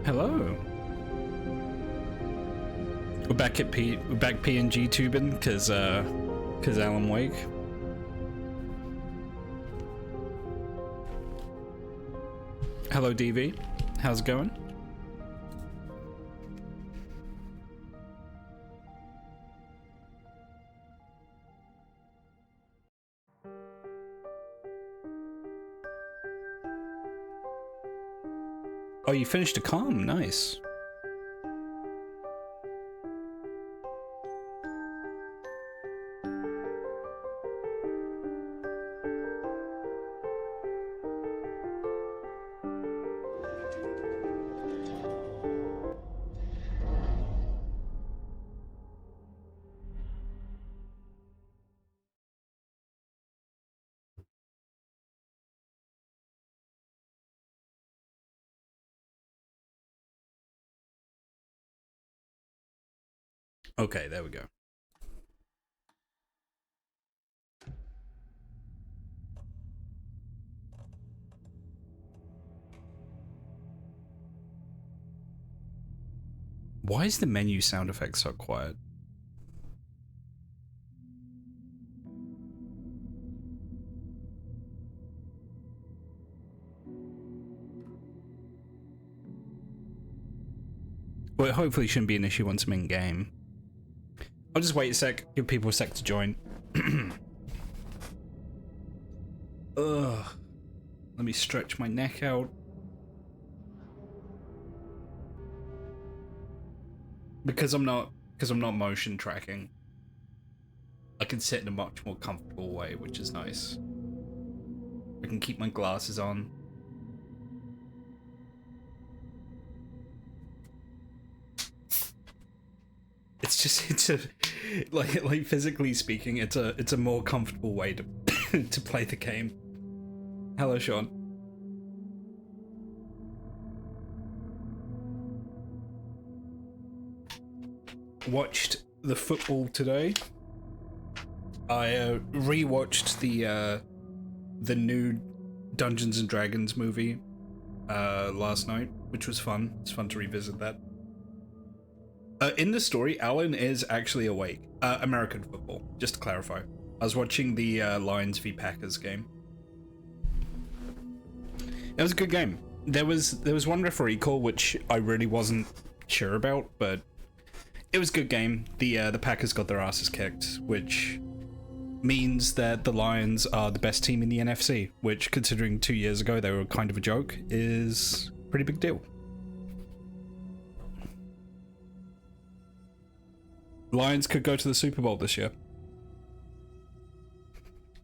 Hello. We're back at we're back PNG tubing because Alan Wake. Hello DV, how's it going? Oh, you finished a calm, nice. Okay, there we go. Why is the menu sound effect so quiet? Well, it hopefully shouldn't be an issue once I'm in game. I'll just wait a sec, give people a sec to join. Ugh. Let me stretch my neck out. Because I'm not motion tracking, I can sit in a much more comfortable way, which is nice. I can keep my glasses on. It's a like physically speaking, it's a more comfortable way to to play the game. Hello, Sean. Watched the football today. I rewatched the new Dungeons and Dragons movie last night, which was fun. It's fun to revisit that. In the story, Alan is actually awake. American football, just to clarify. I was watching the Lions v Packers game. It was a good game. There was one referee call which I really wasn't sure about, but it was a good game. The Packers got their asses kicked, which means that the Lions are the best team in the NFC, which, considering 2 years ago they were kind of a joke, is a pretty big deal. Lions could go to the Super Bowl this year.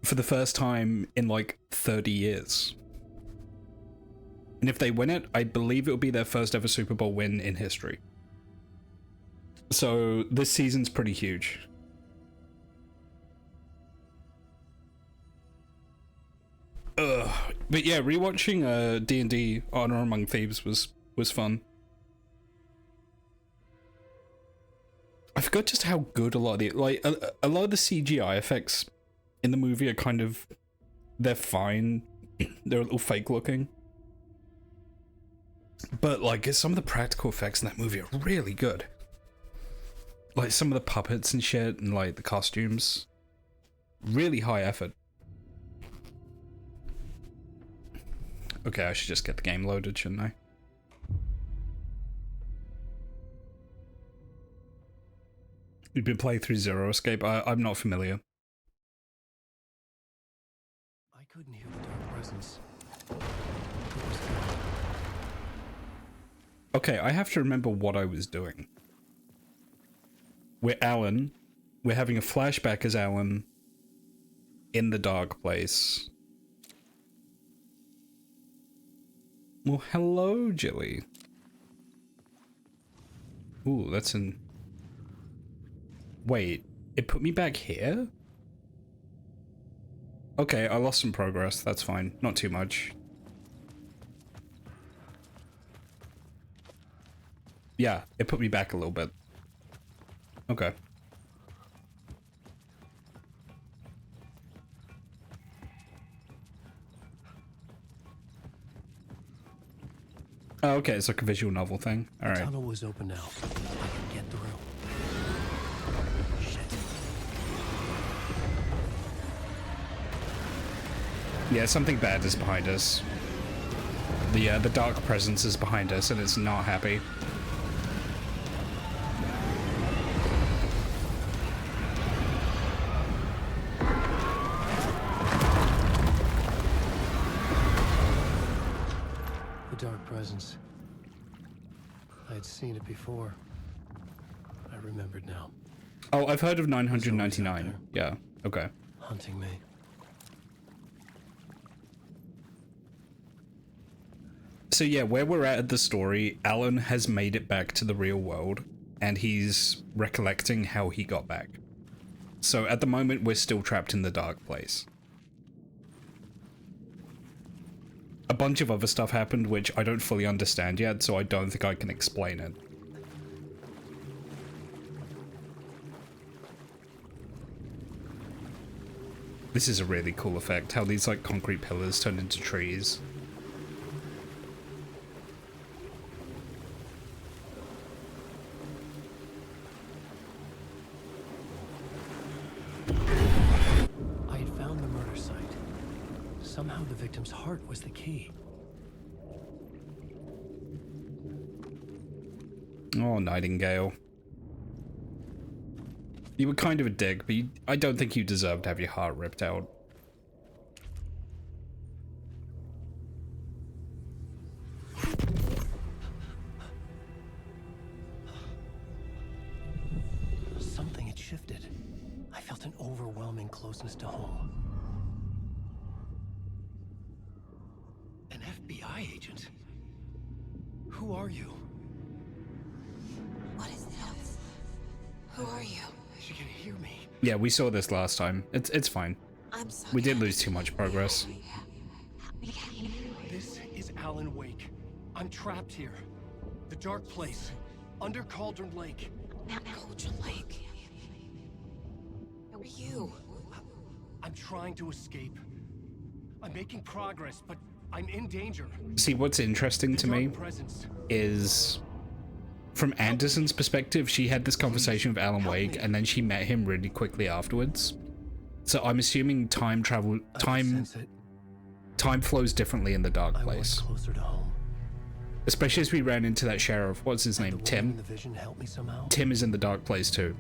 For the first time in like 30 years. And if they win it, I believe it will be their first ever Super Bowl win in history. So this season's pretty huge. But yeah, rewatching D&D Honor Among Thieves was fun. I forgot just how good a lot of the a lot of the CGI effects in the movie are kind of, they're fine. They're a little fake looking. But like some of the practical effects in that movie are really good. Like some of the puppets and shit and like the costumes. Really high effort. Okay, I should just get the game loaded, shouldn't I? You've been playing through Zero Escape? I'm not familiar. I couldn't hear the dark presence. Okay, I have to remember what I was doing. We're Alan. We're having a flashback as Alan in the dark place. Well, hello, Jilly. Ooh, that's an... Wait, it put me back here? Okay, I lost some progress. That's fine. Not too much. Yeah, it put me back a little bit. Okay. Oh, okay, it's like a visual novel thing. All The right. tunnel was open now. I can get through. Shit. Yeah, something bad is behind us. The dark presence is behind us, and it's not happy. The dark presence. I had seen it before. I remembered now. Oh, I've heard of 999. Yeah. Okay. Hunting me. So yeah, where we're at the story, Alan has made it back to the real world, and he's recollecting how he got back. So at the moment, we're still trapped in the dark place. A bunch of other stuff happened which I don't fully understand yet, so I don't think I can explain it. This is a really cool effect, how these like concrete pillars turn into trees. I had found the murder site. Somehow the victim's heart was the key. Oh, Nightingale. You were kind of a dick, but I don't think you deserve to have your heart ripped out. Something had shifted. I felt an overwhelming closeness to home. An FBI agent? Who are you? What is this? Who are you? She can hear me. Yeah, we saw this last time. It's fine. I'm sorry. We did lose too much progress. This is Alan Wake. I'm trapped here. The dark place. Under Cauldron Lake. Cauldron Lake. Who are you? I'm trying to escape. I'm making progress, but I'm in danger. See, what's interesting to me Dark presence. is, from Anderson's perspective, she had this conversation with Alan Wake, and then she met him really quickly afterwards. So I'm assuming time Sense it. flows differently in the dark I want place. closer to home. Especially as we ran into that sheriff. What's his name? The woman in Tim. the vision helped me somehow. Tim is in the dark place too.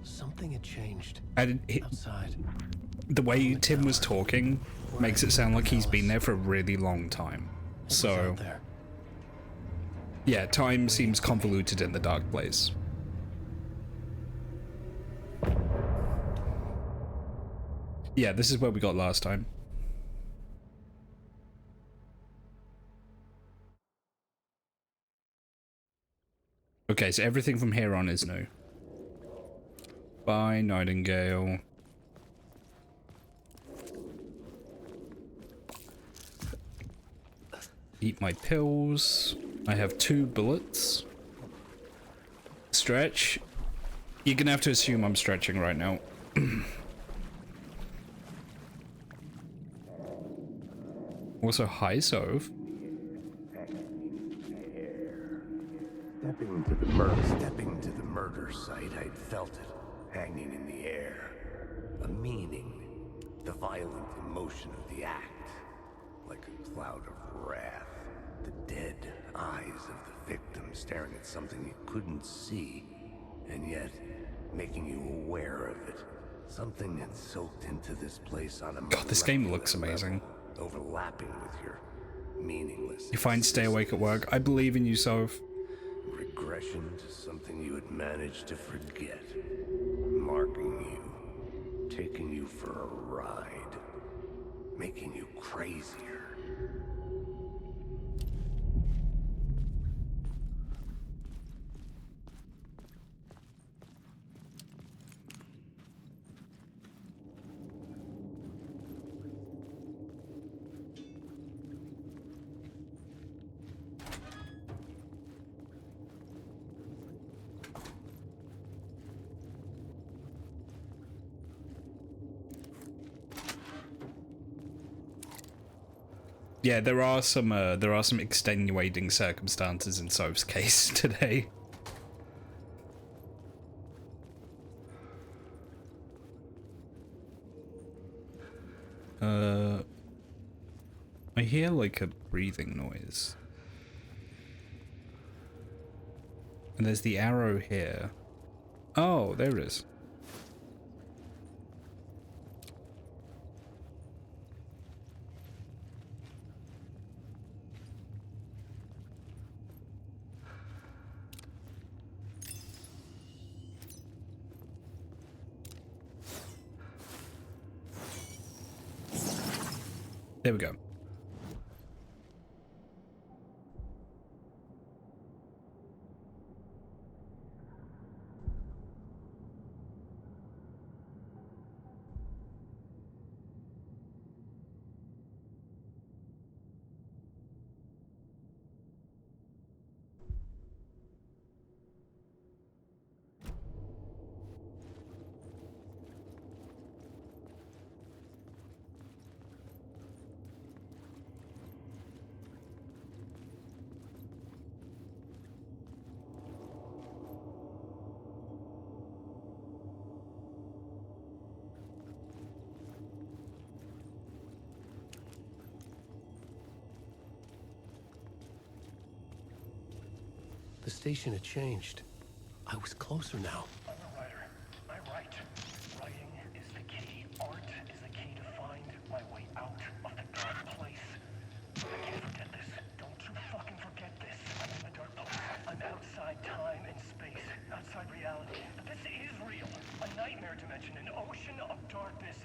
Something had changed And outside. the way Tim was talking makes it sound like he's been there for a really long time. It was So out there. yeah, time seems convoluted in the dark place. Yeah, this is where we got last time. Okay, so everything from here on is new. Bye, Nightingale. Eat my pills. I have 2 bullets. Stretch. You're gonna have to assume I'm stretching right now. Also, hi, Sove. Stepping to the murder site, I'd felt it, hanging in the air. A meaning, the violent emotion of the act, like a cloud of wrath. The dead eyes of the victim staring at something you couldn't see, and yet making you aware of it. Something had soaked into this place on a God, this game molecular looks amazing. level, overlapping with your meaningless. You find stay awake at work. I believe in you, Sove. Regression to something you had managed to forget. Marking you. Taking you for a ride. Making you crazier. Yeah, there are some extenuating circumstances in Soph's case today. I hear like a breathing noise. And there's the arrow here. Oh, there it is. There we go. The station had changed. I was closer now. I'm a writer. I write. Writing is the key. Art is the key to find my way out of the dark place. I can't forget this. Don't you fucking forget this. I'm in the dark place. I'm outside time and space. Outside reality. But this is real. A nightmare dimension. An ocean of darkness.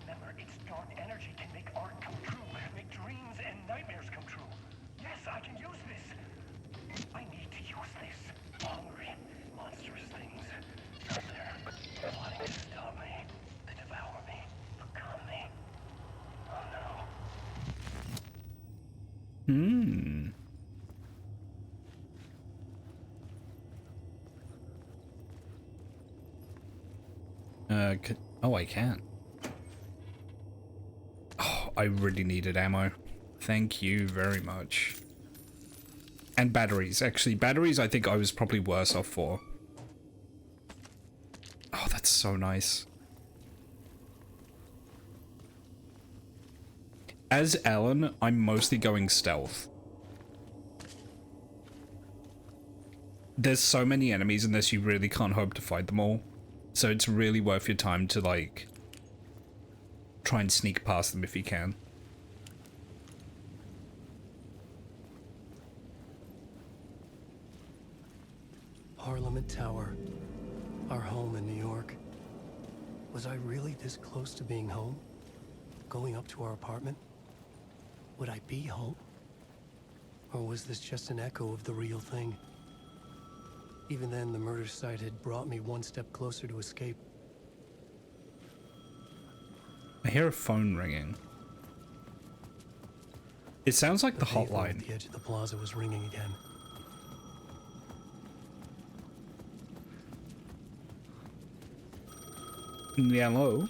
Remember, its dark energy can make art come true. Make dreams and nightmares come true. Yes, I can use this. I need to use this. Hungry, monstrous things. Out there, plotting to stop me, to devour me, become me. Oh no. Oh, I can. Oh, I really needed ammo. Thank you very much. And batteries. Actually, batteries I think I was probably worse off for. Oh, that's so nice. As Alan, I'm mostly going stealth. There's so many enemies in this, you really can't hope to fight them all. So it's really worth your time to, like, try and sneak past them if you can. Parliament Tower. Our home in New York. Was I really this close to being home? Going up to our apartment? Would I be home? Or was this just an echo of the real thing? Even then, the murder site had brought me one step closer to escape. I hear a phone ringing. It sounds like the pavement hotline. at the edge of the plaza was ringing again. Hello?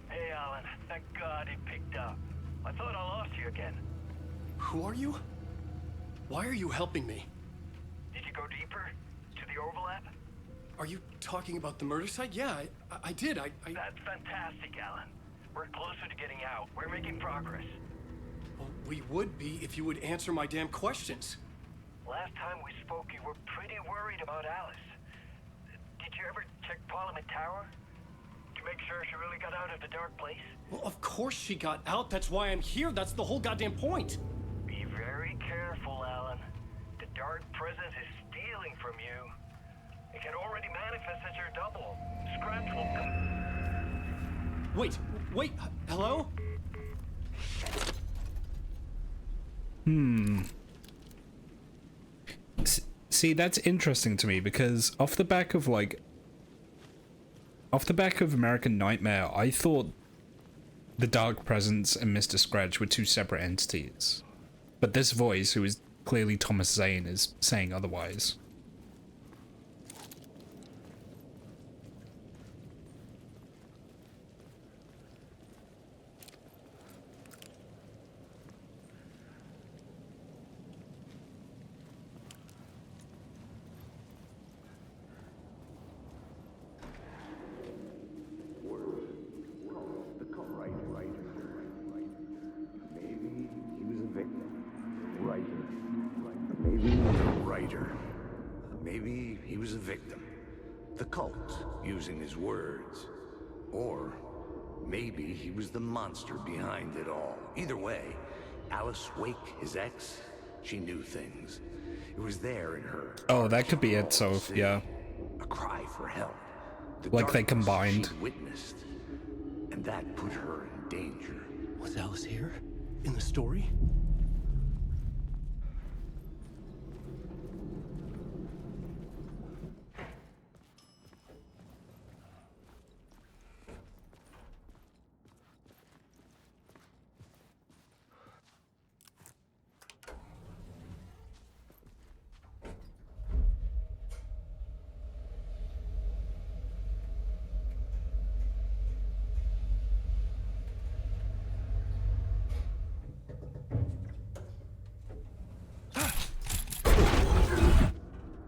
Hey, Alan. Thank God it picked up. I thought I lost you again. Who are you? Why are you helping me? Did you go deeper? To the overlap? Are you talking about the murder site? Yeah, I did. I... That's fantastic, Alan. We're closer to getting out. We're making progress. Well, we would be if you would answer my damn questions. Last time we spoke, you were pretty worried about Alice. Did you ever check Parliament Tower? To make sure she really got out of the dark place? Well, of course she got out. That's why I'm here. That's the whole goddamn point. Be very careful, Alan. The dark presence is stealing from you. It can already manifest as your double. Scratch will come. Wait, hello? See, that's interesting to me because off the back of American Nightmare, I thought the Dark Presence and Mr. Scratch were two separate entities. But this voice, who is clearly Thomas Zane, is saying otherwise. a victim. The cult, using his words. Or maybe he was the monster behind it all. Either way, Alice Wake, his ex, she knew things. It was there in her. Oh, that could be it, so, yeah. A cry for help. The Like they darkness combined. she'd witnessed. And that put her in danger. Was Alice here? In the story?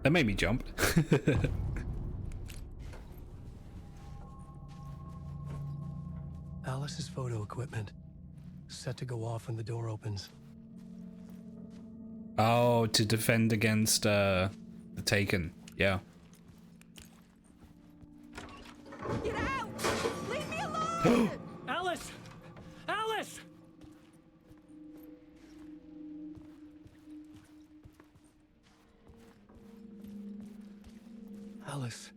That made me jump. Alice's photo equipment. Set to go off when the door opens. Oh, to defend against the Taken. Yeah. Get out! Leave me alone! Alice! Alice! Alice.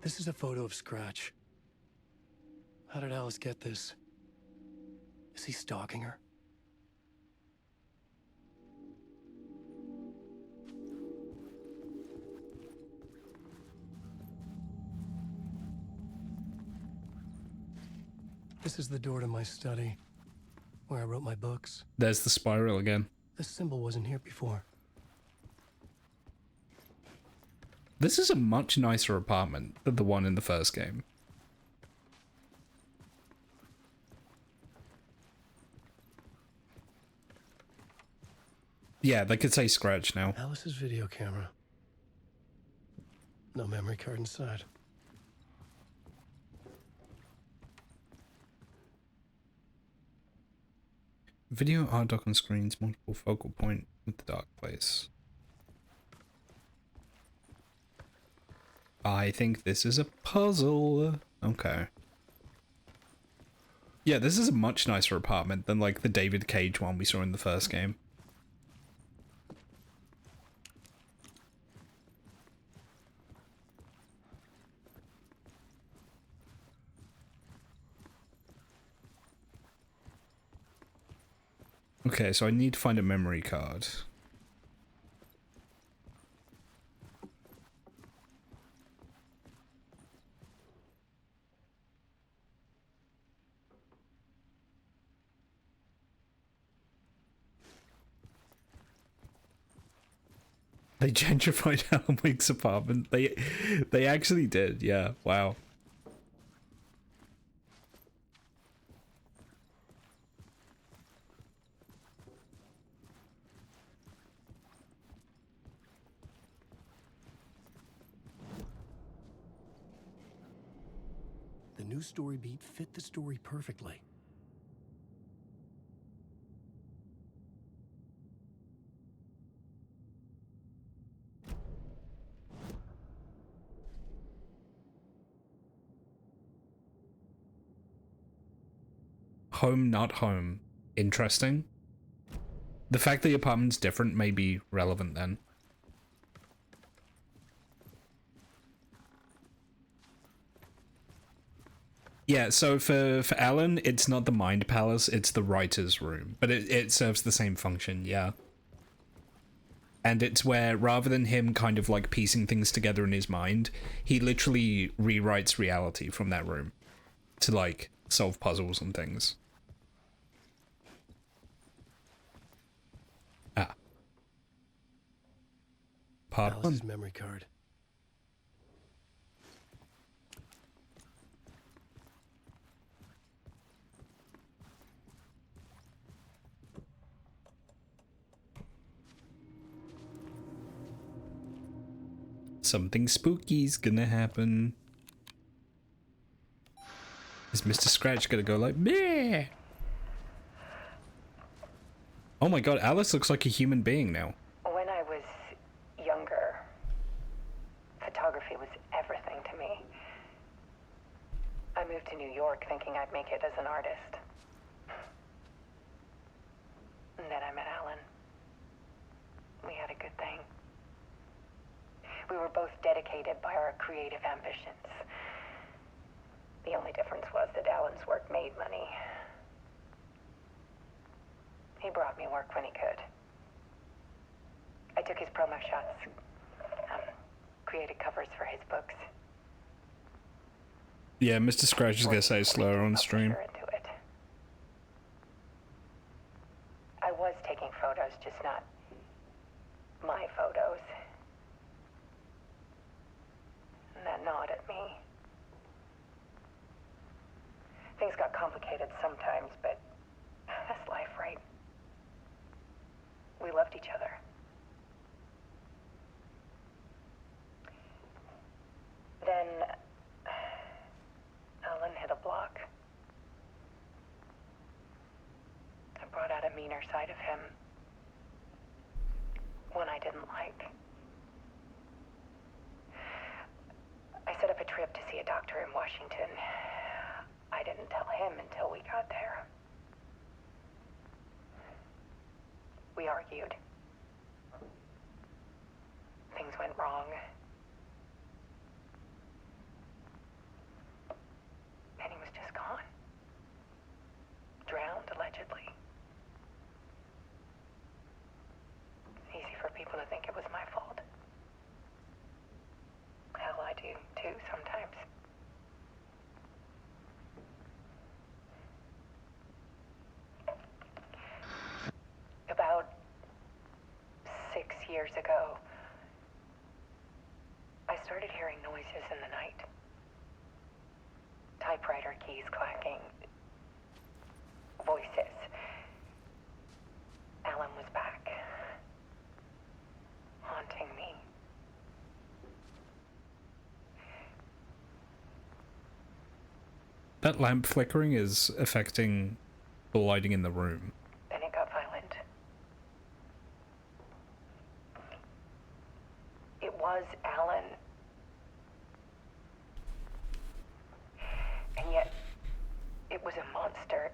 This is a photo of Scratch. How did Alice get this? Is he stalking her? This is the door to my study, where I wrote my books. There's the spiral again. This symbol wasn't here before. This is a much nicer apartment than the one in the first game. Yeah, they could say Scratch now. Alice's video camera. No memory card inside. Video art dock on screens, multiple focal point with the dark place. I think this is a puzzle. Okay. Yeah, this is a much nicer apartment than like the David Cage one we saw in the first game. Okay, so I need to find a memory card. They gentrified Alan Wake's apartment. They actually did, yeah. Wow. The new story beat fit the story perfectly. Home, not home. Interesting. The fact that the apartment's different may be relevant then. Yeah, so for Alan, it's not the Mind Palace, it's the writer's room. But it serves the same function, yeah. And it's where, rather than him kind of like piecing things together in his mind, he literally rewrites reality from that room to like solve puzzles and things. Ah. Part Alice's 1. memory card. Something spooky's gonna happen. Is Mr. Scratch gonna go like, meh? Oh my god, Alice looks like a human being now. When I was younger, photography was everything to me. I moved to New York thinking I'd make it as an artist. And then I met Alan. We had a good thing. We were both dedicated by our creative ambitions. The only difference was that Alan's work made money. He brought me work when he could. I took his promo shots, created covers for his books. Yeah, Mr. Scratch is gonna say slower on stream. Into it. I was taking photos, just not my photos. And that gnawed at me. Things got complicated sometimes, but that's life, right? We loved each other. Then Alan hit a block. I brought out a meaner side of him. One I didn't like. I set up a trip to see a doctor in Washington. I didn't tell him until we got there. We argued. Things went wrong. And he was just gone. Drowned, allegedly. Easy for people to think it was my fault. Hell, I do too sometimes. About 6 years ago, I started hearing noises in the night. Typewriter keys clacking. Voices. Alan was back. Haunting me. That lamp flickering is affecting the lighting in the room. Then it got violent. It was Alan. And yet, it was a monster.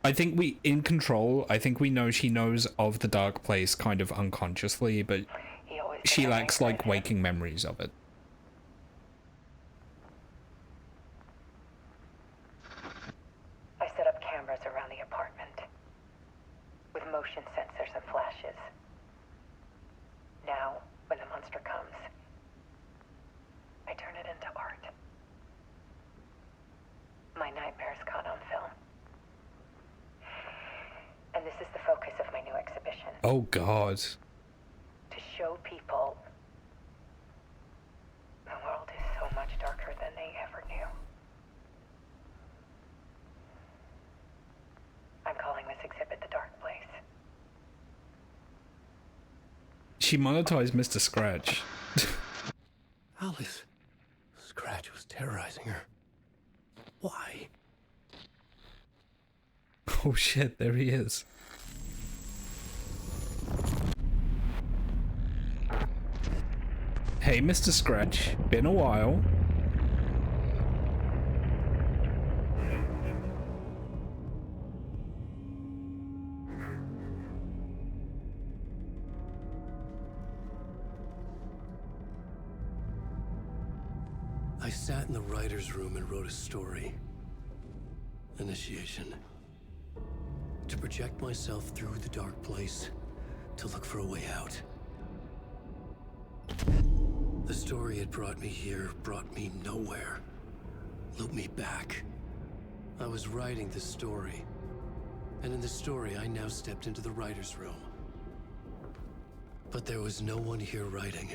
I think in Control, I think we know she knows of the dark place kind of unconsciously, but He always she said I lacks might like find him. waking memories of it. I set up cameras around the apartment with motion sensors and flashes. Now, when the monster comes, I turn it into art. My nightmares caught on film. And this is the focus of my new exhibition. Oh god. To show people the world is so much darker than they ever knew. I'm calling this exhibit The Dark Place. She monetized Mr. Scratch. Alice. Scratch was terrorizing her. Why? Oh shit, there he is. Hey, Mr. Scratch. Been a while. I sat in the writer's room and wrote a story. Initiation. To project myself through the dark place, to look for a way out. The story had brought me here, brought me nowhere. Looped me back. I was writing the story. And in the story, I now stepped into the writer's room. But there was no one here writing.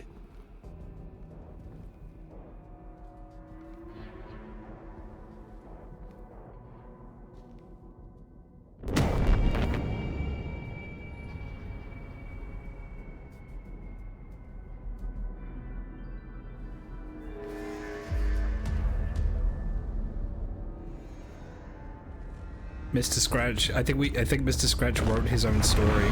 Mr. Scratch. I think Mr. Scratch wrote his own story.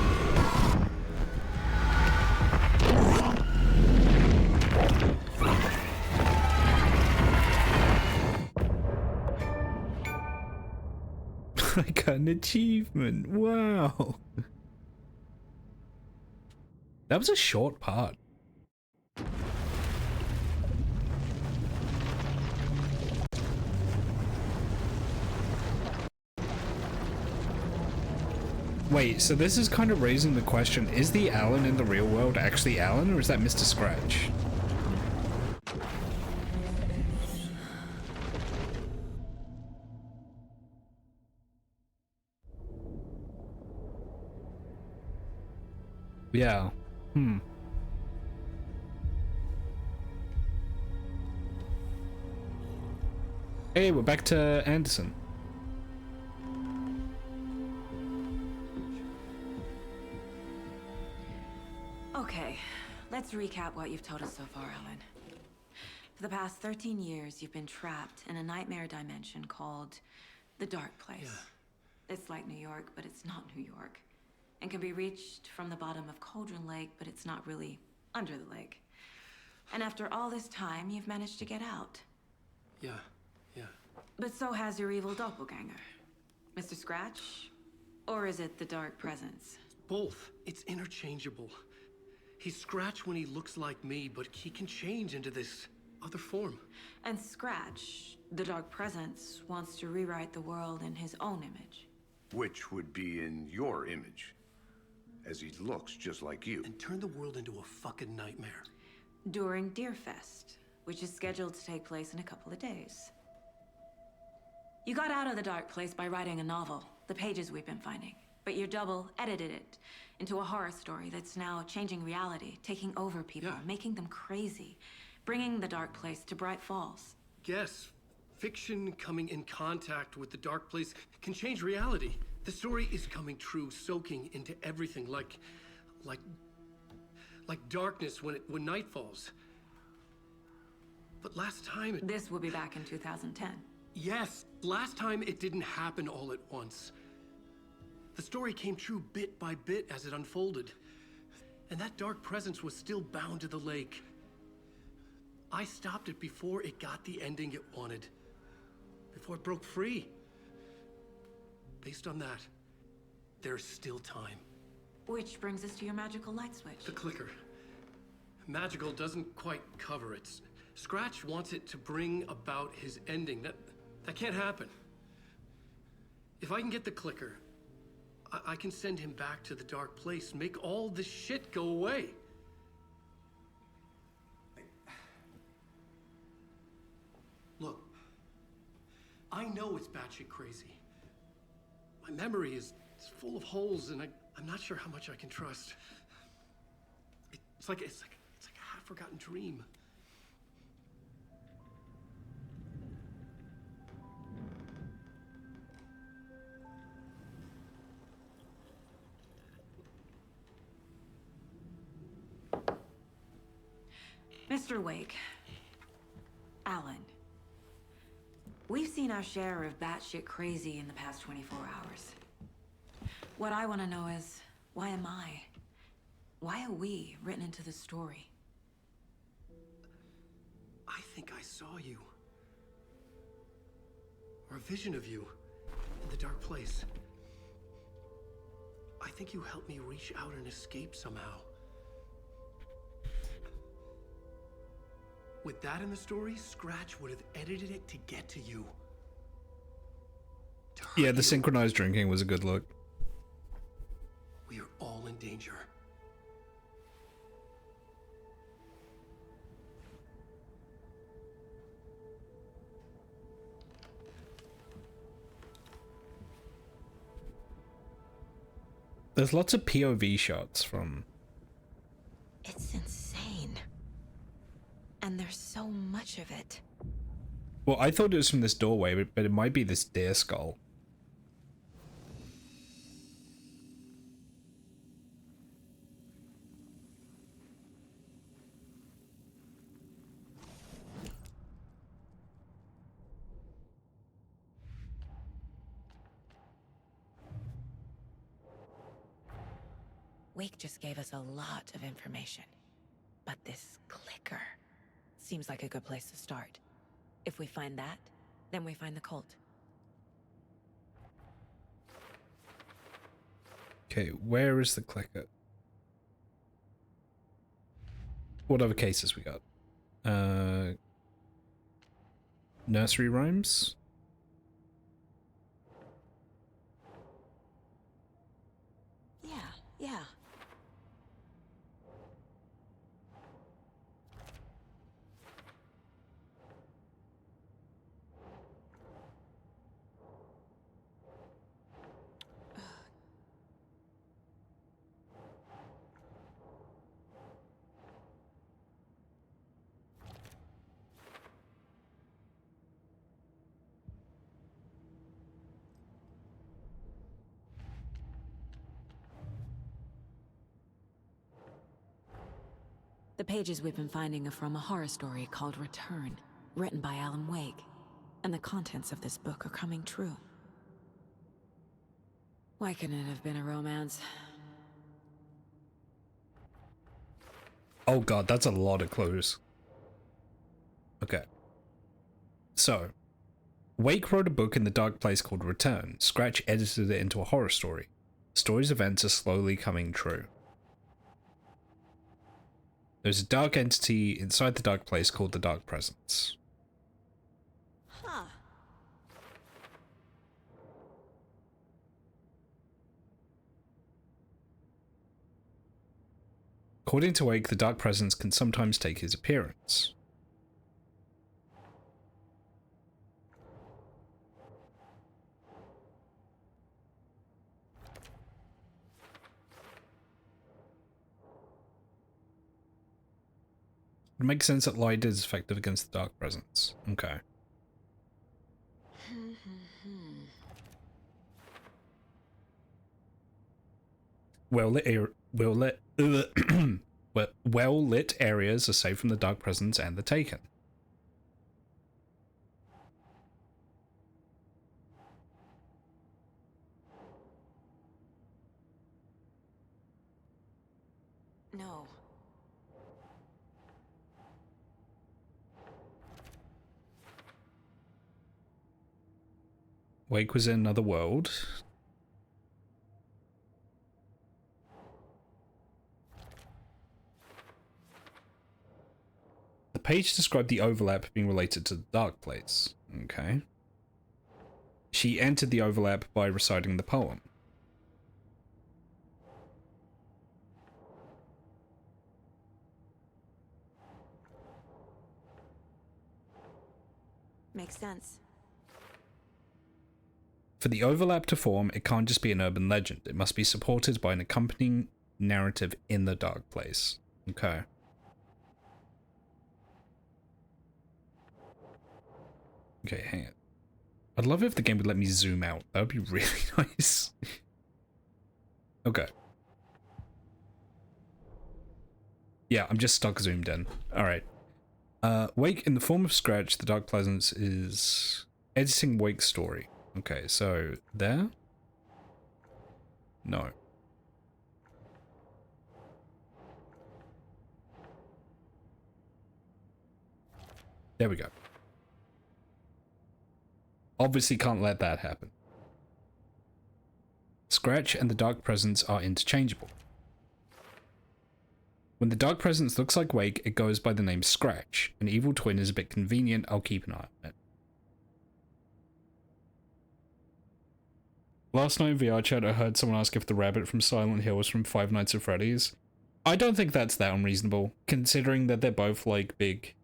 I got an achievement. Wow. That was a short part. Wait, so this is kind of raising the question, is the Alan in the real world actually Alan, or is that Mr. Scratch? Yeah. Hey, we're back to Anderson. Okay, let's recap what you've told us so far, Alan. For the past 13 years, you've been trapped in a nightmare dimension called the Dark Place. Yeah. It's like New York, but it's not New York. And can be reached from the bottom of Cauldron Lake, but it's not really under the lake. And after all this time, you've managed to get out. Yeah. But so has your evil doppelganger. Mr. Scratch? Or is it the Dark Presence? Both. It's interchangeable. He's Scratch when he looks like me, but he can change into this other form. And Scratch, the Dark Presence, wants to rewrite the world in his own image. Which would be in your image, as he looks just like you. And turn the world into a fucking nightmare. During Deerfest, which is scheduled to take place in a couple of days. You got out of the Dark Place by writing a novel, the pages we've been finding. But your double edited it into a horror story that's now changing reality, taking over people, Yeah. making them crazy, bringing the Dark Place to Bright Falls. Yes, fiction coming in contact with the Dark Place can change reality. The story is coming true, soaking into everything like darkness when night falls. But last time This will be back in 2010. Yes, last time it didn't happen all at once. The story came true bit by bit as it unfolded. And that dark presence was still bound to the lake. I stopped it before it got the ending it wanted. Before it broke free. Based on that, there's still time. Which brings us to your magical light switch. The clicker. Magical doesn't quite cover it. Scratch wants it to bring about his ending. That can't happen. If I can get the clicker, I can send him back to the Dark Place, make all this shit go away. Look, I know it's batshit crazy. My memory is full of holes, and I'm not sure how much I can trust. It's like a half-forgotten dream. Mr. Wake, Alan, we've seen our share of batshit crazy in the past 24 hours. What I want to know is, why am I? Why are we written into the story? I think I saw you. Or a vision of you in the Dark Place. I think you helped me reach out and escape somehow. With that in the story, Scratch would have edited it to get to you. To hurt Yeah, the you. synchronized drinking was a good look. We are all in danger. There's lots of POV shots from... It's insane. And there's so much of it. Well, I thought it was from this doorway, but it might be this deer skull. Wake just gave us a lot of information. But this clicker seems like a good place to start. If we find that, then we find the cult. Okay, where is the clicker? What other cases we got? Nursery rhymes? Yeah. The pages we've been finding are from a horror story called Return, written by Alan Wake. And the contents of this book are coming true. Why couldn't it have been a romance? Oh god, that's a lot of clues. Okay. So, Wake wrote a book in the dark place called Return. Scratch edited it into a horror story. The story's events are slowly coming true. There's a dark entity inside the dark place called the Dark Presence. Huh. According to Wake, the Dark Presence can sometimes take his appearance. It makes sense that light is effective against the Dark Presence. Okay. Well-lit areas are safe from the Dark Presence and the Taken. No. Wake was in another world. The page described the overlap being related to the Dark Place. Okay. She entered the overlap by reciting the poem. Makes sense. For the overlap to form, it can't just be an urban legend. It must be supported by an accompanying narrative in the Dark Place. Okay. Okay, hang it. I'd love if the game would let me zoom out. That would be really nice. Okay. Yeah, I'm just stuck zoomed in. Alright. Wake, in the form of Scratch, the Dark Presence is editing Wake's story. Okay, so there? No. There we go. Obviously can't let that happen. Scratch and the Dark Presence are interchangeable. When the Dark Presence looks like Wake, it goes by the name Scratch. An evil twin is a bit convenient, I'll keep an eye on it. Last night in VR chat, I heard someone ask if the rabbit from Silent Hill was from Five Nights at Freddy's. I don't think that's that unreasonable, considering that they're both, like, big,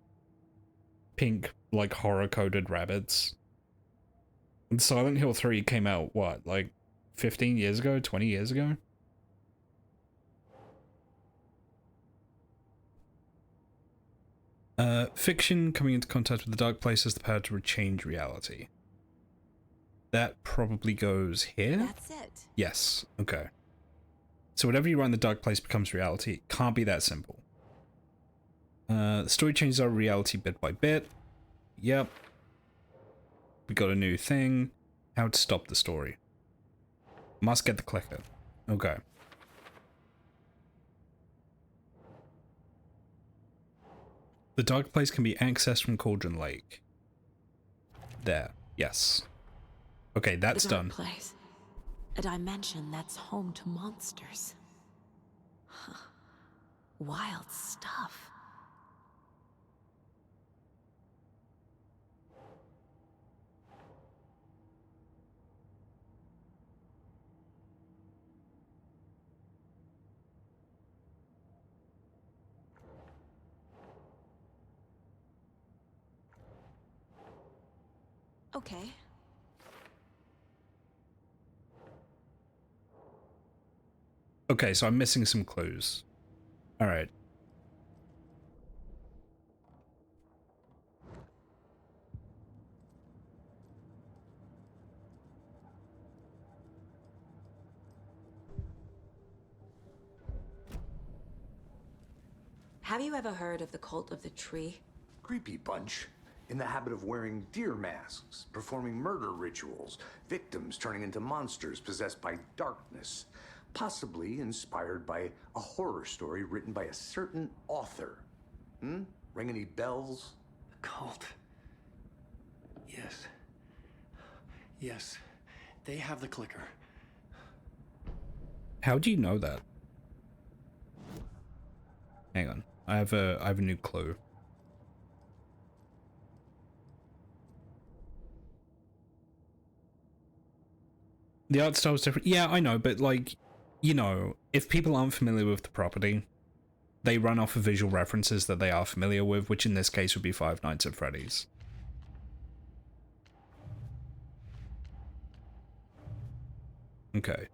pink, like, horror-coded rabbits. And Silent Hill 3 came out, what, like, 15 years ago? 20 years ago? Fiction coming into contact with the Dark Place has the power to change reality. That probably goes here? That's it. Yes, okay. So whatever you write in the Dark Place becomes reality. It can't be that simple. The story changes our reality bit by bit. Yep. We got a new thing. How to stop the story. Must get the clicker. Okay. The dark place can be accessed from Cauldron Lake. There. Yes. Okay, that's The dark done. place. A dimension that's home to monsters. Huh. Wild stuff. Okay. Okay, so I'm missing some clues. Alright. Have you ever heard of the Cult of the Tree? Creepy bunch. In the habit of wearing deer masks, performing murder rituals, victims turning into monsters possessed by darkness. Possibly inspired by a horror story written by a certain author. Ring any bells? The cult. Yes. Yes. They have the clicker. How do you know that? Hang on. I have a new clue. The art style is different. Yeah, I know, but like, you know, if people aren't familiar with the property, they run off of visual references that they are familiar with, which in this case would be Five Nights at Freddy's. Okay.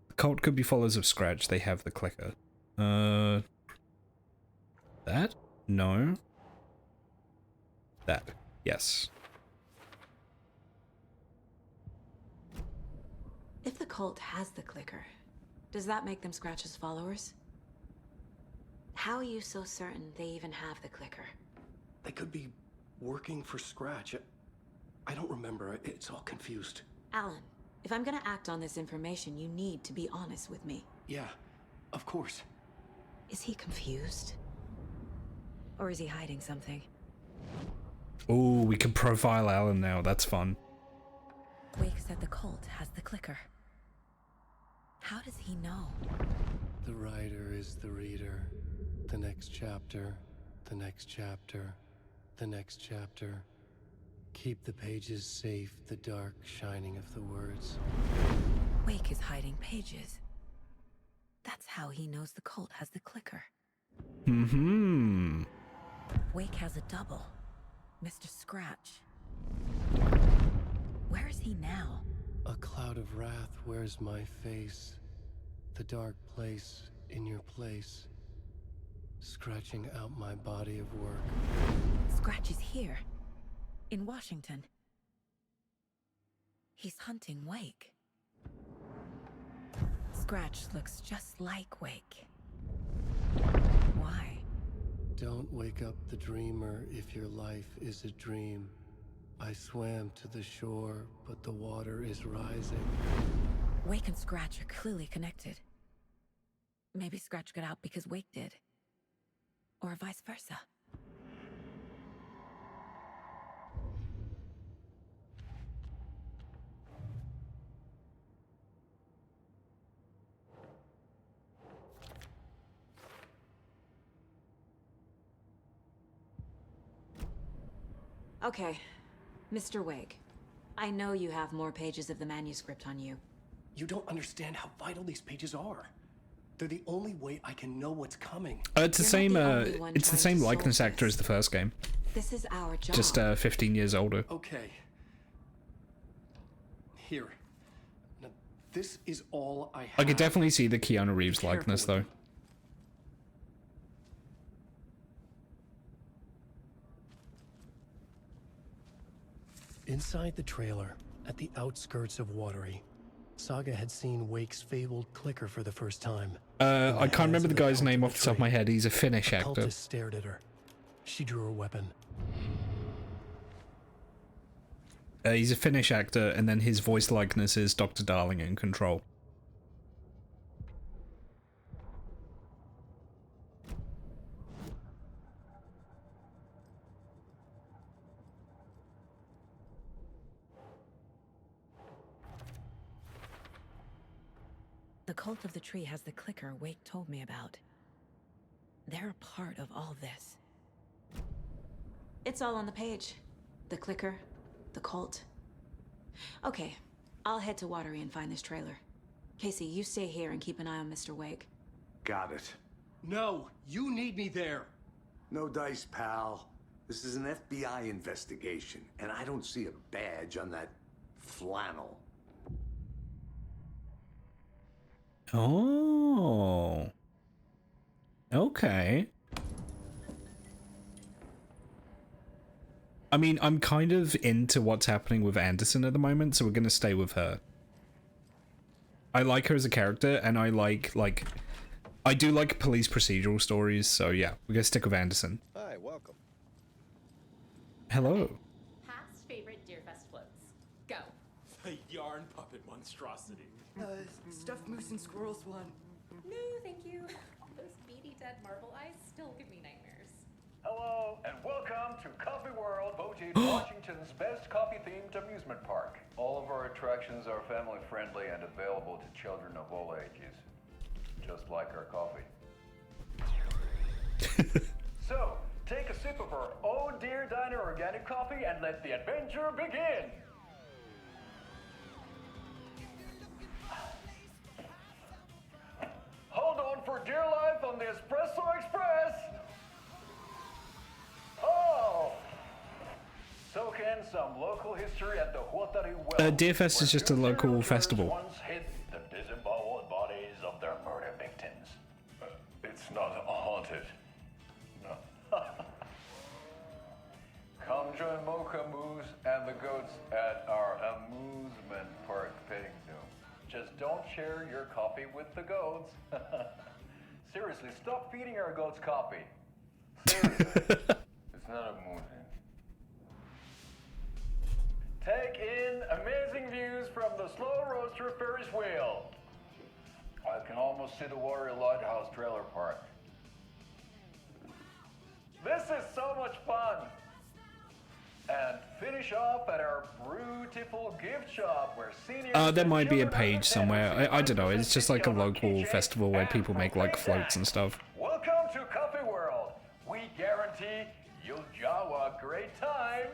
The cult could be followers of Scratch. They have the clicker. That? No. That. Yes. If the cult has the clicker, does that make them Scratch's followers? How are you so certain they even have the clicker? They could be working for Scratch. I don't remember. It's all confused. Alan, if I'm gonna act on this information, you need to be honest with me. Yeah, of course. Is he confused? Or is he hiding something? Ooh, we can profile Alan now. That's fun. Wake said the cult has the clicker. How does he know? The writer is the reader. The next chapter, the next chapter, the next chapter. Keep the pages safe, the dark shining of the words. Wake is hiding pages. That's how he knows the cult has the clicker. Mm-hmm. Wake has a double. Mr. Scratch. Where is he now? A cloud of wrath wears my face. The dark place in your place. Scratching out my body of work. Scratch is here. In Washington. He's hunting Wake. Scratch looks just like Wake. Why? Don't wake up the dreamer if your life is a dream. I swam to the shore, but the water is rising. Wake and Scratch are clearly connected. Maybe Scratch got out because Wake did. Or vice versa. Okay, Mr. Wake. I know you have more pages of the manuscript on you. You don't understand how vital these pages are. They're the only way I can know what's coming. It's the You're same. not the only one It's the trying same to likeness solve actor this. as the first game, This is our job. just 15 years older. Okay. Here. Now, this is all I have. I could definitely see the Keanu Reeves Be careful likeness with though. them. Inside the trailer, at the outskirts of Watery, Saga had seen Wake's fabled clicker for the first time. I can't remember the guy's name off the top of my head. He's a Finnish The actor. cultist stared at her. She drew her weapon. He's a Finnish actor, and then his voice likeness is Dr. Darling in Control. Cult of the Tree has the clicker Wake told me about. They're a part of all this. It's all on the page. The clicker, the cult. Okay, I'll head to Watery and find this trailer. Casey, you stay here and keep an eye on Mr. Wake. Got it. No, you need me there. No dice, pal. This is an FBI investigation, and I don't see a badge on that flannel. Oh. Okay. I mean, I'm kind of into what's happening with Anderson at the moment, so we're gonna stay with her. I like her as a character, and I do like police procedural stories, so yeah, we're gonna stick with Anderson. Hi, welcome. Hello. Past favorite Deerfest floats. Go. The yarn puppet monstrosity. Stuffed moose and squirrels one. No, thank you. Those beady dead marble eyes still give me nightmares. Hello, and welcome to Coffee World, voted Washington's best coffee-themed amusement park. All of our attractions are family-friendly and available to children of all ages. Just like our coffee. So, take a sip of our Oh Dear Diner organic coffee and let the adventure begin! Hold on for dear life on the Espresso Express! Oh! Soak in some local history at the Huatari Well. Deerfest is just a local festival. Once hid the disemboweled bodies of their murder victims. It's not haunted. No. Come join Mocha Moose and the goats at our amusement park petting zoo. Just don't share your coffee with the goats. Seriously, stop feeding our goats coffee. Seriously. It's not amusing. Take in amazing views from the Slow Roaster Ferris wheel. I can almost see the Watery Lighthouse trailer park. This is so much fun. And finish off at our beautiful gift shop where seniors. There might be a page somewhere. I don't know. It's just like a local festival where people make like floats and stuff. Welcome to Coffee World. We guarantee you'll jaw a great time.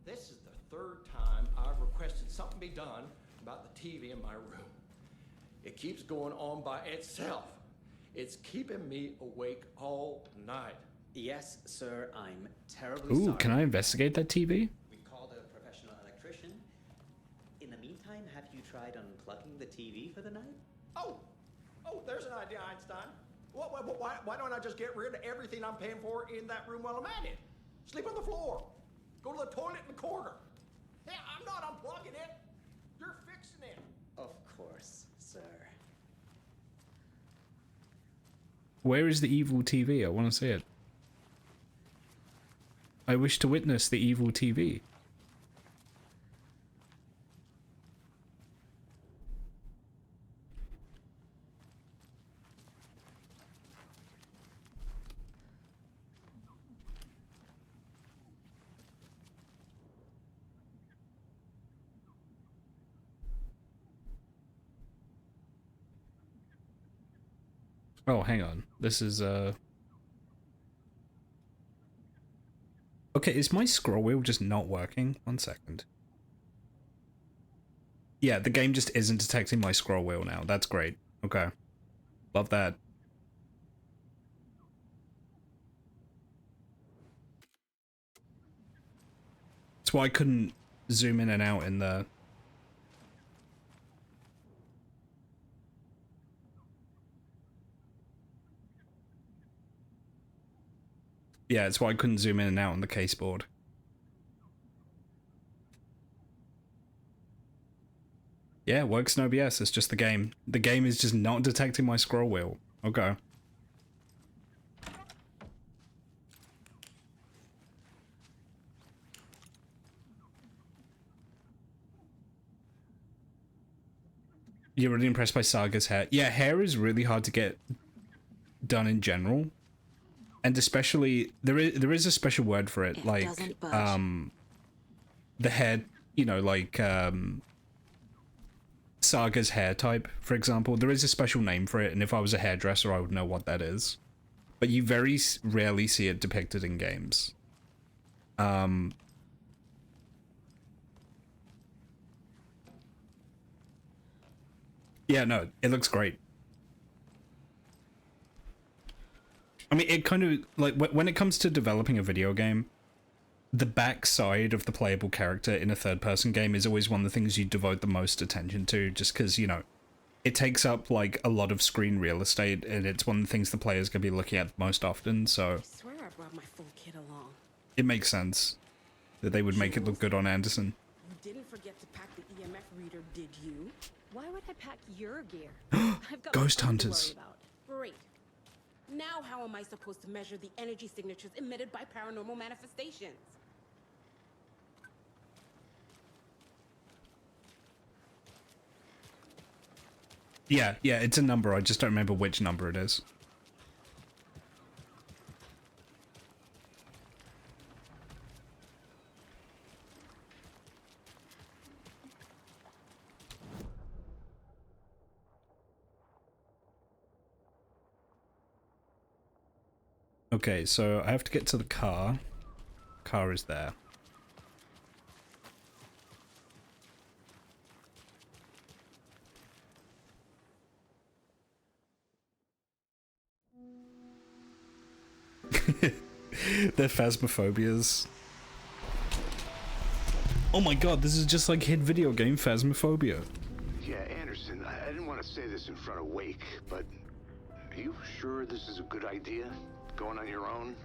This is the third time I've requested something be done about the TV in my room. It keeps going on by itself. It's keeping me awake all night. Yes, sir, I'm terribly sorry. Ooh, can I investigate that TV? We called a professional electrician. In the meantime, have you tried unplugging the TV for the night? Oh, there's an idea, Einstein. Why don't I just get rid of everything I'm paying for in that room while I'm at it? Sleep on the floor. Go to the toilet in the corner. Yeah, I'm not unplugging it. You're fixing it. Of course, sir. Where is the evil TV? I want to see it. I wish to witness the evil TV. Oh, hang on. This is, Okay, is my scroll wheel just not working? 1 second. Yeah, the game just isn't detecting my scroll wheel now. That's great. Okay. Love that. That's why I couldn't zoom in and out in the... Yeah, that's why I couldn't zoom in and out on the caseboard. Yeah, it works in OBS, it's just the game. The game is just not detecting my scroll wheel. Okay. You're really impressed by Saga's hair. Yeah, hair is really hard to get done in general. And especially, there is a special word for it, like, the hair you know, like Saga's hair type, for example. There is a special name for it, and if I was a hairdresser, I would know what that is. But you very rarely see it depicted in games. Yeah, no, it looks great. I mean, it kind of, like, when it comes to developing a video game, the backside of the playable character in a third-person game is always one of the things you devote the most attention to, just because, you know, it takes up, like, a lot of screen real estate, and it's one of the things the player's going to be looking at most often, so... I swear I brought my full kit along. It makes sense that they would make it look good on Anderson. You didn't forget to pack the EMF reader, did you? Why would I pack your gear? I've got Ghost my own to hunters. worry about. Great. Now how am I supposed to measure the energy signatures emitted by paranormal manifestations? Yeah, it's a number, I just don't remember which number it is. Okay, so I have to get to the car. Car is there. Their phasmophobias. Oh my god, this is just like hit video game Phasmophobia. Yeah, Anderson, I didn't want to say this in front of Wake, but are you sure this is a good idea? Going on your own?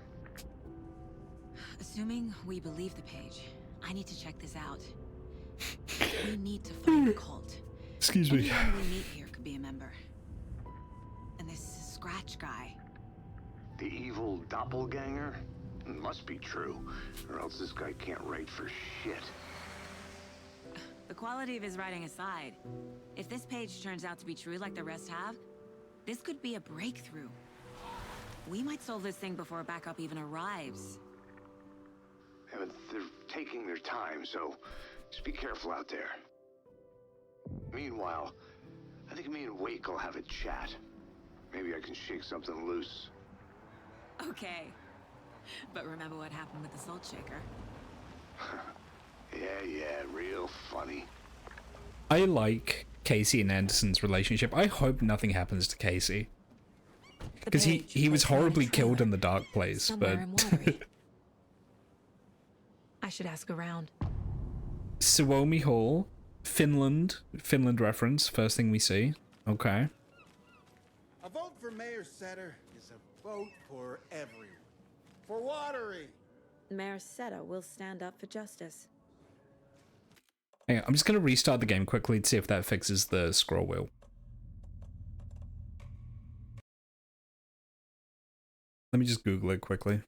Assuming we believe the page, I need to check this out. We need to find the cult. Excuse me. Anyone we meet here could be a member. And this Scratch guy. The evil doppelganger? It must be true, or else this guy can't write for shit. The quality of his writing aside, if this page turns out to be true like the rest have, this could be a breakthrough. We might solve this thing before backup even arrives. Yeah, but they're taking their time, so just be careful out there. Meanwhile, I think me and Wake will have a chat. Maybe I can shake something loose. Okay. But remember what happened with the Salt Shaker? Yeah, real funny. I like Casey and Anderson's relationship. I hope nothing happens to Casey. Because he was horribly killed in the Dark Place, but... I should ask around. Suomi Hall, Finland reference, first thing we see. Okay. A vote for Mayor Setter is a vote for everyone. For Watery! Mayor Seta will stand up for justice. Hang on, I'm just going to restart the game quickly to see if that fixes the scroll wheel. Let me just Google it quickly.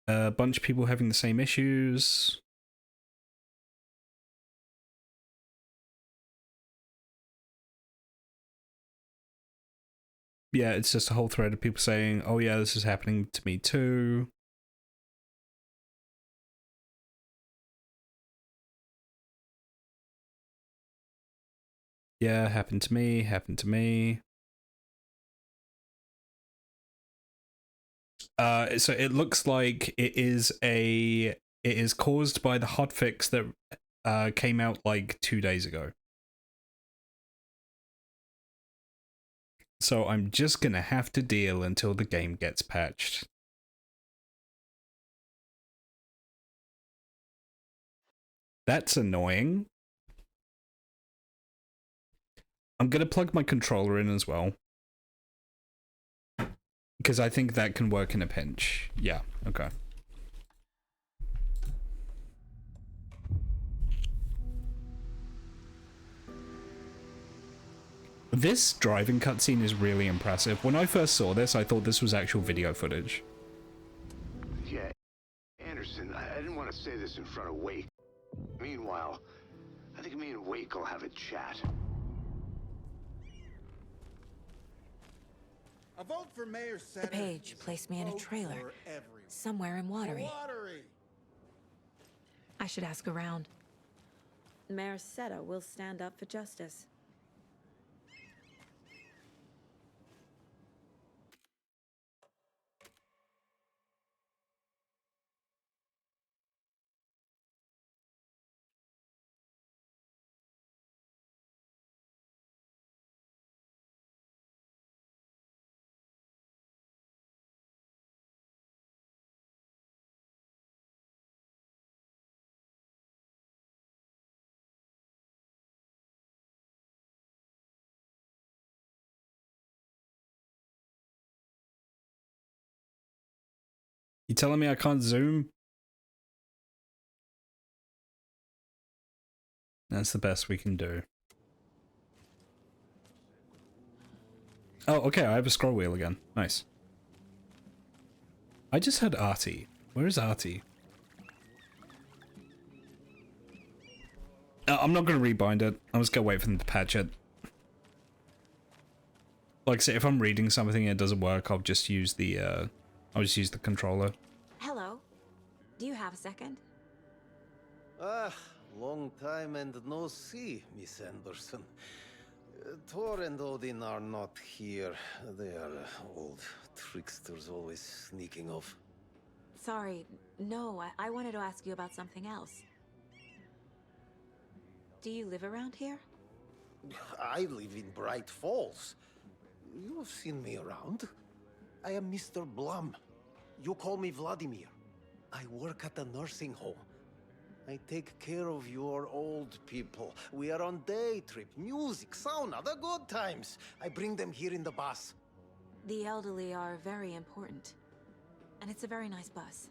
A bunch of people having the same issues. Yeah, it's just a whole thread of people saying, oh yeah, this is happening to me too. Yeah, happened to me, happened to me. So it looks like it is caused by the hotfix that came out like 2 days ago. So I'm just gonna have to deal until the game gets patched. That's annoying. I'm gonna plug my controller in as well. Because I think that can work in a pinch. Yeah, okay. This driving cutscene is really impressive. When I first saw this, I thought this was actual video footage. say this in front of Wake. Meanwhile, I think me and Wake will have a chat. A vote for Mayor Setter. The page placed me in a trailer. For everyone. Somewhere in Watery. Watery. I should ask around. Mayor Seta will stand up for justice. You telling me I can't zoom? That's the best we can do. Oh, okay, I have a scroll wheel again. Nice. I just had Artie. Where is Artie? I'm not going to rebind it. I'm just going to wait for them to patch it. Like I say, if I'm reading something and it doesn't work, I'll just use the, I'll just use the controller. Hello. Do you have a second? Ah, long time and no see, Miss Anderson. Thor and Odin are not here. They are old tricksters always sneaking off. Sorry. No, I wanted to ask you about something else. Do you live around here? I live in Bright Falls. You have seen me around. I am Mr. Blum. You call me Vladimir. I work at a nursing home. I take care of your old people. We are on day trip, music, sauna, the good times. I bring them here in the bus. The elderly are very important. And it's a very nice bus.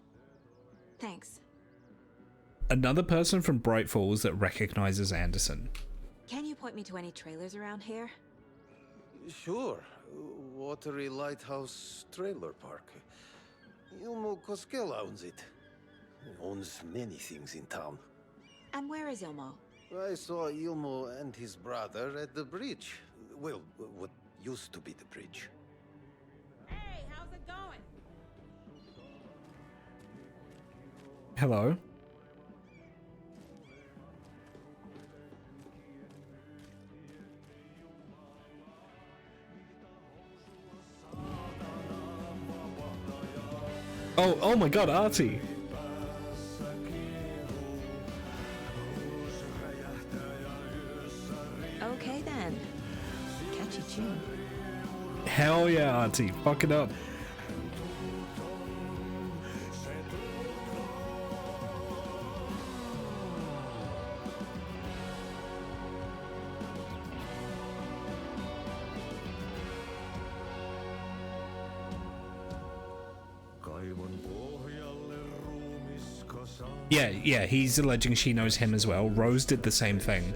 Thanks. Another person from Bright Falls that recognizes Anderson. Can you point me to any trailers around here? Sure. Watery Lighthouse Trailer Park. Ilmo Koskela owns it. He owns many things in town. And where is Ilmo? I saw Ilmo and his brother at the bridge. Well, what used to be the bridge. Hey, how's it going? Hello? Oh my god, Artie! Okay then. Catchy tune. Hell yeah, Artie, fuck it up. Yeah, he's alleging she knows him as well. Rose did the same thing.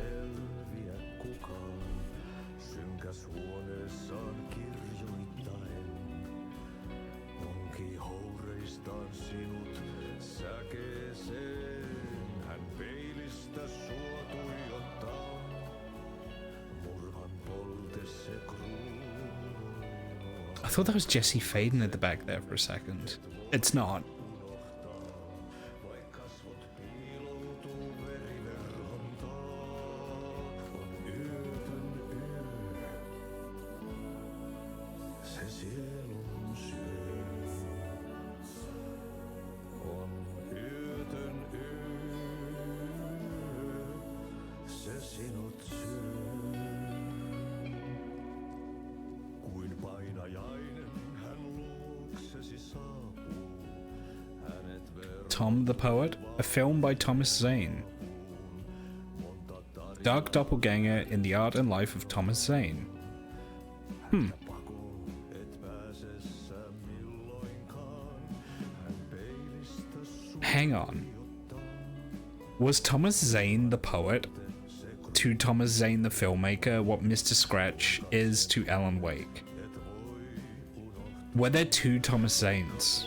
I thought that was Jesse Faden at the back there for a second. It's not. Tom the Poet, a film by Thomas Zane. Dark Doppelganger in the Art and Life of Thomas Zane. Hang on. Was Thomas Zane the poet to Thomas Zane the filmmaker what Mr. Scratch is to Alan Wake? Were there two Thomas Zanes?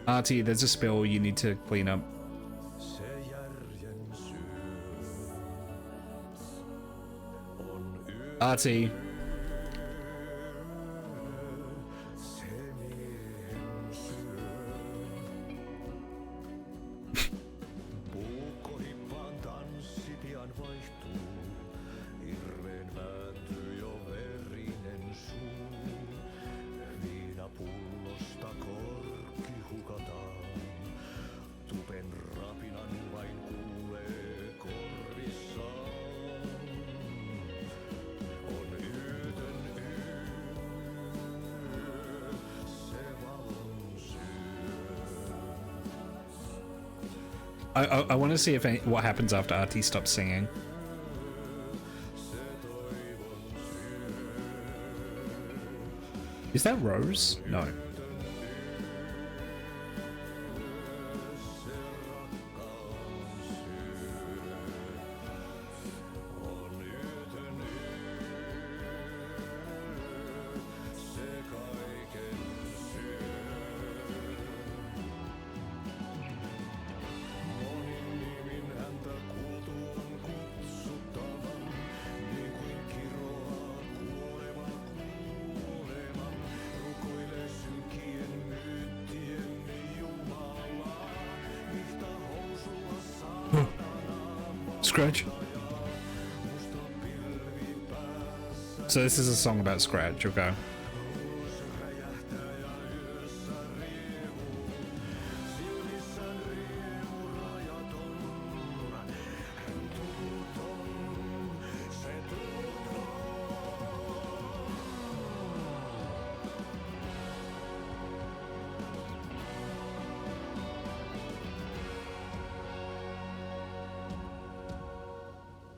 Artie, there's a spill you need to clean up. Artie. I want to see if what happens after Artie stops singing. Is that Rose? No. Scratch. So this is a song about Scratch, okay.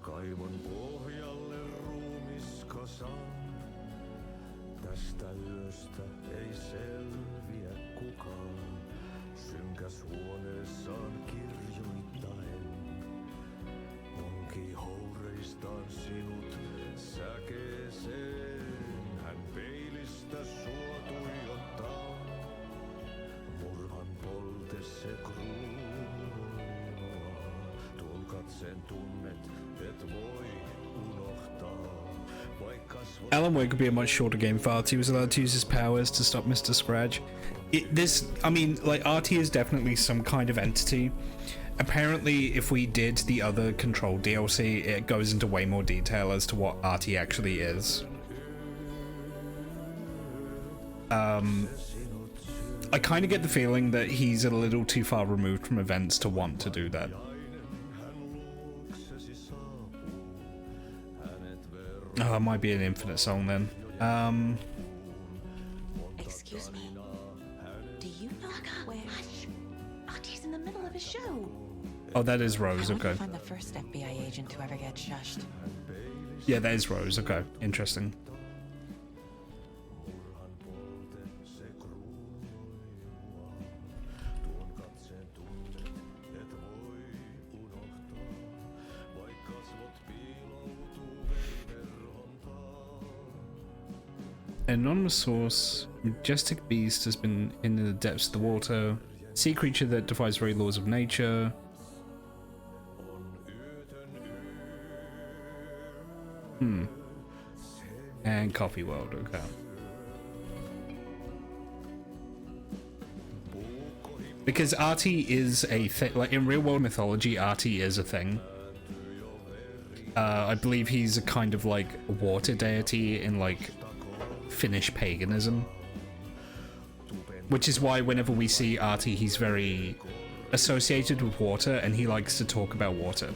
Kaivon pohjalle ruumiskasan. Tästä yöstä ei selviä kukaan. Synkäs huoneessaan kirjoittaen. Onki houreistaan sinut säkeeseen. Hän peilistä sua tuijottaa. Murhan polte se kruunua. Tuon katseen tunnet, et voi unohtaa. Alan Wake would be a much shorter game if Artie was allowed to use his powers to stop Mr. Scratch. I mean, like, Artie is definitely some kind of entity. Apparently, if we did the other Control DLC, it goes into way more detail as to what Artie actually is. I kind of get the feeling that he's a little too far removed from events to want to do that. Oh, it might be an Infinite song then. Excuse me. Do you know where? Hush! Artie's in the middle of a show. Oh, that is Rose. Okay. Find the first FBI agent to ever get shushed. Yeah, that is Rose. Okay, interesting. Anonymous source. Majestic beast has been in the depths of the water. Sea creature that defies very laws of nature. And Coffee World, okay. Because Artie is a thing, like in real world mythology, Artie is a thing. I believe he's a kind of like water deity in like Finnish paganism. Which is why whenever we see Artie, he's very associated with water and he likes to talk about water.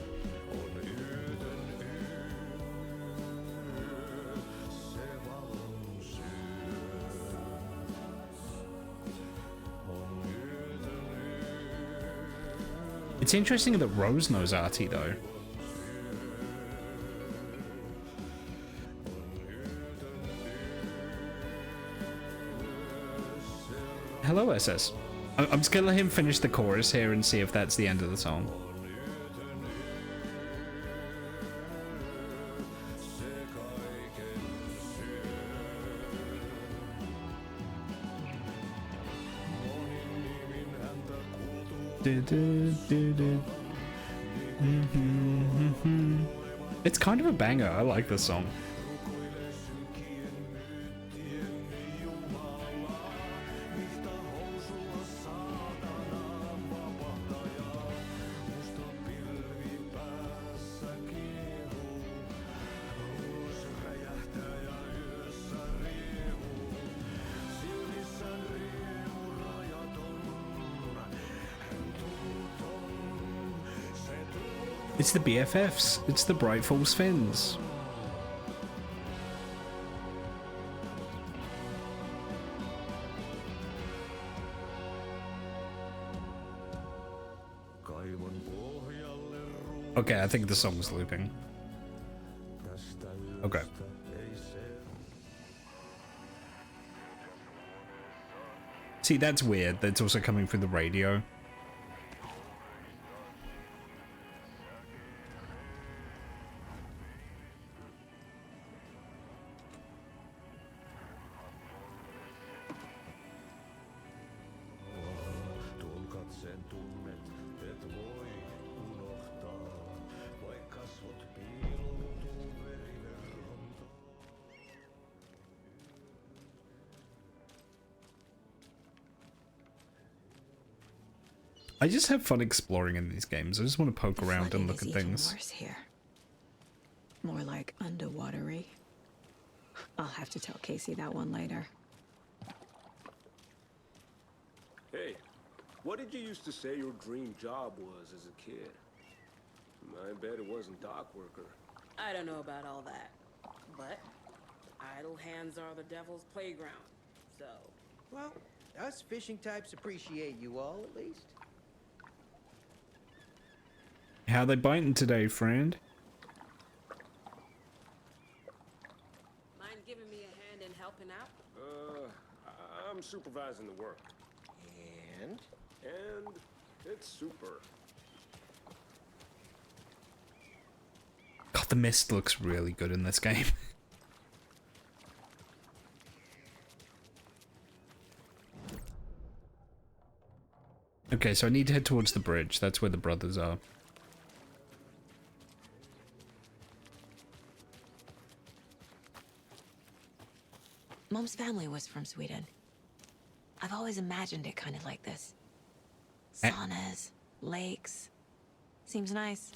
It's interesting that Rose knows Artie though. Hello, SS. I'm just gonna let him finish the chorus here and see if that's the end of the song. It's kind of a banger. I like this song. It's the BFFs. It's the Bright Falls Fins. Okay, I think the song's looping. Okay. See, that's weird. That's also coming through the radio. I just have fun exploring in these games. I just want to poke around and look at things. Worse here. More like underwatery. I'll have to tell Casey that one later. Hey, what did you used to say your dream job was as a kid? I bet it wasn't dock worker. I don't know about all that, but idle hands are the devil's playground, so... Well, us fishing types appreciate you all, at least. How they biting today, friend? Mind giving me a hand in helping out? I'm supervising the work. And? And it's super. God, the mist looks really good in this game. Okay, so I need to head towards the bridge. That's where the brothers are. Mom's family was from Sweden. I've always imagined it kind of like this. Saunas, lakes. Seems nice.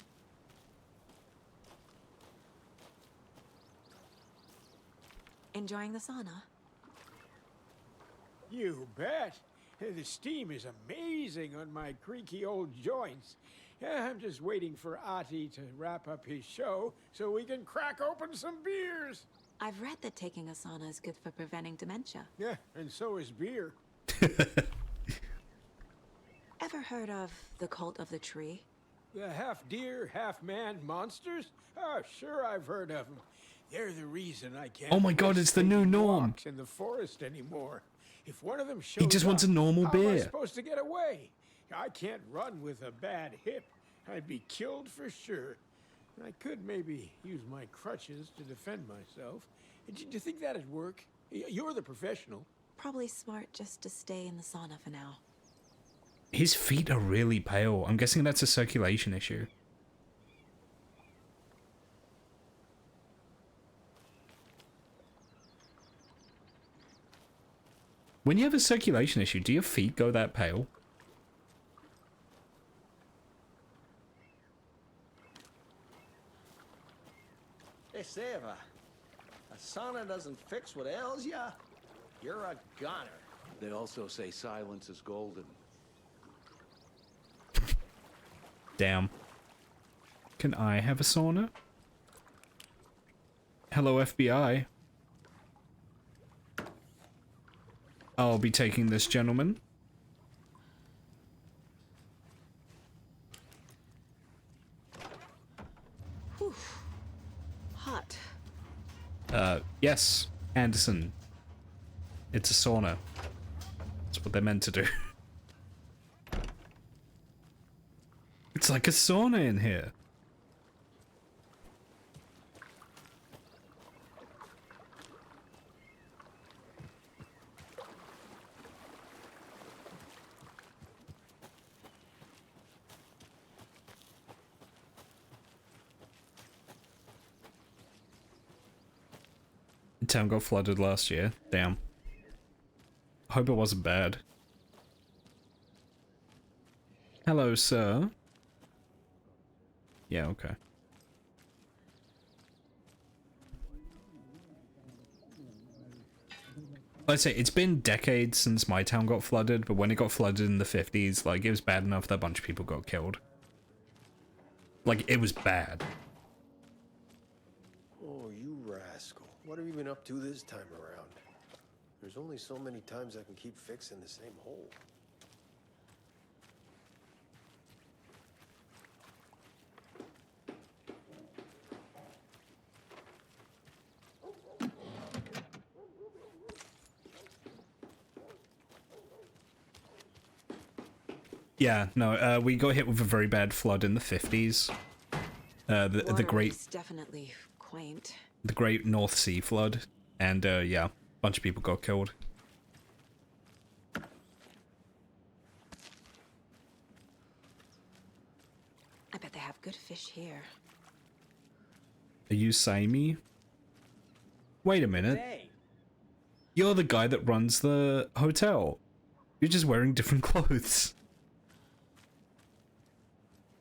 Enjoying the sauna? You bet. The steam is amazing on my creaky old joints. I'm just waiting for Ati to wrap up his show so we can crack open some beers. I've read that taking a sauna is good for preventing dementia. Yeah, and so is beer. Ever heard of the Cult of the Tree? The half-deer, half-man monsters? Oh, sure I've heard of them. They're the reason I can't... Oh my god, it's the new norm. ...in the forest anymore. If one of them shows He just wants a normal how am I beer. supposed to get away? I can't run with a bad hip. I'd be killed for sure. I could maybe use my crutches to defend myself. Do you think that'd work? You're the professional. Probably smart just to stay in the sauna for now. His feet are really pale. I'm guessing that's a circulation issue. When you have a circulation issue, do your feet go that pale? They say if a sauna doesn't fix what ails ya, you're a goner. They also say silence is golden. Damn. Can I have a sauna? Hello, FBI. I'll be taking this gentleman. Whew. Hot. Yes, Anderson. It's a sauna. That's what they're meant to do. It's like a sauna in here. Town got flooded last year. Damn. Hope it wasn't bad. Hello, sir. Yeah, okay. I'd say it's been decades since my town got flooded, but when it got flooded in the 50s, like, it was bad enough that a bunch of people got killed. Like, it was bad. Oh, you rascal. What have you been up to this time around? There's only so many times I can keep fixing the same hole. Yeah, no, we got hit with a very bad flood in the 50s. The great... definitely quaint. The Great North Sea Flood. And, yeah, a bunch of people got killed. I bet they have good fish here. Are you Samey? Wait a minute. You're the guy that runs the hotel. You're just wearing different clothes.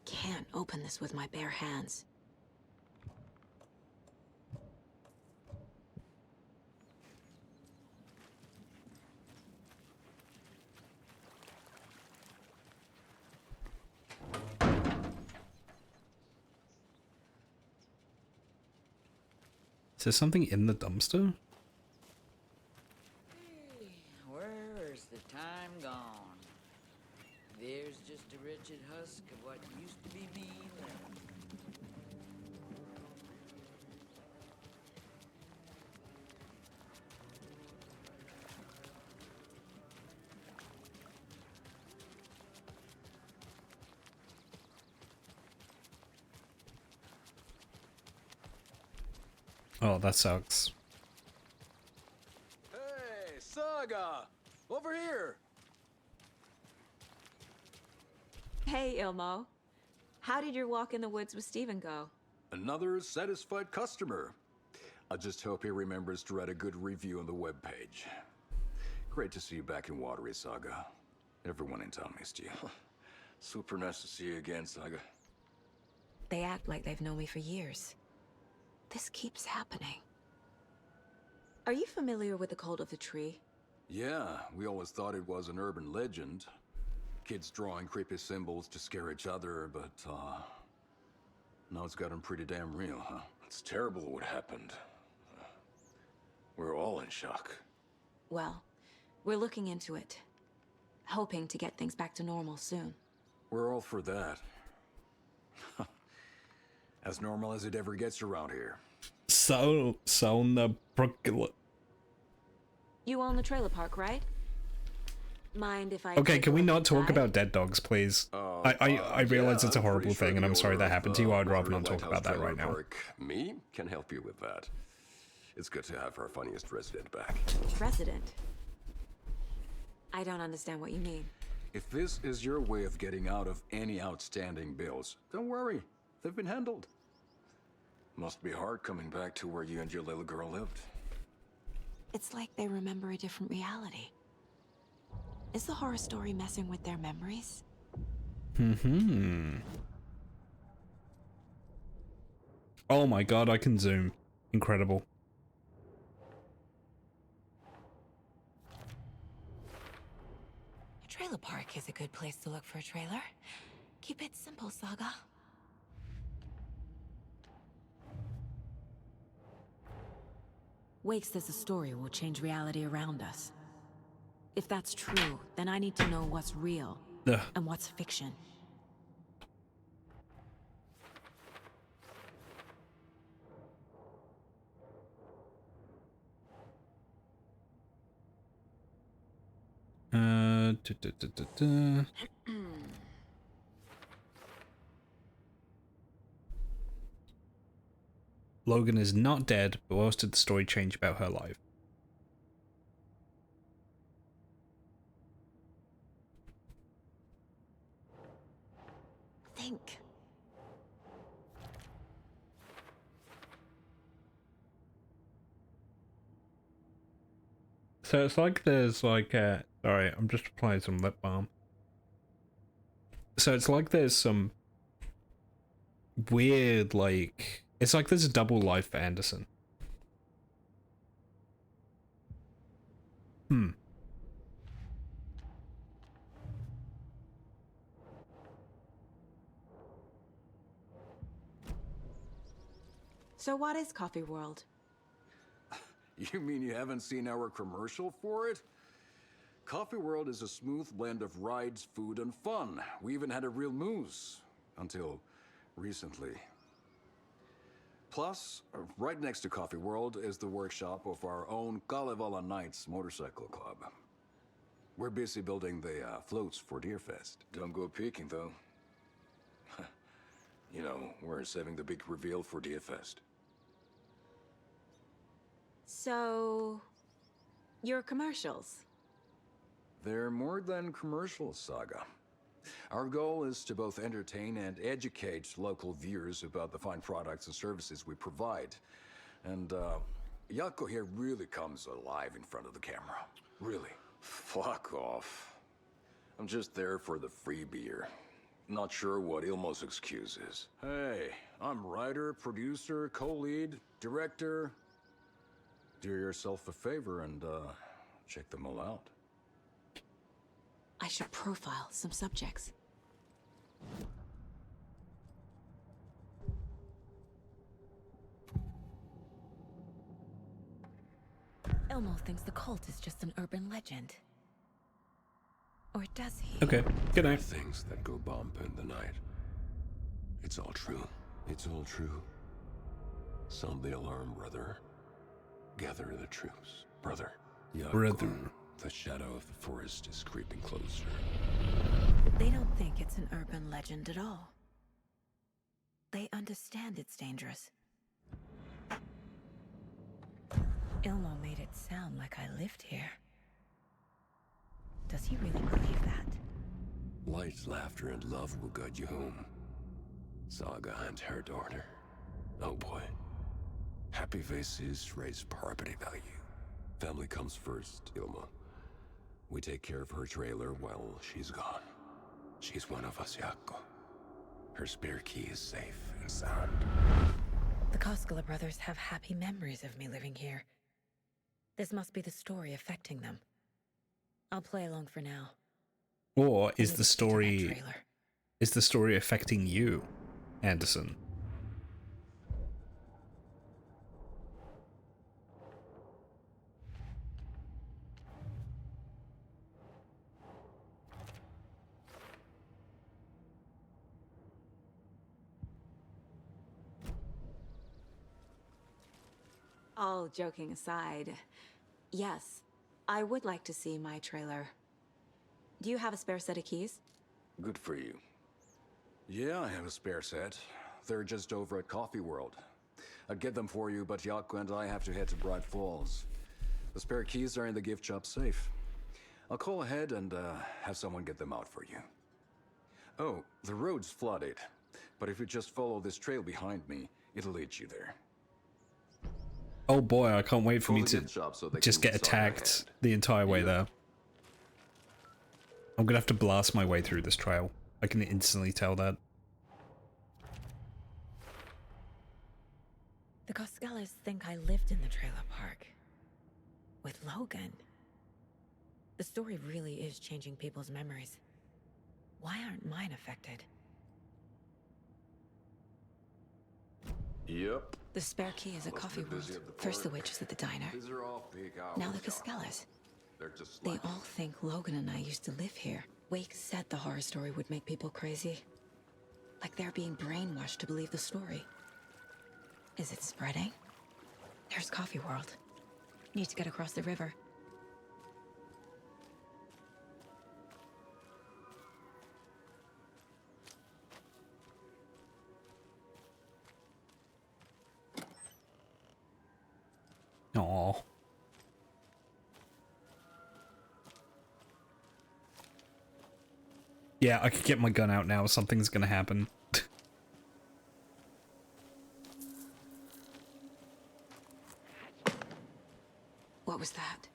Can't open this with my bare hands. Is there something in the dumpster? Where's the time gone? There's just a wretched husk of what used to be me left. Oh, that sucks. Hey, Saga! Over here! Hey, Ilmo. How did your walk in the woods with Steven go? Another satisfied customer. I just hope he remembers to write a good review on the webpage. Great to see you back in Watery, Saga. Everyone in town missed you. Super nice to see you again, Saga. They act like they've known me for years. This keeps happening. Are you familiar with the Cult of the Tree? Yeah, we always thought it was an urban legend. Kids drawing creepy symbols to scare each other, but, now it's gotten pretty damn real, huh? It's terrible what happened. We're all in shock. Well, we're looking into it. Hoping to get things back to normal soon. We're all for that. As normal as it ever gets around here. So the Brooklyn. You own the trailer park, right? Mind if I... Okay, can we not talk about dead dogs, please? I realize it's a horrible thing, and I'm sorry that happened to you. I'd rather not talk about that right now. Me can help you with that. It's good to have our funniest resident back. Resident? I don't understand what you mean. If this is your way of getting out of any outstanding bills, don't worry. They've been handled. Must be hard coming back to where you and your little girl lived. It's like they remember a different reality. Is the horror story messing with their memories? Oh my god, I can zoom. Incredible. A trailer park is a good place to look for a trailer. Keep it simple, Saga. Wake says the story will change reality around us. If that's true, then I need to know what's real and what's fiction. Logan is not dead, but what else did the story change about her life? Think. So it's like there's like sorry, I'm just applying some lip balm. So it's like there's some weird, like, it's like there's a double life for Anderson. So what is Coffee World? You mean you haven't seen our commercial for it? Coffee World is a smooth blend of rides, food, and fun. We even had a real moose. Until recently. Plus, right next to Coffee World is the workshop of our own Kalevala Knights Motorcycle Club. We're busy building the floats for Deerfest. Don't go peeking, though. You know, we're saving the big reveal for Deerfest. So, your commercials? They're more than commercials, Saga. Our goal is to both entertain and educate local viewers about the fine products and services we provide. And, Jaakko here really comes alive in front of the camera. Really. Fuck off. I'm just there for the free beer. Not sure what Ilmo's excuse is. Hey, I'm writer, producer, co-lead, director. Do yourself a favor and, check them all out. I should profile some subjects. Ilmo thinks the cult is just an urban legend. Or does he? Okay, good night. Things that go bump in the night. It's all true. It's all true. Sound the alarm, brother. Gather the troops, brother. Brother. The shadow of the forest is creeping closer. They don't think it's an urban legend at all. They understand it's dangerous. Ilmo made it sound like I lived here. Does he really believe that? Light, laughter, and love will guide you home. Saga and her daughter. Oh boy. Happy faces raise property value. Family comes first, Ilma. We take care of her trailer while she's gone. She's one of us, Jaakko. Her spare key is safe and sound. The Koskela brothers have happy memories of me living here. This must be the story affecting them. I'll play along for now. Or is the story affecting you, Anderson? All joking aside, yes, I would like to see my trailer. Do you have a spare set of keys? Good for you. Yeah, I have a spare set. They're just over at Coffee World. I'd get them for you, but Jaakko and I have to head to Bright Falls. The spare keys are in the gift shop safe. I'll call ahead and have someone get them out for you. Oh, the road's flooded, but if you just follow this trail behind me, it'll lead you there. Oh boy, I can't wait for me to just get attacked the entire way there. I'm gonna have to blast my way through this trail. I can instantly tell that. The Koskelas think I lived in the trailer park. With Logan. The story really is changing people's memories. Why aren't mine affected? Yep. The spare key is at Coffee World. First the witches at the diner. These are off-peak hours. Now the Koskelas. They're just They all think Logan and I used to live here. Wake said the horror story would make people crazy. Like they're being brainwashed to believe the story. Is it spreading? There's Coffee World. Need to get across the river. Aww. Yeah, I could get my gun out now. Something's gonna happen. What was that?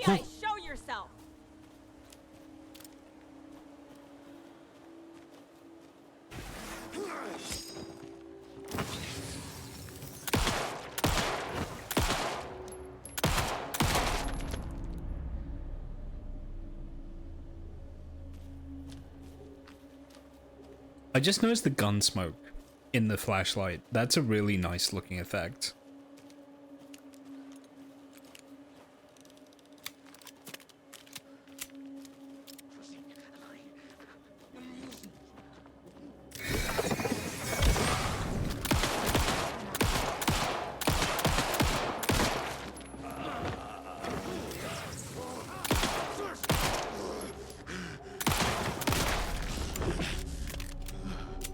FBI, show yourself! I just noticed the gun smoke in the flashlight. That's a really nice looking effect.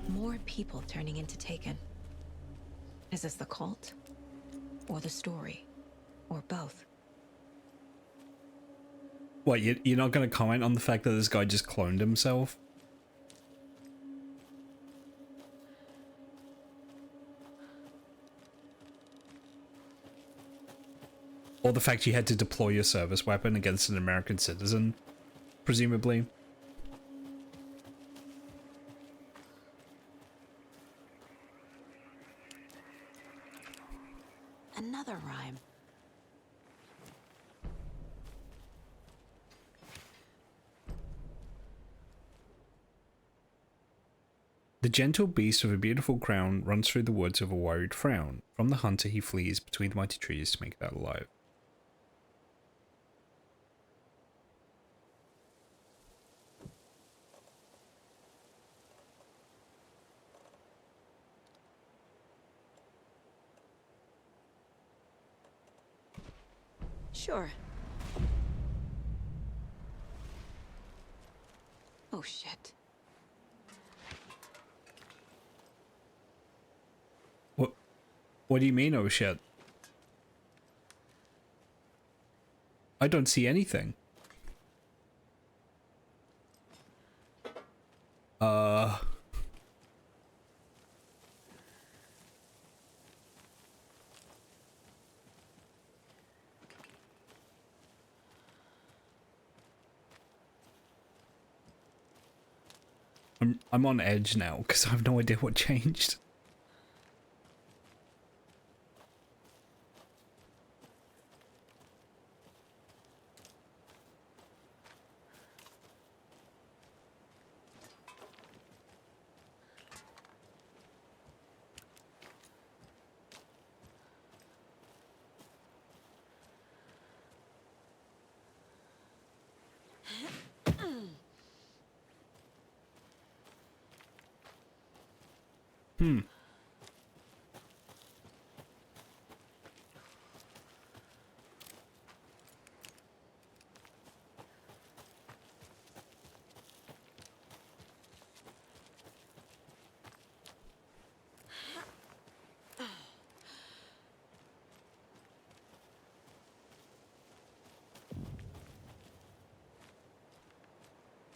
More people turning into Taken. Is this the cult? Or the story? Or both? What, you're not going to comment on the fact that this guy just cloned himself? Or the fact you had to deploy your service weapon against an American citizen, presumably? Another rhyme. The gentle beast with a beautiful crown runs through the woods with a worried frown. From the hunter he flees between the mighty trees to make it out alive. Sure. Oh shit. What do you mean, oh shit? I don't see anything. I'm on edge now because I have no idea what changed.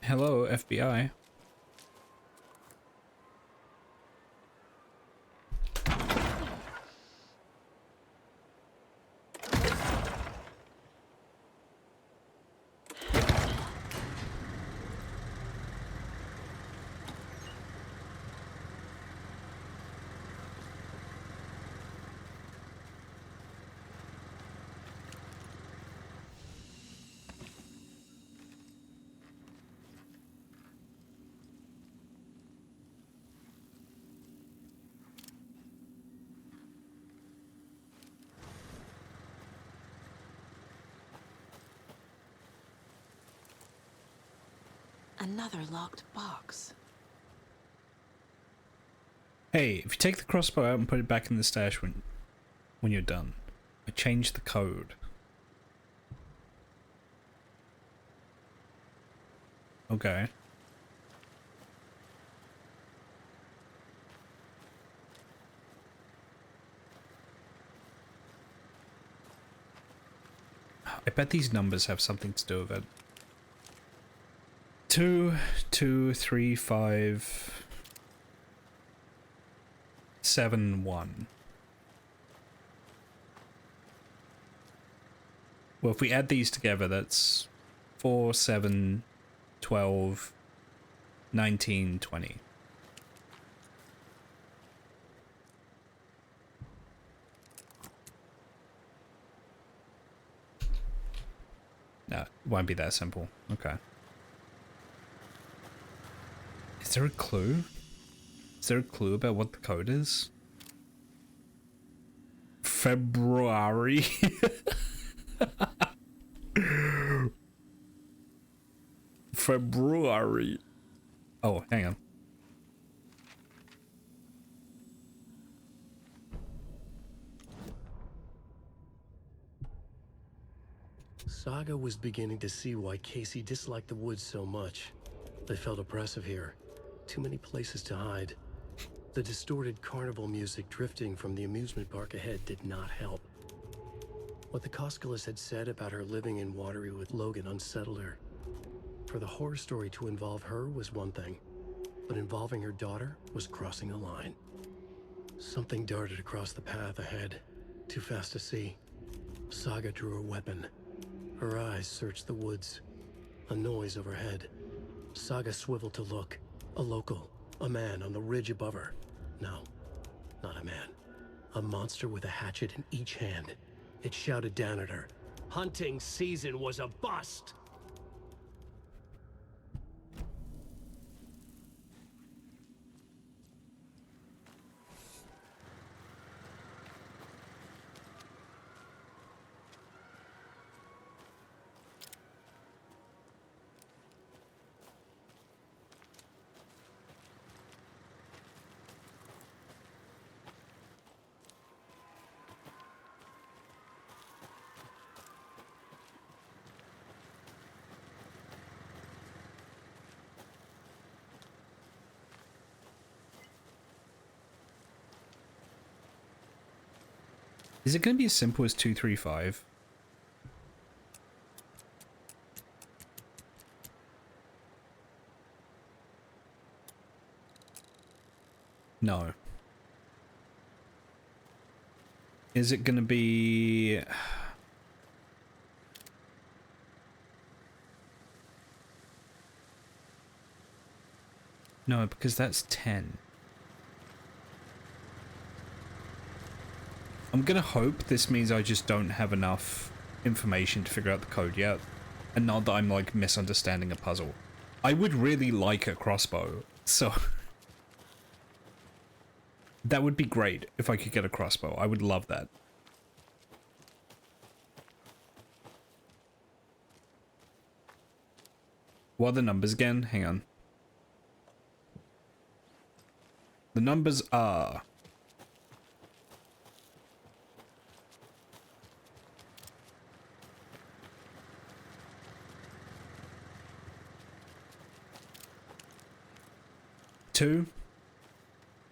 Hello, FBI. Another locked box. Hey, if you take the crossbow out and put it back in the stash when you're done, I changed the code. Okay. I bet these numbers have something to do with it. 2, 2, 3, 5, 7, 1. Well, if we add these together, that's 4, 7, 12, 19, 20. No, it won't be that simple. Okay. Is there a clue? Is there a clue about what the code is? February. February. Oh, hang on. Saga was beginning to see why Casey disliked the woods so much. They felt oppressive here. Too many places to hide. The distorted carnival music drifting from the amusement park ahead did not help. What the Koskalas had said about her living in Watery with Logan unsettled her. For the horror story to involve her was one thing, but involving her daughter was crossing a line. Something darted across the path ahead, too fast to see. Saga drew her weapon. Her eyes searched the woods. A noise overhead. Saga swiveled to look. A local. A man on the ridge above her. No, not a man. A monster with a hatchet in each hand. It shouted down at her. Hunting season was a bust! Is it going to be as simple as 235? No. Is it going to be... No, because that's 10. I'm gonna hope this means I just don't have enough information to figure out the code yet, and not that I'm like misunderstanding a puzzle. I would really like a crossbow, so that would be great if I could get a crossbow. I would love that. What are the numbers again? Hang on. The numbers are...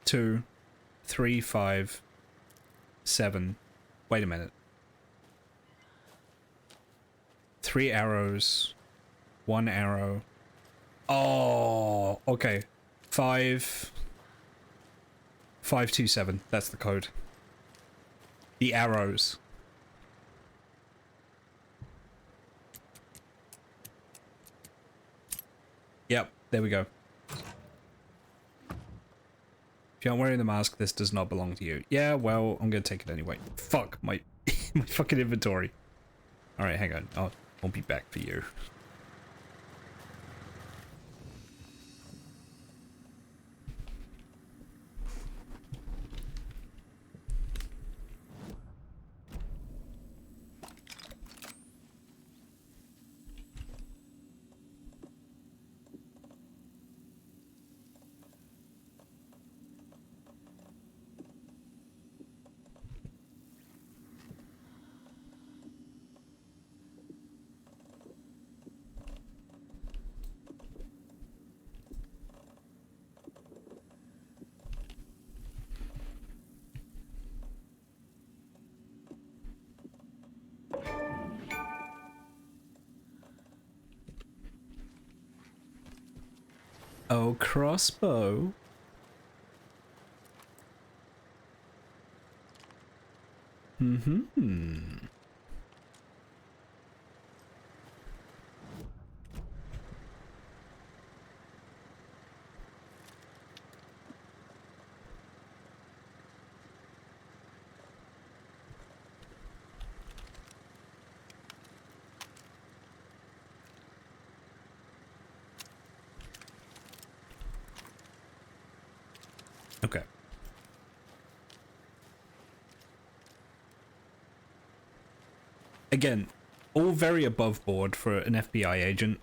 Two, 3, 5, 7. Wait a minute. 3 arrows, 1 arrow. Oh, okay. 5, 5, 2, 7. That's the code. The arrows. Yep, there we go. If you aren't wearing the mask, this does not belong to you. Yeah, well, I'm gonna take it anyway. Fuck, my my fucking inventory. Alright, hang on. I'll be back for you. Oh, crossbow. Okay. Again, all very above board for an FBI agent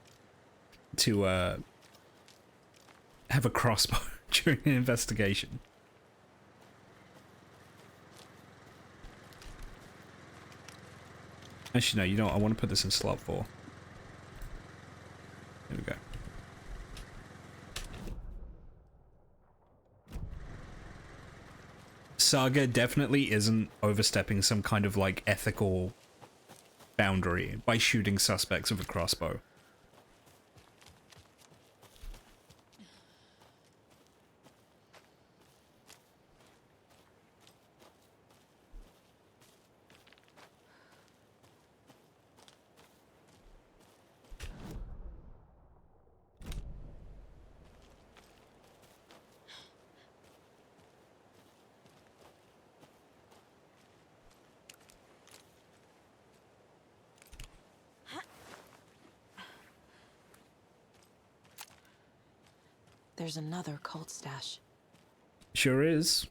to have a crossbow during an investigation. Actually, no, you know what? I want to put this in slot 4. There we go. Saga definitely isn't overstepping some kind of, like, ethical boundary by shooting suspects with a crossbow. There's another cult stash. Sure is.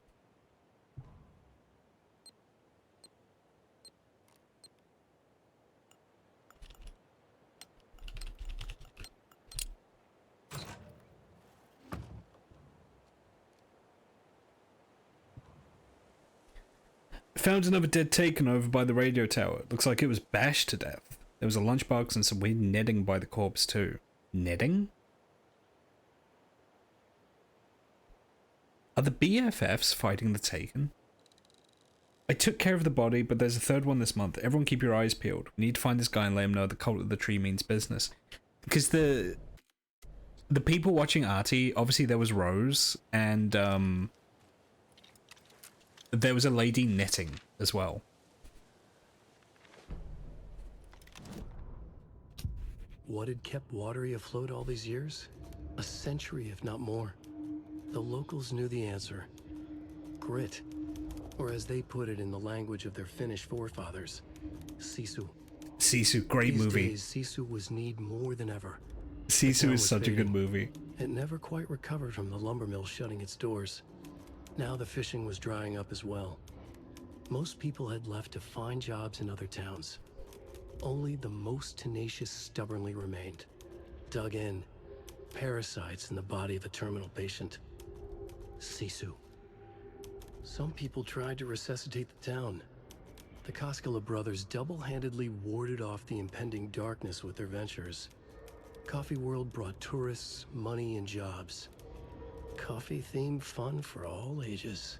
Found another dead taken over by the radio tower. Looks like it was bashed to death. There was a lunchbox and some weird netting by the corpse too. Netting? Are the BFFs fighting the Taken? I took care of the body, but there's a third one this month. Everyone keep your eyes peeled. We need to find this guy and let him know the cult of the tree means business. Because the people watching Artie, obviously there was Rose, and there was a lady knitting as well. What had kept Watery afloat all these years? A century, if not more. The locals knew the answer. Grit. Or as they put it in the language of their Finnish forefathers, Sisu. Sisu, great movie. These days, Sisu was need more than ever. Sisu is such a good movie. It never quite recovered from the lumber mill shutting its doors. Now the fishing was drying up as well. Most people had left to find jobs in other towns. Only the most tenacious stubbornly remained. Dug in. Parasites in the body of a terminal patient. Sisu. Some people tried to resuscitate the town. The Koskela brothers double-handedly warded off the impending darkness with their ventures. Coffee World brought tourists, money, and jobs. Coffee-themed fun for all ages.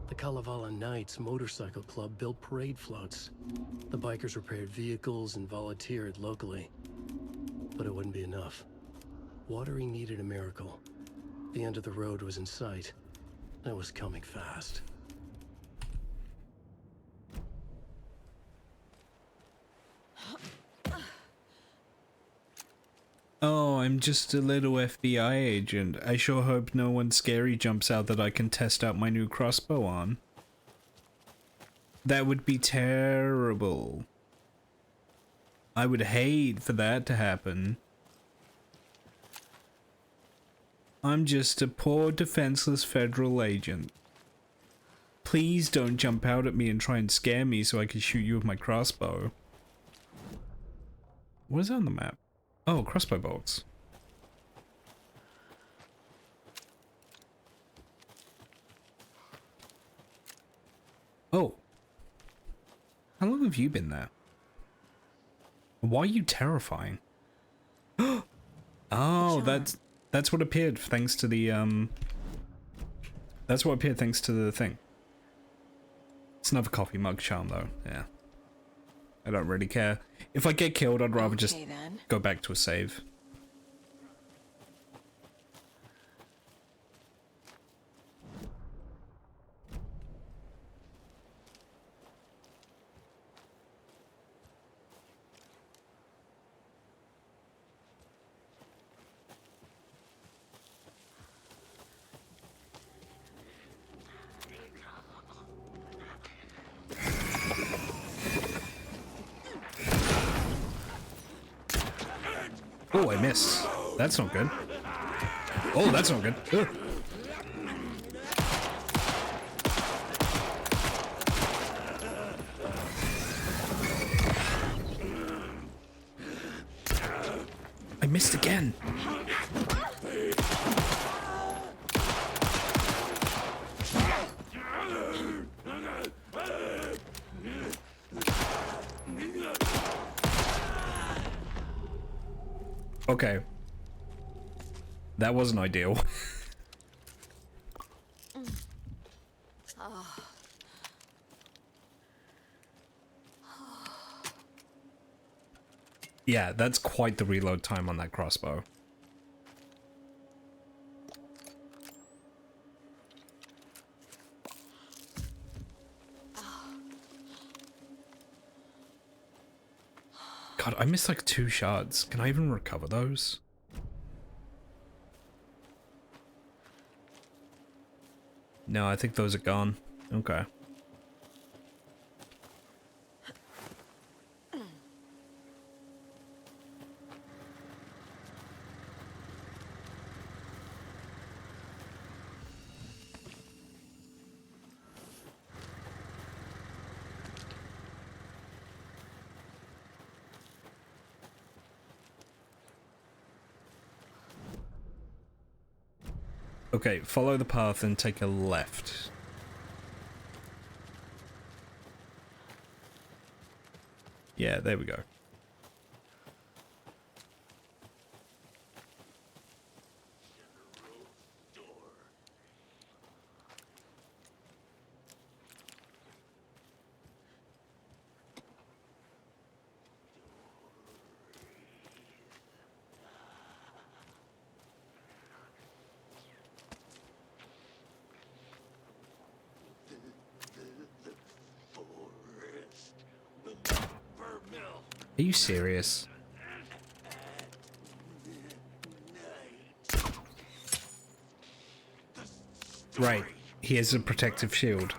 The Kalevala Knights Motorcycle Club built parade floats. The bikers repaired vehicles and volunteered locally. But it wouldn't be enough. Watery needed a miracle. The end of the road was in sight. It was coming fast. Oh, I'm just a little FBI agent. I sure hope no one scary jumps out that I can test out my new crossbow on. That would be terrible. I would hate for that to happen. I'm just a poor defenseless federal agent. Please don't jump out at me and try and scare me so I can shoot you with my crossbow. What is on the map? Oh, crossbow bolts. Oh. How long have you been there? Why are you terrifying? Oh, that's what appeared thanks to the that's what appeared thanks to the thing. It's another coffee mug charm though, yeah. I don't really care. If I get killed, I'd rather just go back to a save. Oh, I missed. That's not good. Oh, that's not good. Ugh. missed again. Okay. That wasn't ideal. Yeah, that's quite the reload time on that crossbow. God, I missed like 2 shots. Can I even recover those? No, I think those are gone. Okay. Okay, follow the path and take a left. Yeah, there we go. Are you serious? Right, he has a protective shield.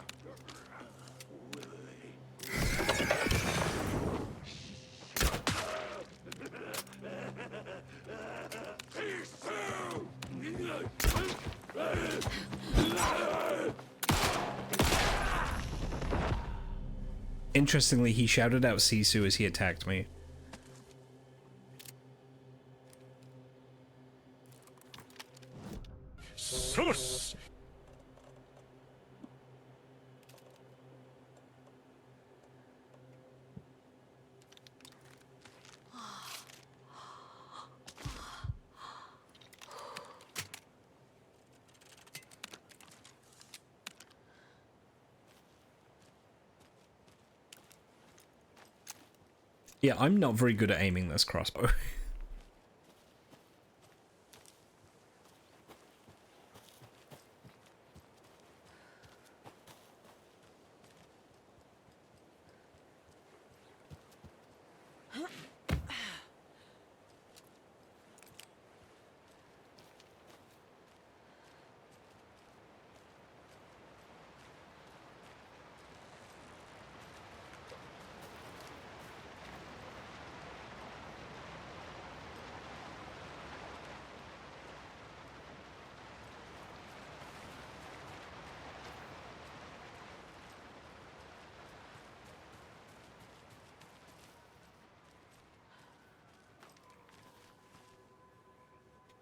Interestingly, he shouted out Sisu as he attacked me. Sus! Yeah, I'm not very good at aiming this crossbow.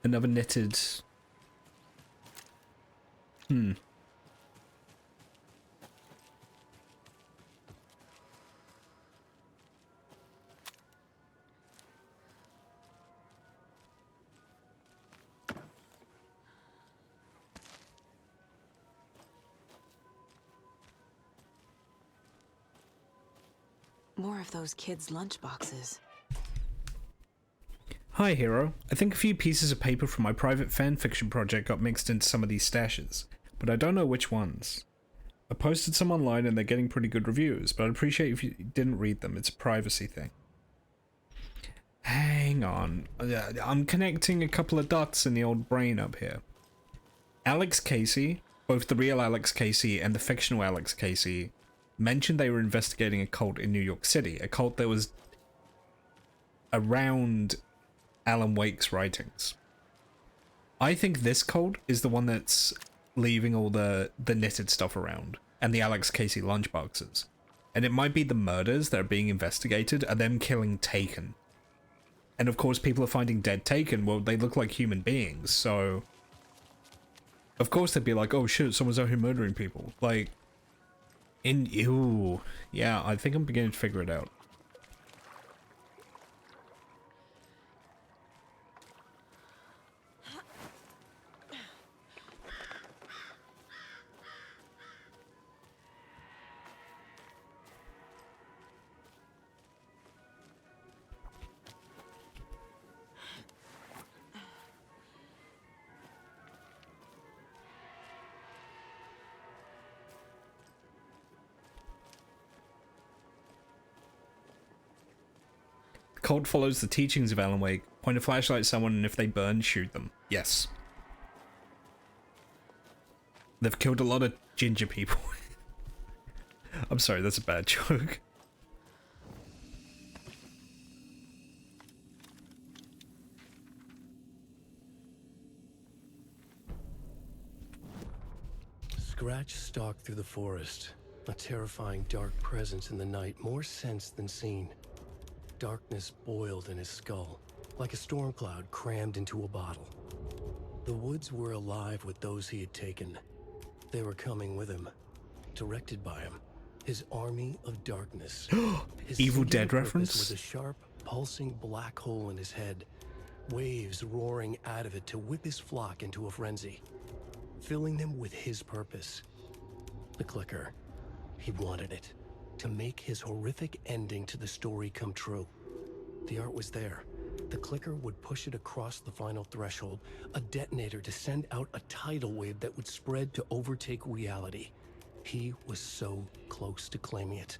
Another knitted. More of those kids' lunchboxes. Hi, Hero. I think a few pieces of paper from my private fanfiction project got mixed into some of these stashes, but I don't know which ones. I posted some online and they're getting pretty good reviews, but I'd appreciate if you didn't read them. It's a privacy thing. Hang on. I'm connecting a couple of dots in the old brain up here. Alex Casey, both the real Alex Casey and the fictional Alex Casey, mentioned they were investigating a cult in New York City, a cult that was around Alan Wake's writings. I think this cult is the one that's leaving all the knitted stuff around, and the Alex Casey lunchboxes. And it might be the murders that are being investigated are them killing Taken. And of course people are finding dead Taken. Well, they look like human beings, so of course they'd be like, oh shit, someone's out here murdering people. Like, ew. Yeah, I think I'm beginning to figure it out. Cult follows the teachings of Alan Wake. Point a flashlight at someone, and if they burn, shoot them. Yes. They've killed a lot of ginger people. I'm sorry, that's a bad joke. Scratch stalked through the forest, a terrifying dark presence in the night, more sensed than seen. Darkness boiled in his skull, like a storm cloud crammed into a bottle. The woods were alive with those he had taken. They were coming with him, directed by him. His army of darkness. His Evil singular Dead reference? purpose was a sharp, pulsing black hole in his head, waves roaring out of it to whip his flock into a frenzy, filling them with his purpose. The clicker. He wanted it. To make his horrific ending to the story come true. The art was there. The clicker would push it across the final threshold, a detonator to send out a tidal wave that would spread to overtake reality. He was so close to claiming it.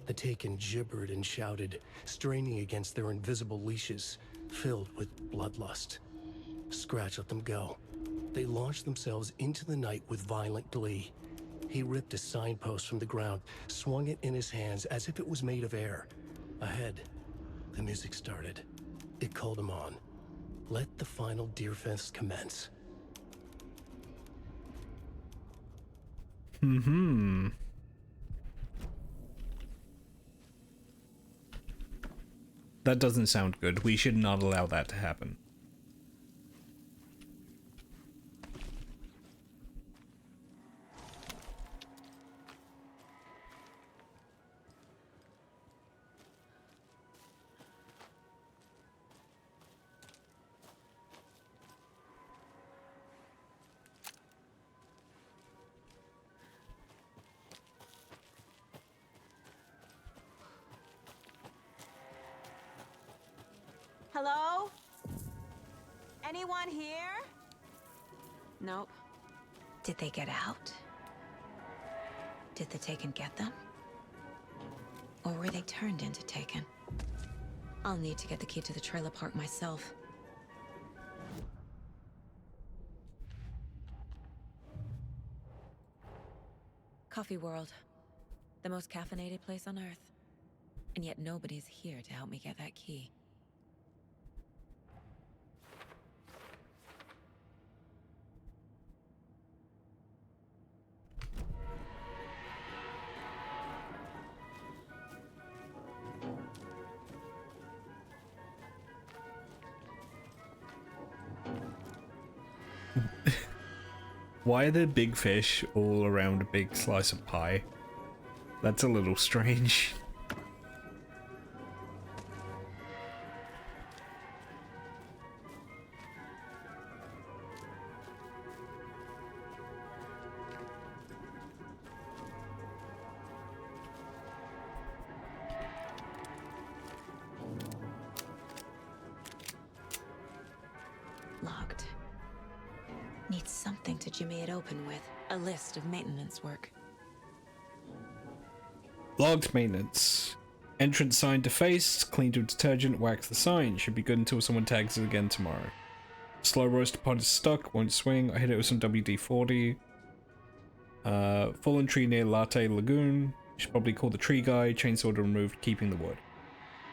The Taken gibbered and shouted, straining against their invisible leashes, filled with bloodlust. Scratch let them go. They launched themselves into the night with violent glee. He ripped a signpost from the ground, swung it in his hands as if it was made of air. Ahead, the music started. It called him on. Let the final Deerfest commence. That doesn't sound good. We should not allow that to happen. Hello? Anyone here? Nope. Did they get out? Did the Taken get them? Or were they turned into Taken? I'll need to get the key to the trailer park myself. Coffee World. The most caffeinated place on Earth. And yet nobody's here to help me get that key. Why are there big fish all around a big slice of pie? That's a little strange. Locked. Needs something to jimmy it open with. A list of maintenance work. Logged maintenance. Entrance sign defaced. Cleaned with detergent. Wax the sign. Should be good until someone tags it again tomorrow. Slow roast pod is stuck. Won't swing. I hit it with some WD-40. Fallen tree near Latte Lagoon. Should probably call the tree guy. Chainsaw removed, keeping the wood.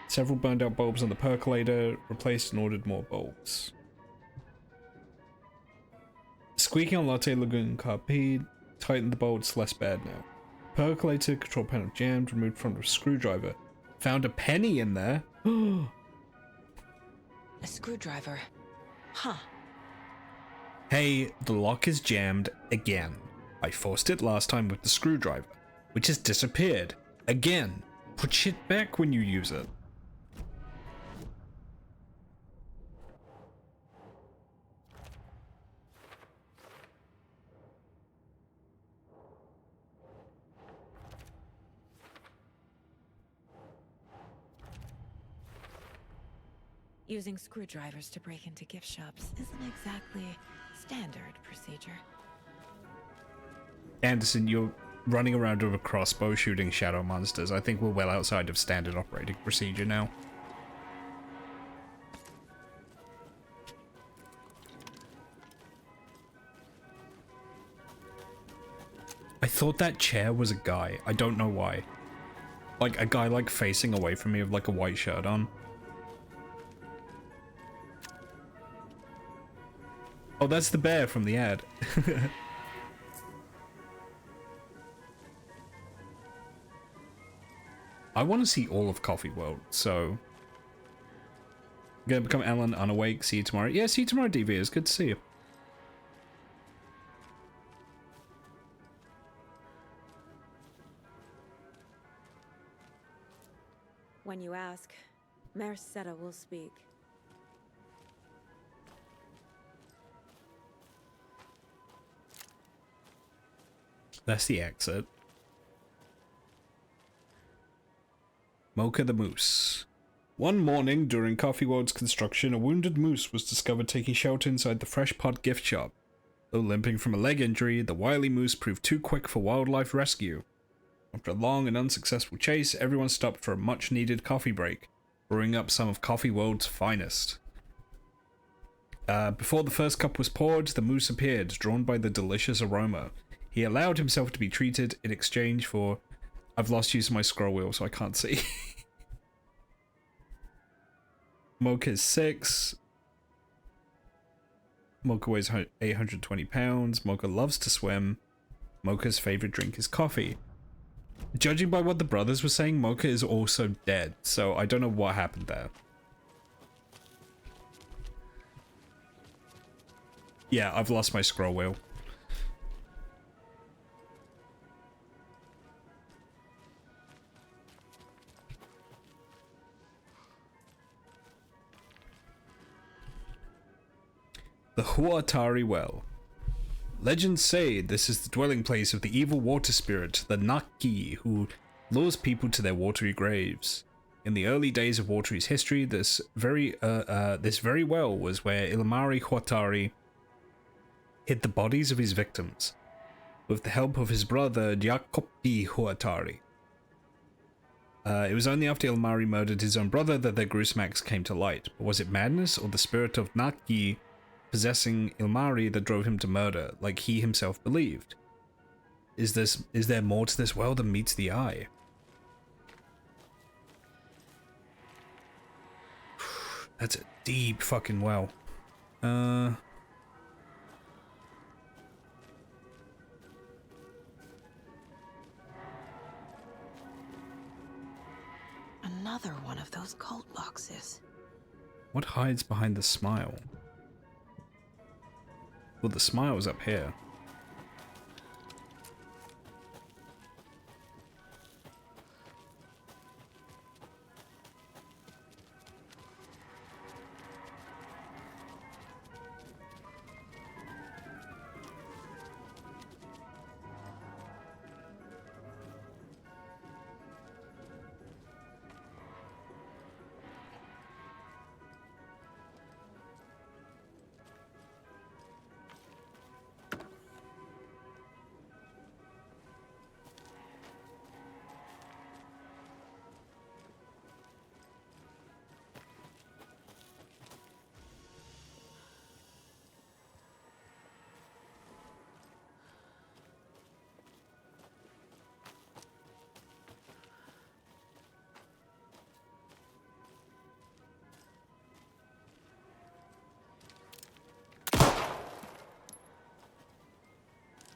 Several burned out bulbs on the percolator. Replaced and ordered more bulbs. Squeaking on Latte Lagoon carpet. Tighten the bolts, less bad now. Percolator, control panel jammed, removed from a screwdriver. Found a penny in there. A screwdriver. Huh. Hey, the lock is jammed again. I forced it last time with the screwdriver, which has disappeared. Again. Put shit back when you use it. Using screwdrivers to break into gift shops isn't exactly standard procedure. Anderson, you're running around with a crossbow shooting shadow monsters. I think we're well outside of standard operating procedure now. I thought that chair was a guy. I don't know why. Like a guy like facing away from me with like a white shirt on. Oh, that's the bear from the ad. I want to see all of Coffee World, so... Gonna become Alan Unawake, see you tomorrow. Yeah, see you tomorrow, DV. It's good to see you. When you ask, Mayor Seta will speak. That's the exit. Mocha the Moose. One morning during Coffee World's construction, a wounded moose was discovered taking shelter inside the Fresh Pot gift shop. Though limping from a leg injury, the wily moose proved too quick for wildlife rescue. After a long and unsuccessful chase, everyone stopped for a much-needed coffee break, brewing up some of Coffee World's finest. Before the first cup was poured, the moose appeared, drawn by the delicious aroma. He allowed himself to be treated in exchange for... I've lost use of my scroll wheel, so I can't see. Mocha is 6. Mocha weighs 820 pounds. Mocha loves to swim. Mocha's favorite drink is coffee. Judging by what the brothers were saying, Mocha is also dead, so I don't know what happened there. Yeah, I've lost my scroll wheel. The Huatari Well. Legends say this is the dwelling place of the evil water spirit, the Naki, who lures people to their watery graves. In the early days of Watery's history, this very well was where Ilmari Huatari hid the bodies of his victims, with the help of his brother Jacopi Huatari. It was only after Ilmari murdered his own brother that their gruesome acts came to light. But was it madness or the spirit of Naki possessing Ilmari that drove him to murder, like he himself believed? Is there more to this well than meets the eye? That's a deep fucking well. Another one of those cult boxes. What hides behind the smile? Well, the smile is up here.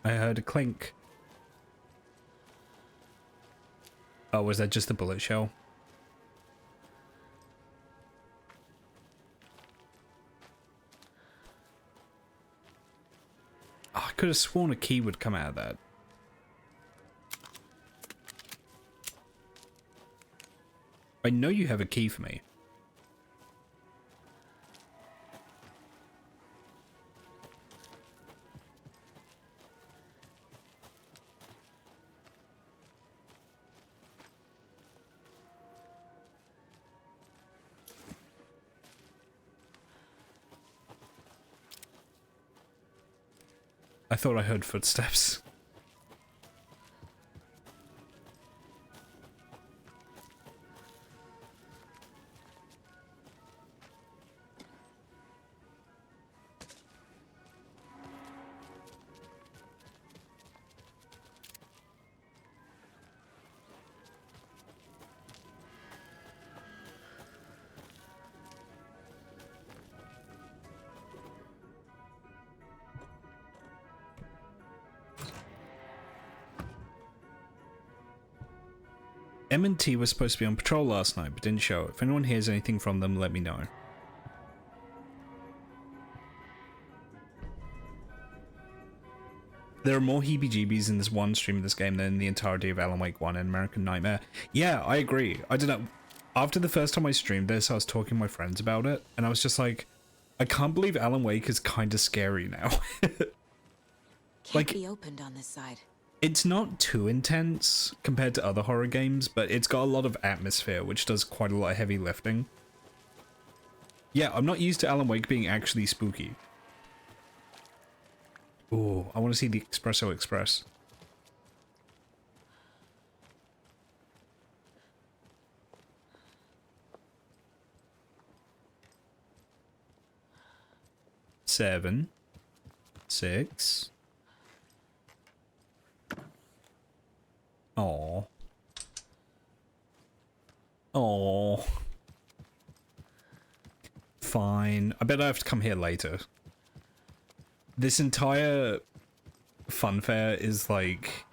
I heard a clink. Oh, was that just a bullet shell? could have sworn a key would come out of that. I know you have a key for me. I thought I heard footsteps. M&T was supposed to be on patrol last night, but didn't show. If anyone hears anything from them, let me know. There are more heebie-jeebies in this one stream of this game than in the entirety of Alan Wake 1 and American Nightmare. Yeah, I agree. I don't know. After the first time I streamed this, I was talking to my friends about it, and I was just like, I can't believe Alan Wake is kind of scary now. Can't be opened on this side. It's not too intense compared to other horror games, but it's got a lot of atmosphere, which does quite a lot of heavy lifting. Yeah, I'm not used to Alan Wake being actually spooky. Ooh, I want to see the Espresso Express. Seven. 6. Oh. Oh. Fine. I bet I have to come here later. This entire fun fair is like...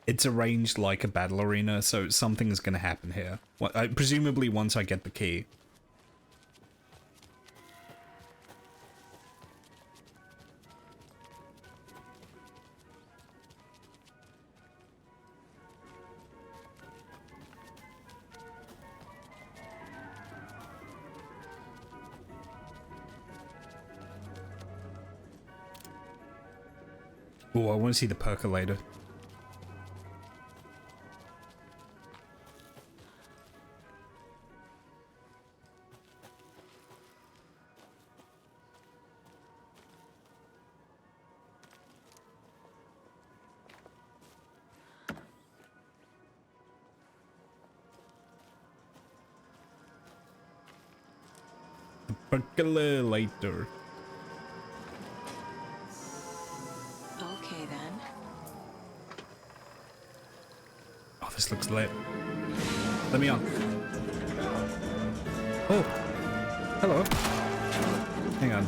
It's arranged like a battle arena, so something's gonna happen here. Presumably once I get the key. Oh, I want to see the percolator. The percolator. Okay then. Oh, this looks lit. Let me on. Oh, hello. Hang on.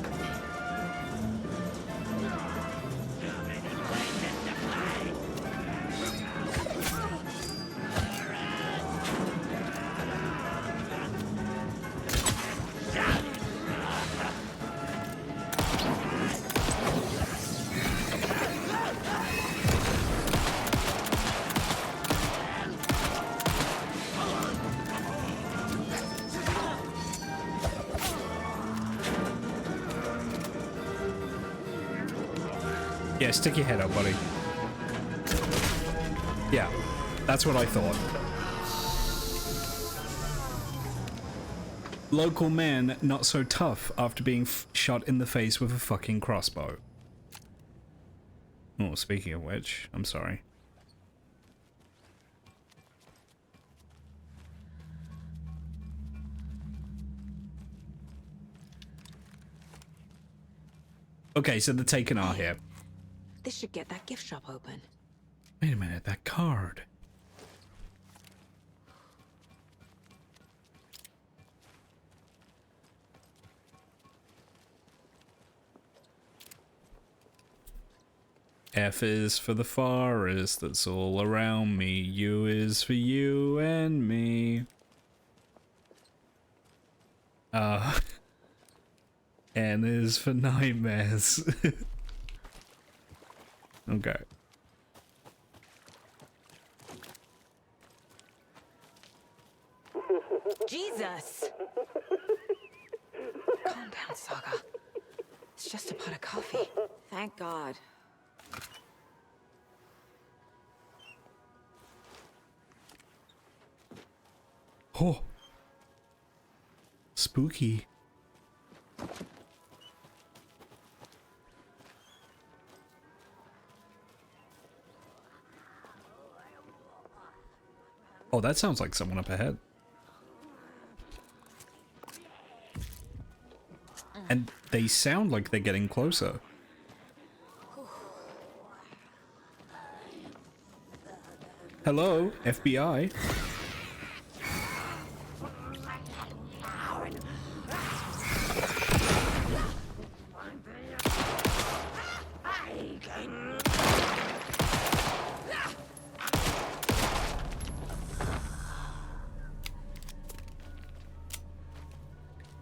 Yeah, stick your head out, buddy. Yeah, that's what I thought. Local man not so tough after being shot in the face with a fucking crossbow. Oh, speaking of which, I'm sorry. Okay, so the Taken are here. This should get that gift shop open. Wait a minute, that card. F is for the forest that's all around me. U is for you and me. N is for nightmares. Okay. Jesus! Calm down, Saga. It's just a pot of coffee. Thank God. Oh. Spooky. Oh, that sounds like someone up ahead. And they sound like they're getting closer. Hello, FBI.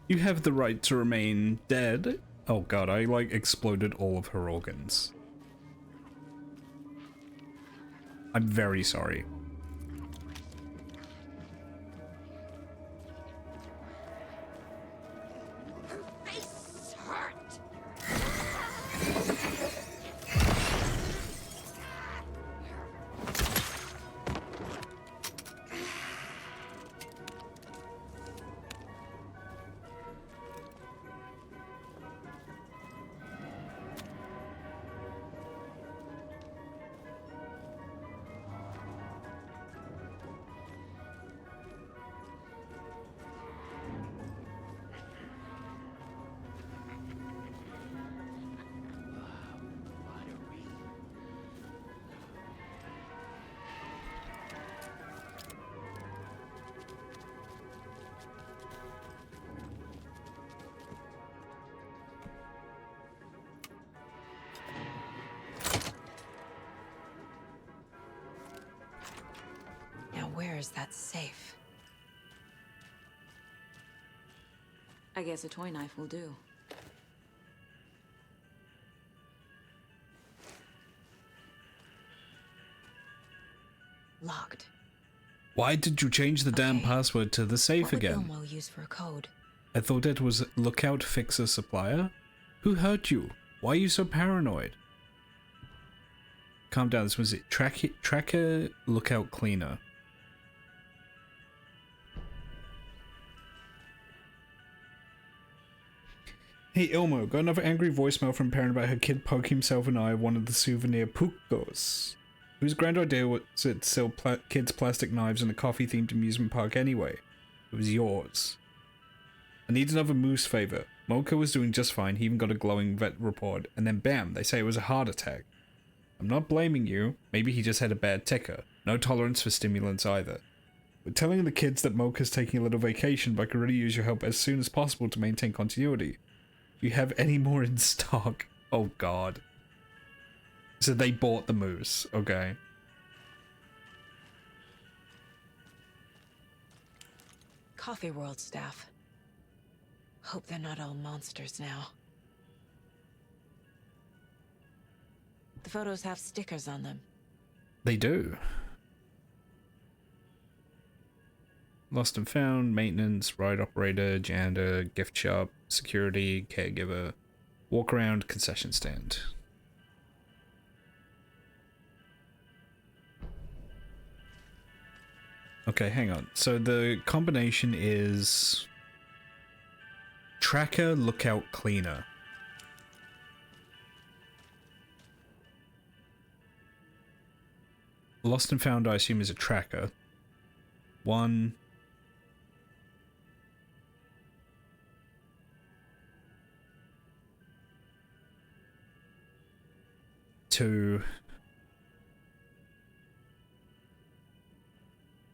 You have the right to remain dead. Oh god, I like exploded all of her organs. I'm very sorry. Where is that safe? I guess a toy knife will do. Locked. Why did you change the damn password to the safe What would again? Ilmo use for a code? I thought it was Lookout Fixer Supplier. Who hurt you? Why are you so paranoid? Calm down, this was it. Tracker Lookout Cleaner. Hey Ilmo, got another angry voicemail from a parent about her kid poking himself in the eye of one of the souvenir Pukos. Whose grand idea was it to sell kids plastic knives in a coffee-themed amusement park anyway? It was yours. I need another moose favor. Mocha was doing just fine, he even got a glowing vet report, and then bam, they say it was a heart attack. I'm not blaming you, maybe he just had a bad ticker. No tolerance for stimulants either. We're telling the kids that Mocha's taking a little vacation, but could really use your help as soon as possible to maintain continuity. You have any more in stock? Oh god. So they bought the moose, okay. Coffee World staff. Hope they're not all monsters now. The photos have stickers on them. They do. Lost and found, maintenance, ride operator, janitor, gift shop, security, caregiver, walk around, concession stand. Okay, hang on. So the combination is Tracker Lookout Cleaner. Lost and found, I assume, is a tracker. 1, 2,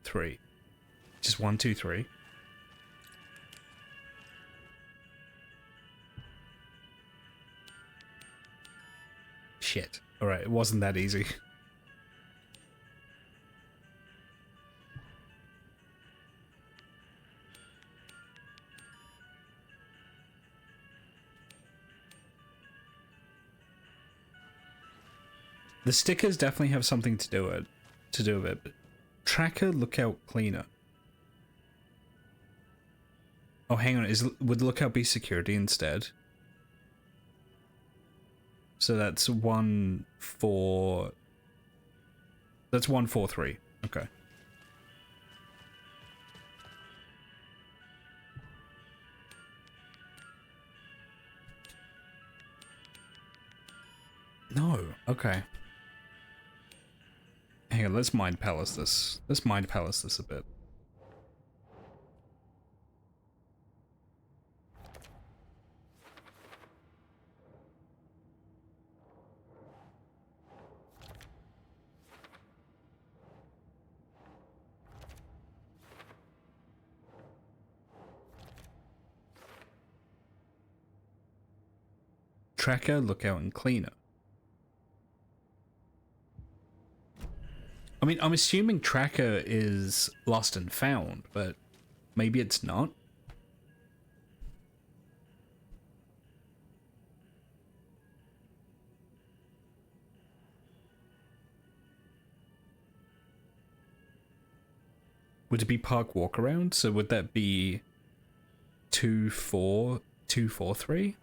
3. Just 1, 2, 3. Shit. Alright, it wasn't that easy. The stickers definitely have something to do with it. But tracker, lookout, cleaner. Oh, hang on. Would lookout be security instead? So that's 1-4. That's 1-4-3. Okay. No. Okay. Hang on. Let's mind palace this. Let's mind palace this a bit. Tracker, lookout, and cleaner. I mean, I'm assuming tracker is lost and found, but maybe it's not. Would it be park walk around? So would that be 2-4-2-4-3?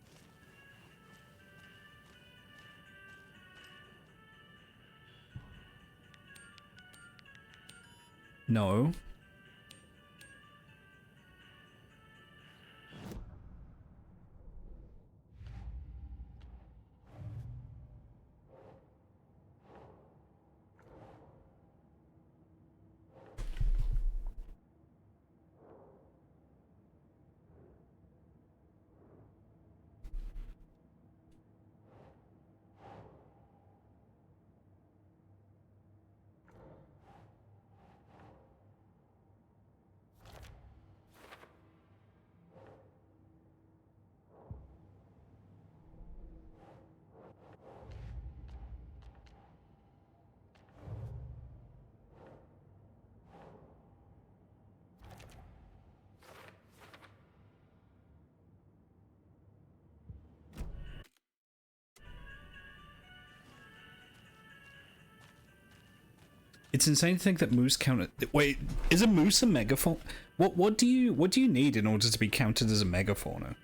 No. It's insane to think that moose counted. Wait, is a moose a megafauna? What do you need in order to be counted as a megafauna?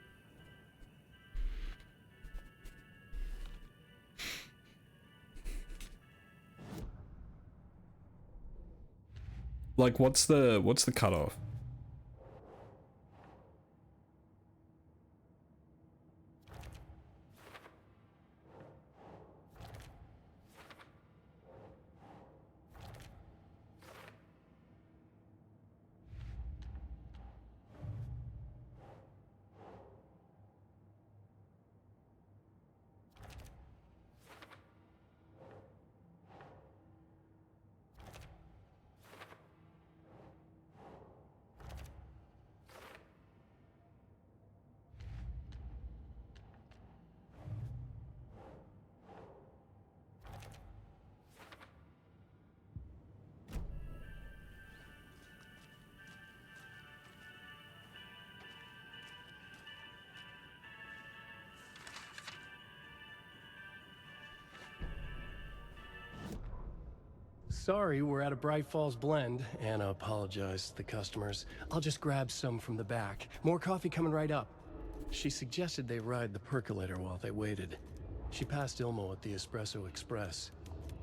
Like, what's the cutoff? Sorry, we're at a Bright Falls blend. Anna apologized to the customers. I'll just grab some from the back. More coffee coming right up. She suggested they ride the percolator while they waited. She passed Ilmo at the Espresso Express.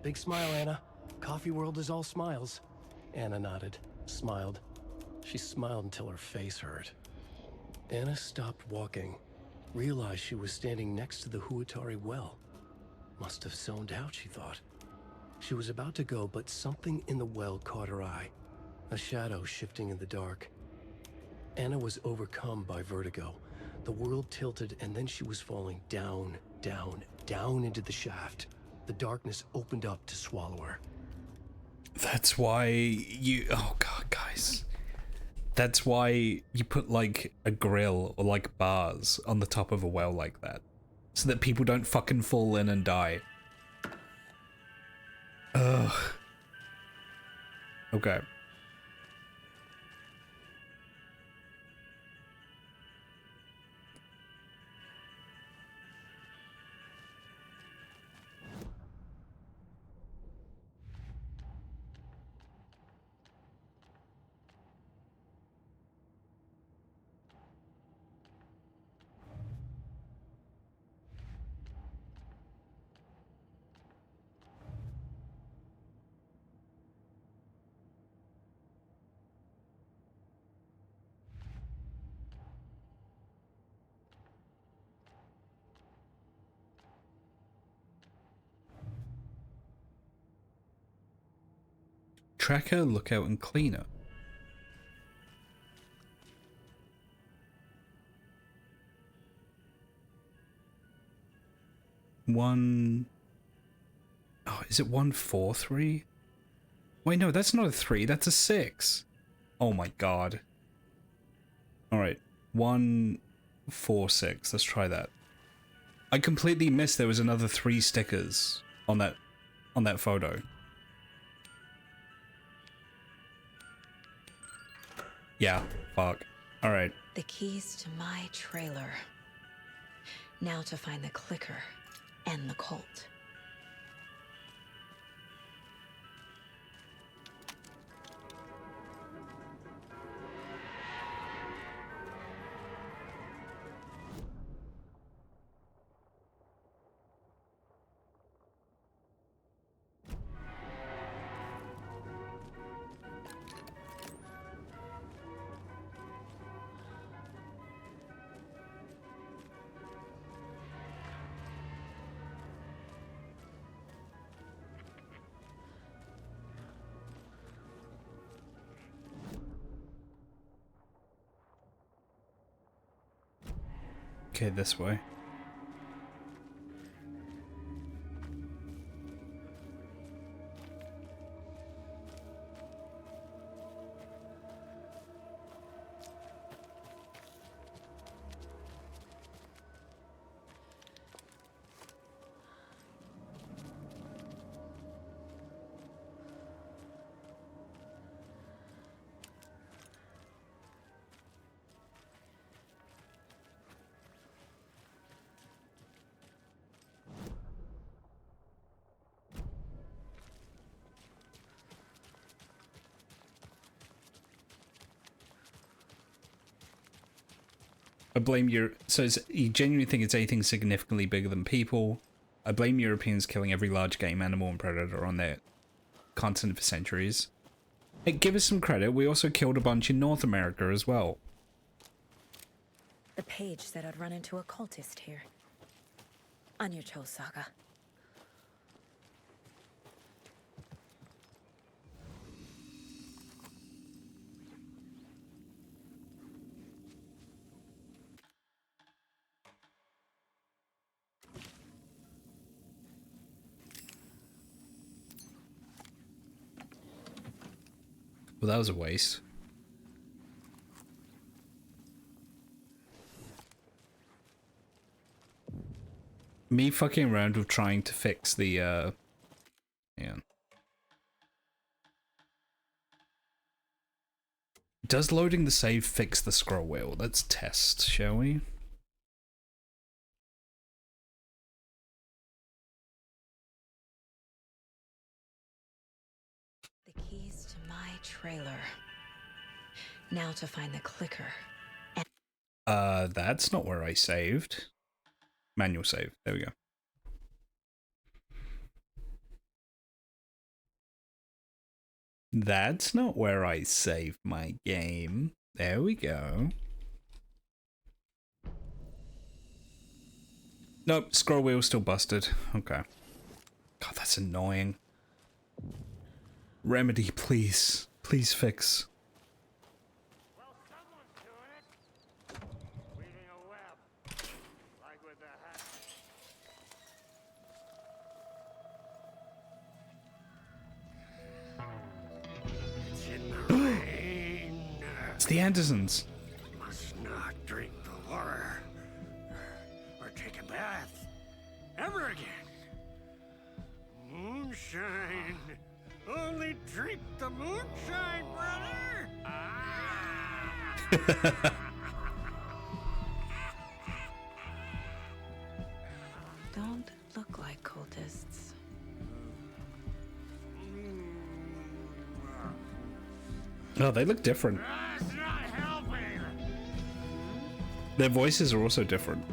Big smile, Anna. Coffee world is all smiles. Anna nodded, smiled. She smiled until her face hurt. Anna stopped walking, realized she was standing next to the Huatari well. Must have zoned out, she thought. She was about to go, but something in the well caught her eye. A shadow shifting in the dark. Anna was overcome by vertigo. The world tilted, and then she was falling down, down, down into the shaft. The darkness opened up to swallow her. That's why you... Oh god, guys. That's why you put, like, a grill or, like, bars on the top of a well like that. So that people don't fucking fall in and die. Ugh. Okay. tracker, lookout, and cleaner. One... Oh, is it 143? Wait, no, that's not a 3, that's a 6. Oh my god. Alright, 146, let's try that. I completely missed there was another 3 stickers on that photo. Yeah, fuck. Alright. The keys to my trailer. Now to find the clicker and the Colt. Okay, this way. I blame so you genuinely think it's anything significantly bigger than people. I blame Europeans killing every large game animal and predator on their continent for centuries. Hey, give us some credit, we also killed a bunch in North America as well. The page said I'd run into a cultist here. On your toes, Saga. Well, that was a waste. Me fucking around with trying to fix the, yeah. Does loading the save fix the scroll wheel? Let's test, shall we? The keys to my trailer. Now to find the clicker. That's not where I saved. Manual save. There we go. That's not where I saved my game. There we go. Nope, scroll wheel still busted. Okay. God, that's annoying. Remedy, please. Please fix. It's the Andersons. Must not drink the water or take a bath ever again. Moonshine. Only drink the moonshine, brother. Don't look like cultists. Oh, they look different. That's not helping. Their voices are also different.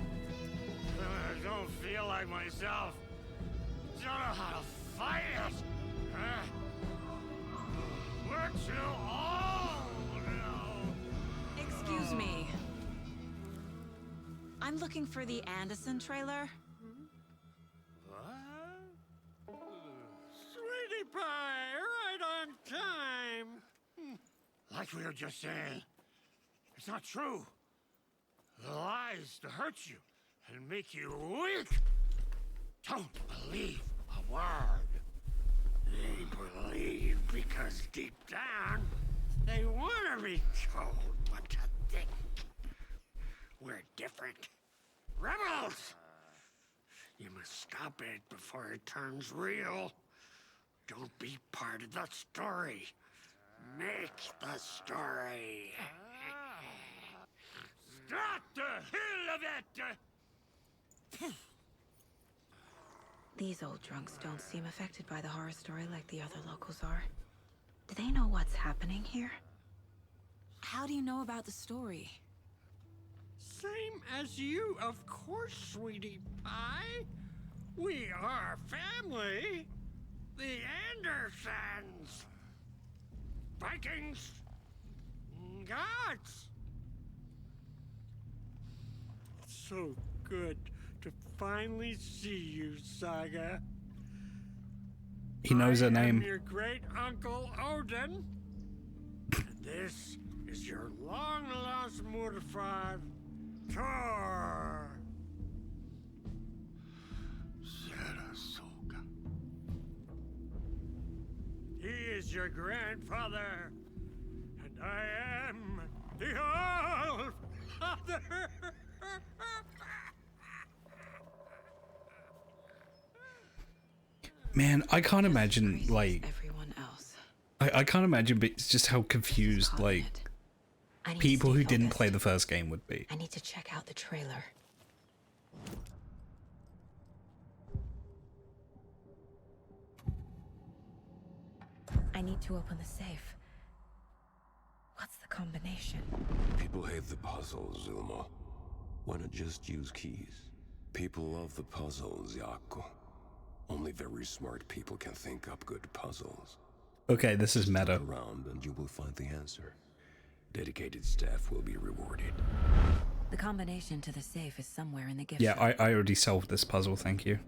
I don't feel like myself. Don't know how to fight it. We're too old now. Excuse me. I'm looking for the Anderson trailer. What? Sweetie pie, right on time. Like we were just saying, it's not true. The lies to hurt you and make you weak. Don't believe a word. They believe because deep down, they want to be told what to think. We're different. Rebels! You must stop it before it turns real. Don't be part of the story. Make the story. Start the hell of it! These old drunks don't seem affected by the horror story like the other locals are. Do they know what's happening here? How do you know about the story? Same as you, of course, sweetie pie. We are family. The Andersons. Vikings. Gods. So good to finally see you, Saga. He knows her I am name. your great uncle Odin. And this is your long-lost mortified Thor. Saratoga. He is your grandfather, and I am the All-Father. Man, I can't imagine, like... Everyone else. I can't imagine but it's just how confused, like, people who didn't play the first game would be. I need to check out the trailer. I need to open the safe. What's the combination? People hate the puzzles, Zulma. Why not just use keys? People love the puzzles, Jaakko. Only very smart people can think up good puzzles. Okay, this is meta. Stick around and you will find the answer. Dedicated staff will be rewarded. The combination to the safe is somewhere in the gift Yeah, shop. I already solved this puzzle, thank you.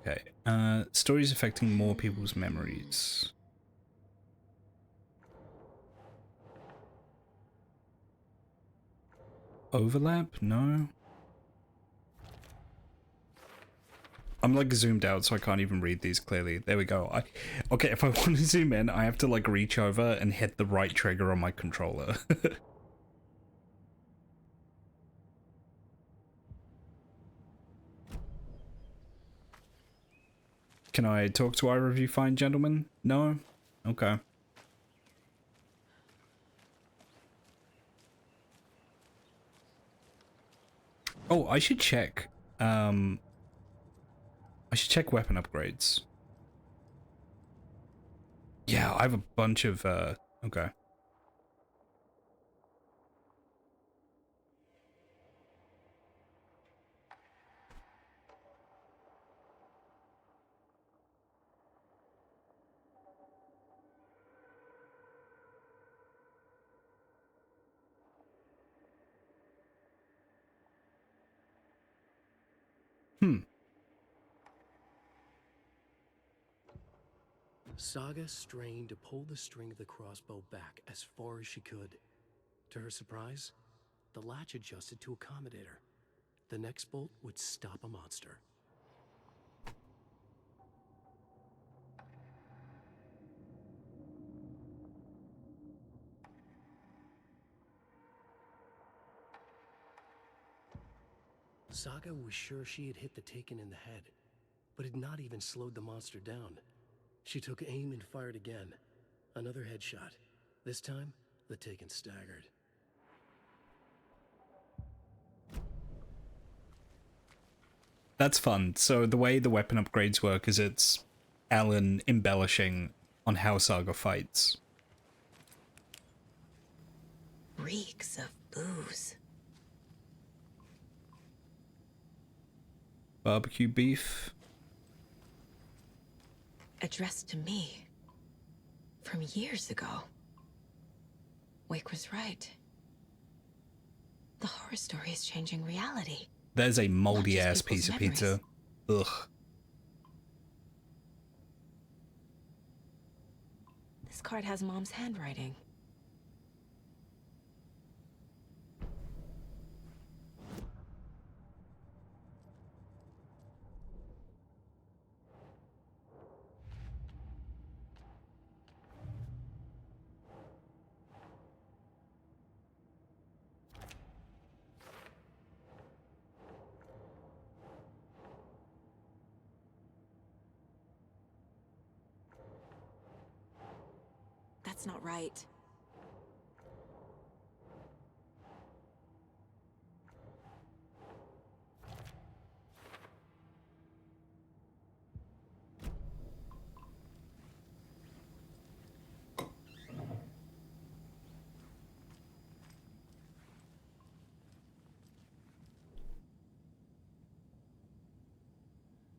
Okay, stories affecting more people's memories. Overlap? No. I'm like zoomed out so I can't even read these clearly. There we go. Okay, if I want to zoom in, I have to like reach over and hit the right trigger on my controller. Can I talk to either of you fine gentlemen? No? Okay. Oh, I should check. I should check weapon upgrades. Yeah, I have a bunch of, okay. Saga strained to pull the string of the crossbow back as far as she could. To her surprise, the latch adjusted to accommodate her. The next bolt would stop a monster. Saga was sure she had hit the Taken in the head, but had not even slowed the monster down. She took aim and fired again. Another headshot. This time, the Taken staggered. That's fun. So the way the weapon upgrades work is it's Alan embellishing on how Saga fights. Reeks of booze. Barbecue beef. Addressed to me. From years ago. Wake was right. The horror story is changing reality. There's a moldy Not ass just piece of people's pizza. Ugh. This card has Mom's handwriting. That's not right.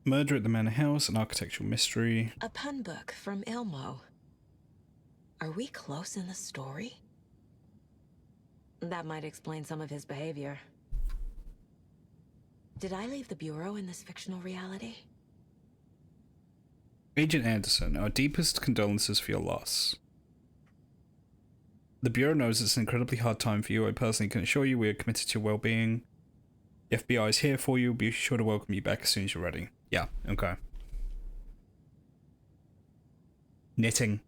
Murder at the Manor House, an architectural mystery. A pun book from Ilmo. Are we close in the story? That might explain some of his behavior. Did I leave the Bureau in this fictional reality? Agent Anderson, our deepest condolences for your loss. The Bureau knows it's an incredibly hard time for you. I personally can assure you we are committed to your well-being. The FBI is here for you. Be sure to welcome you back as soon as you're ready. Yeah, okay. Knitting.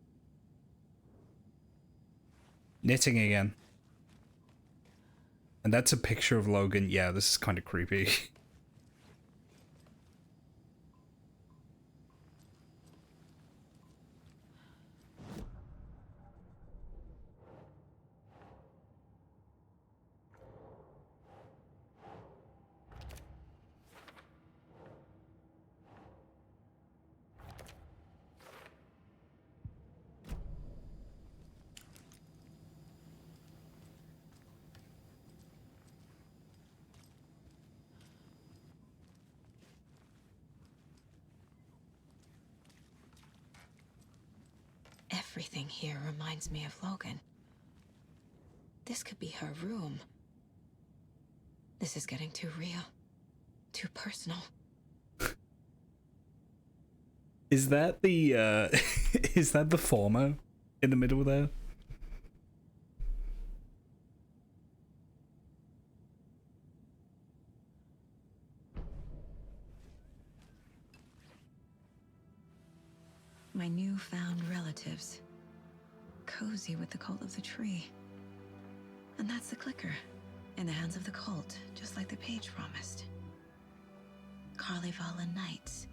Knitting again. And that's a picture of Logan. Yeah, this is kind of creepy. Everything here reminds me of Logan. This could be her room. This is getting too real. Too personal. Is that the, is that the former in the middle there? My newfound relatives. Cozy with the cult of the tree. And that's the clicker. In the hands of the cult, just like the page promised. Carlyvala Knights.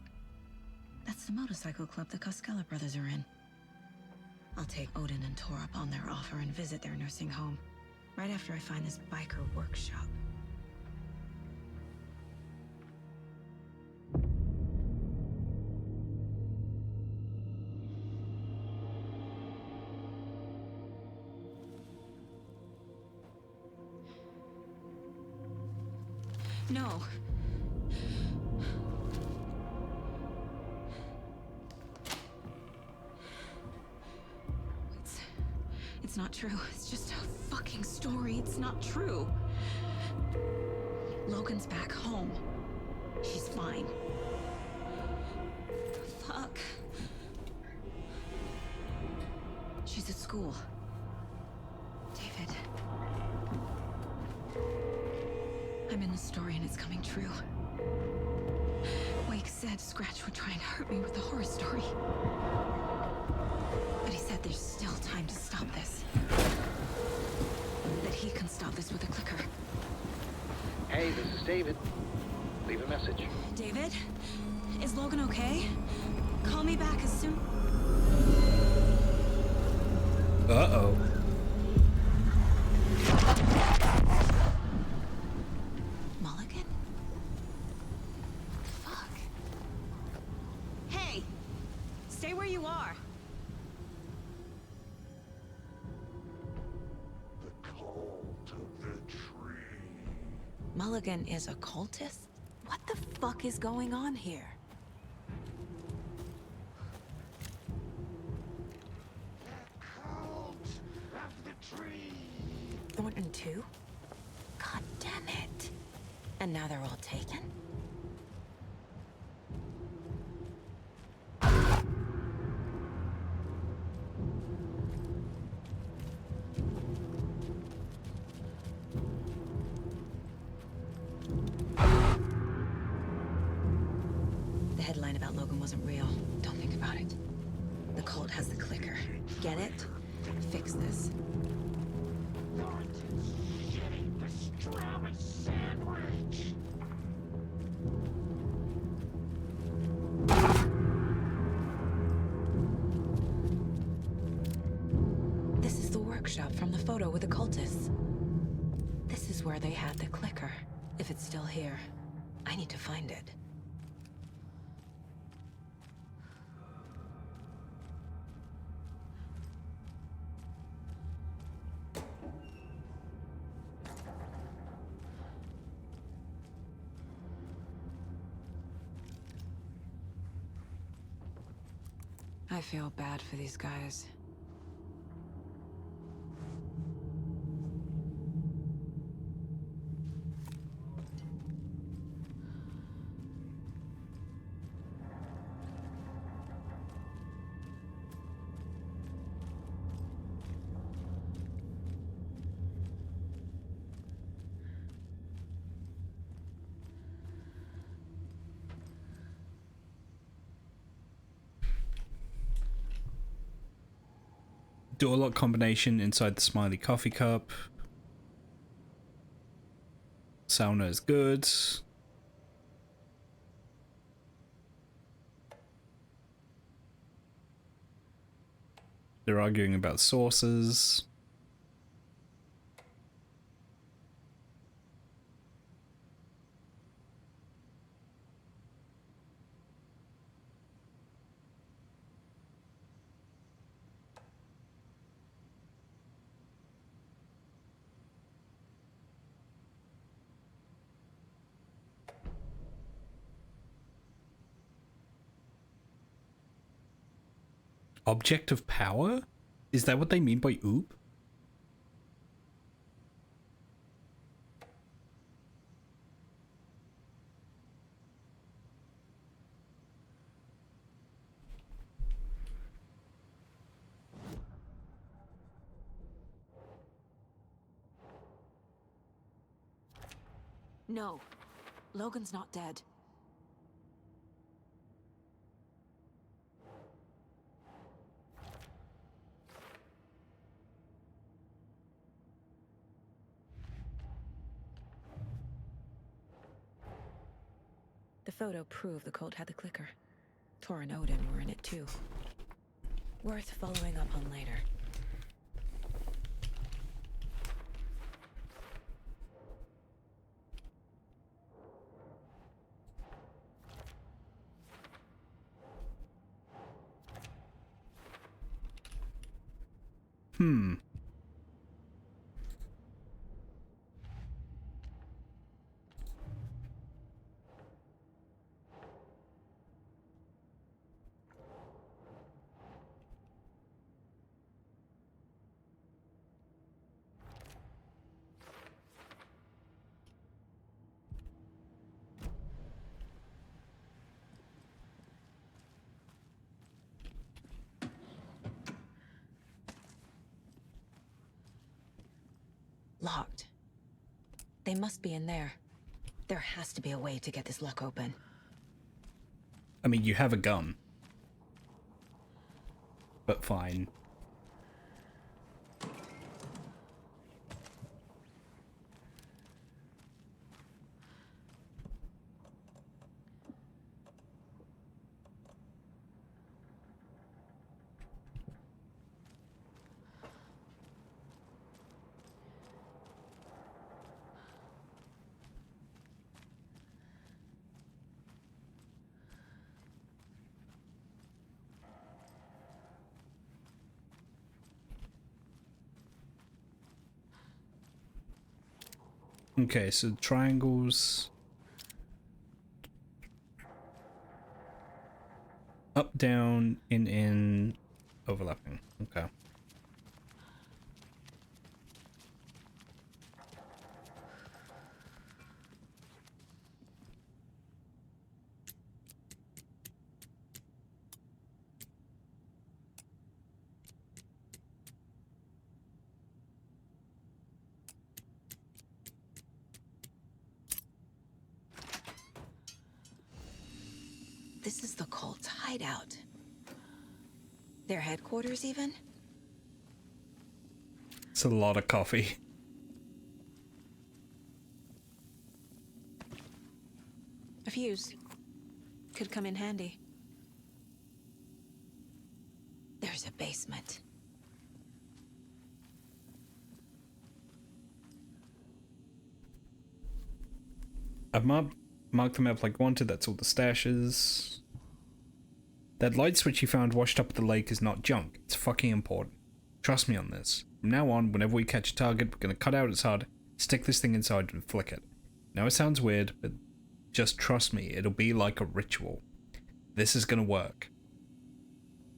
That's the motorcycle club the Koskela brothers are in. I'll take Odin and Tor up on their offer and visit their nursing home. Right after I find this biker workshop. No. It's not true. It's just a fucking story. It's not true. Logan's back home. She's fine. Fuck. She's at school. David. I'm in the story and it's coming true. Wake said Scratch would try and hurt me with the horror story. But he said there's still time to stop this. That he can stop this with a clicker. Hey, this is David. Leave a message. David? Is Logan okay? Call me back as soon... Uh-oh. Mulligan? Fuck. Hey! Mulligan is a cultist? What the fuck is going on here? Thornton too? God damn it. And now they're all taken? The headline about Logan wasn't real. Don't think about it. The cult has the clicker. Get it? Fix this. This is the workshop from the photo with the cultists. This is where they had the clicker. If it's still here, I need to find it. I feel bad for these guys. Door lock combination inside the Smiley coffee cup. Sauna is good. They're arguing about sources. Object of power? Is that what they mean by oop? No, Logan's not dead. The photo proved the cult had the clicker. Tor and Odin were in it too. Worth following up on later. Locked. They must be in there. There has to be a way to get this lock open. I mean, you have a gun. But fine. Okay, so triangles. Up, down, in, overlapping. Okay. This is the cult's hideout. Their headquarters, even? It's a lot of coffee. A fuse. Could come in handy. There's a basement. I've marked them up like wanted. That's all the stashes. That light switch you found washed up at the lake is not junk. It's fucking important. Trust me on this. From now on, whenever we catch a target, we're gonna cut out its HUD, stick this thing inside and flick it. Now it sounds weird, but just trust me, it'll be like a ritual. This is gonna work.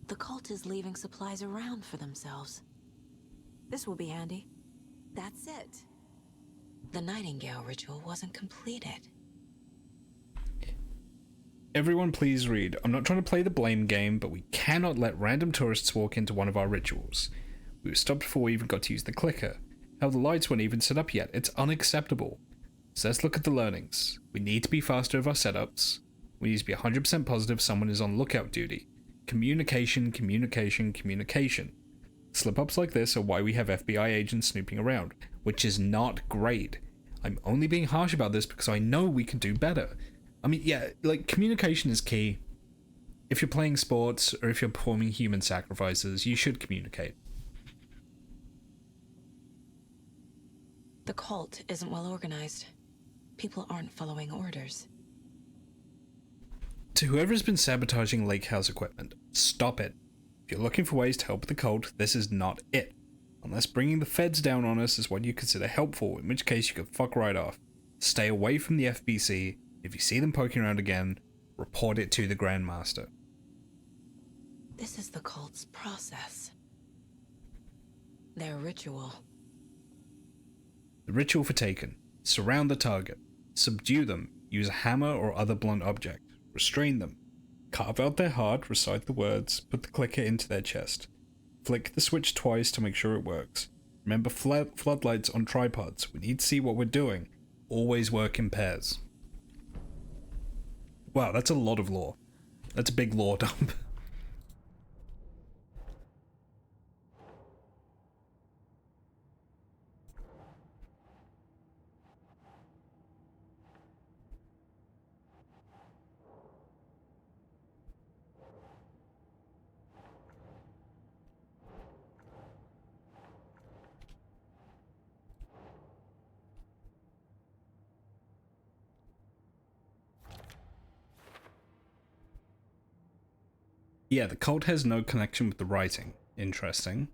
The cult is leaving supplies around for themselves. This will be handy. That's it. The Nightingale ritual wasn't completed. Everyone please read. I'm not trying to play the blame game, but we cannot let random tourists walk into one of our rituals. We were stopped before we even got to use the clicker. Hell, the lights weren't even set up yet. It's unacceptable. So let's look at the learnings. We need to be faster with our setups. We need to be 100% positive someone is on lookout duty. Communication, communication, communication. Slip-ups like this are why we have FBI agents snooping around, which is not great. I'm only being harsh about this because I know we can do better. I mean, yeah, like, communication is key. If you're playing sports, or if you're performing human sacrifices, you should communicate. The cult isn't well organized. People aren't following orders. To whoever's been sabotaging Lake House equipment, stop it. If you're looking for ways to help the cult, this is not it. Unless bringing the feds down on us is what you consider helpful, in which case you could fuck right off. Stay away from the FBC. If you see them poking around again, report it to the Grandmaster. This is the cult's process. Their ritual. The ritual for Taken. Surround the target. Subdue them. Use a hammer or other blunt object. Restrain them. Carve out their heart, recite the words, put the clicker into their chest. Flick the switch twice to make sure it works. Remember floodlights on tripods. We need to see what we're doing. Always work in pairs. Wow, that's a lot of lore. That's a big lore dump. Yeah, the cult has no connection with the writing. Interesting.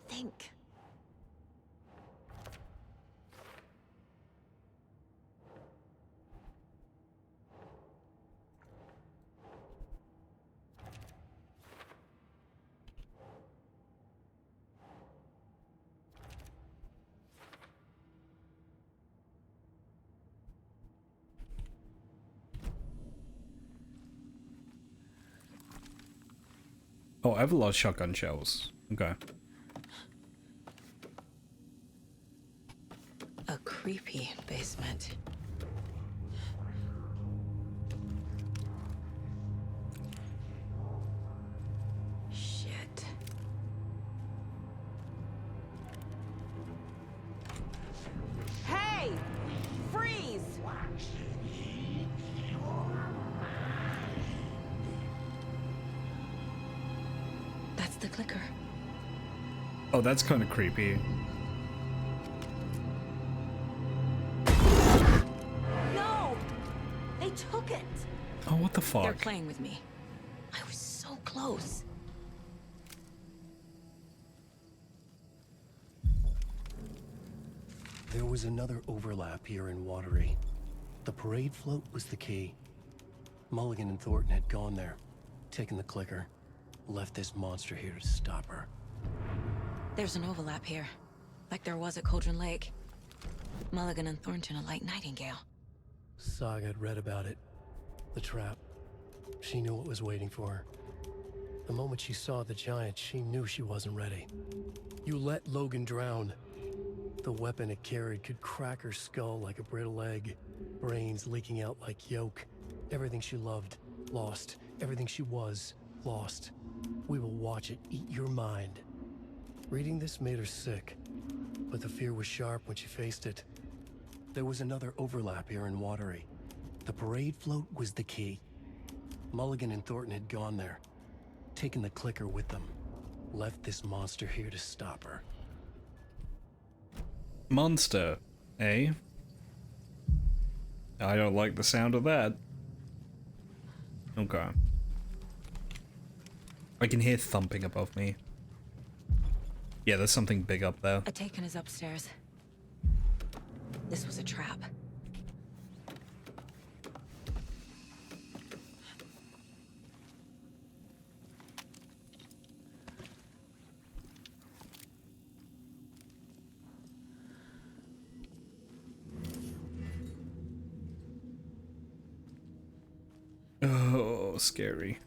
Think. Oh, I have a lot of shotgun shells. Okay. A creepy basement. Shit. Hey! Freeze! That's the clicker. Oh, that's kind of creepy. No! They took it! Oh, what the fuck? They're playing with me. I was so close. There was another overlap here in Watery. The parade float was the key. Mulligan and Thornton had gone there, taken the clicker, left this monster here to stop her. There's an overlap here, like there was at Cauldron Lake. Mulligan and Thornton are like Nightingale. Saga had read about it. The trap. She knew what was waiting for her. The moment she saw the giant, she knew she wasn't ready. You let Logan drown. The weapon it carried could crack her skull like a brittle egg. Brains leaking out like yolk. Everything she loved, lost. Everything she was, lost. We will watch it eat your mind. Reading this made her sick, but the fear was sharp when she faced it. There was another overlap here in Watery. The parade float was the key. Mulligan and Thornton had gone there, taken the clicker with them, left this monster here to stop her. Monster, eh? I don't like the sound of that. Okay. I can hear thumping above me. Yeah, there's something big up there. A Taken is upstairs. This was a trap. Oh, scary.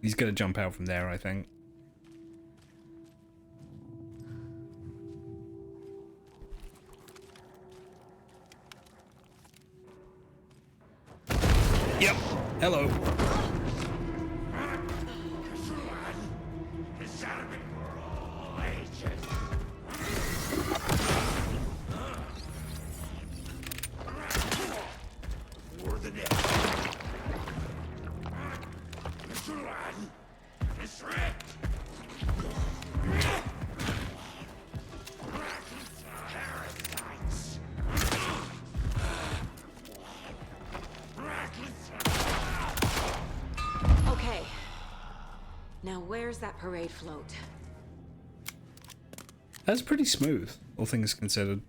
He's gonna jump out from there, I think. Yep. Hello. Okay. Now where's that parade float? That's pretty smooth, all things considered.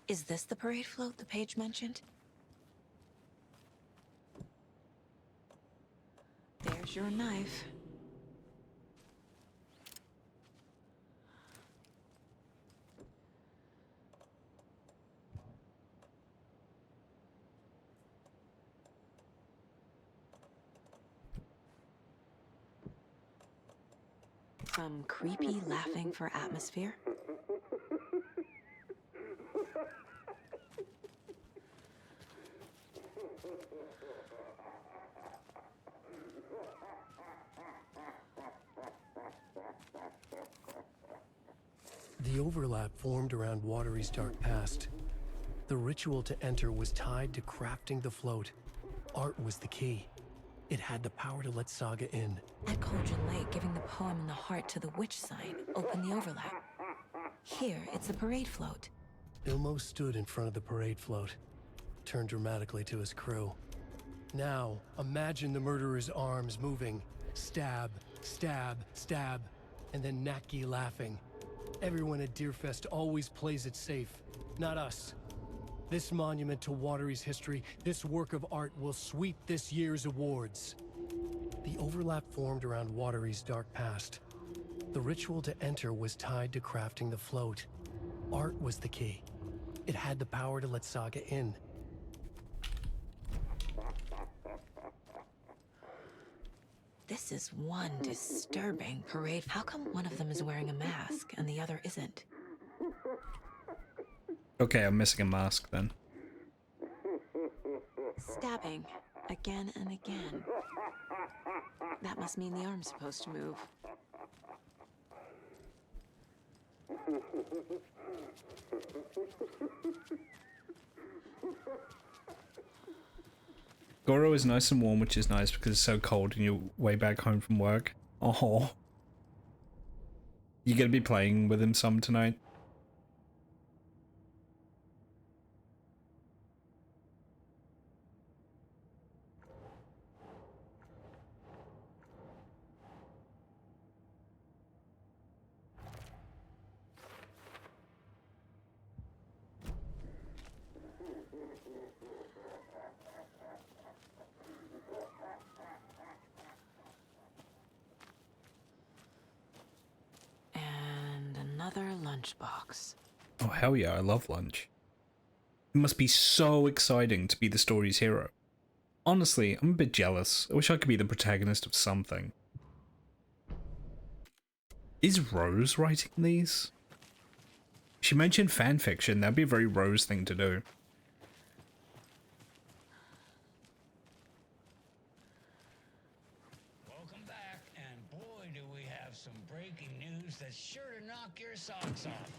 Is this the parade float the page mentioned? There's your knife. Some creepy laughing for atmosphere. The overlap formed around Watery's dark past. The ritual to enter was tied to crafting the float. Art was the key. It had the power to let Saga in. At Cauldron Lake, giving the poem and the heart to the witch sign opened the overlap. Here, it's a parade float. Ilmo stood in front of the parade float, turned dramatically to his crew. Now, imagine the murderer's arms moving. Stab, stab, stab, and then Natki laughing. Everyone at Deerfest always plays it safe, not us. This monument to Watery's history, this work of art will sweep this year's awards. The overlap formed around Watery's dark past. The ritual to enter was tied to crafting the float. Art was the key. It had the power to let Saga in. This is one disturbing parade. How come one of them is wearing a mask and the other isn't? Okay, I'm missing a mask then. Stabbing. Again and again. That must mean the arm's supposed to move. Goro is nice and warm, which is nice because it's so cold and you're way back home from work. Oh. You gonna be playing with him some tonight? Another lunchbox. Oh hell yeah, I love lunch. It must be so exciting to be the story's hero. Honestly, I'm a bit jealous. I wish I could be the protagonist of something. Is Rose writing these? She mentioned fanfiction, that'd be a very Rose thing to do. Welcome back, and boy do we have some breaking news that's sure to knock your socks off.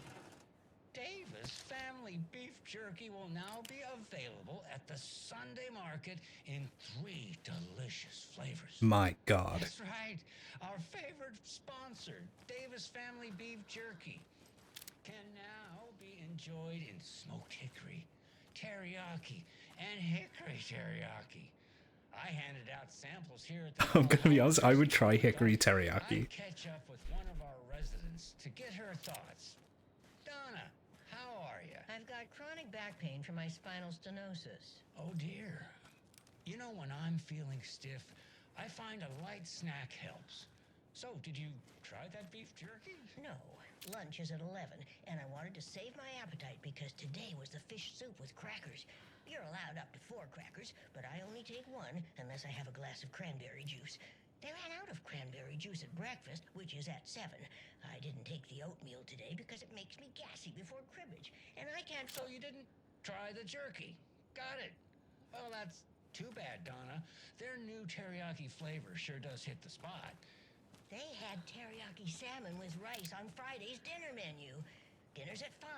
Davis Family Beef Jerky will now be available at the Sunday market in 3 delicious flavors. My God. That's right. Our favorite sponsor, Davis Family Beef Jerky, can now be enjoyed in smoked hickory, teriyaki, and hickory teriyaki. I handed out samples here at the I'm gonna be honest, I would try hickory teriyaki. I'd catch up with one of our residents to get her thoughts. Donna, how are you? I've got chronic back pain from my spinal stenosis. Oh dear. You know, when I'm feeling stiff, I find a light snack helps. So, did you try that beef jerky? No. Lunch is at 11, and I wanted to save my appetite because today was the fish soup with crackers. You're allowed up to 4 crackers, but I only take 1 unless I have a glass of cranberry juice. They ran out of cranberry juice at breakfast, which is at 7. I didn't take the oatmeal today because it makes me gassy before cribbage, and I can't... So you didn't try the jerky. Got it. Well, that's too bad, Donna. Their new teriyaki flavor sure does hit the spot. They had teriyaki salmon with rice on Friday's dinner menu. Dinner's at 5,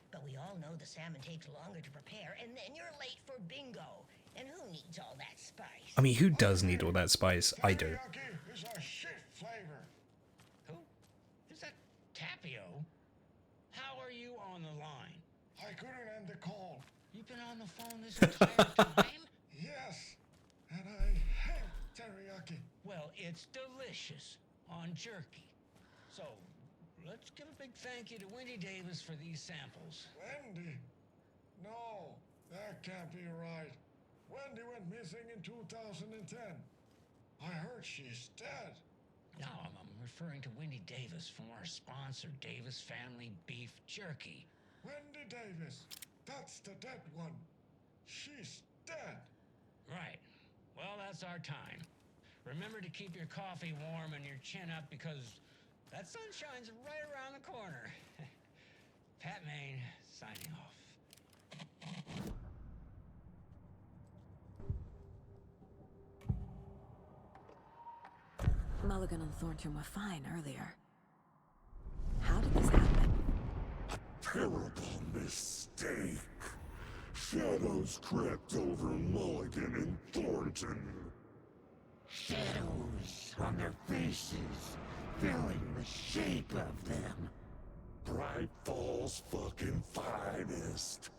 but we all know the salmon takes longer to prepare, and then you're late for bingo. And who needs all that spice? I mean, who does need all that spice? I do. Teriyaki is a shit flavor. Who? Is that Tapio? How are you on the line? I couldn't end the call. You've been on the phone this entire time? Yes, and I hate teriyaki. Well, it's delicious on jerky. So, let's give a big thank you to Wendy Davis for these samples. Wendy? No, that can't be right. Wendy went missing in 2010. I heard she's dead. No, I'm referring to Wendy Davis from our sponsor, Davis Family Beef Jerky. Wendy Davis. That's the dead one. She's dead. Right. Well, that's our time. Remember to keep your coffee warm and your chin up because that sunshine's right around the corner. Pat Maine, signing off. Mulligan and Thornton were fine earlier. How did this happen? Terrible mistake. Shadows crept over Mulligan and Thornton. Shadows on their faces, filling the shape of them. Bright Falls fucking finest.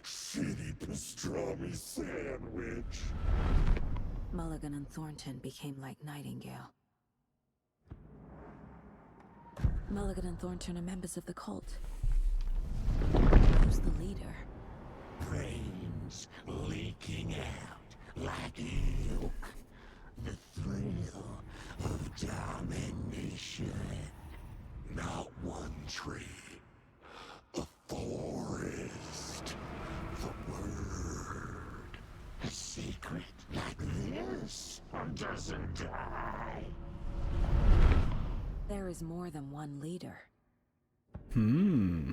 Shitty pastrami sandwich. Mulligan and Thornton became like Nightingale. Mulligan and Thornton are members of the cult. Who's the leader? Brains leaking out like milk. The thrill of domination. Not one tree. A forest. The word. A secret like this doesn't die. There is more than one leader. Hmm.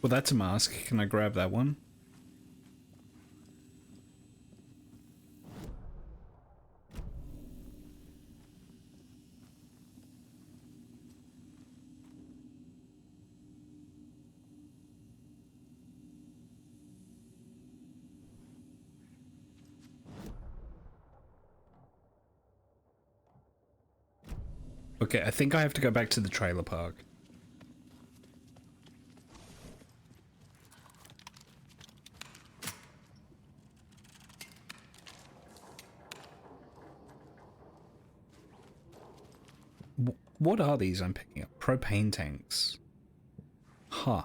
Well, that's a mask. Can I grab that one? Okay, I think I have to go back to the trailer park. What are these I'm picking up? Propane tanks. Huh.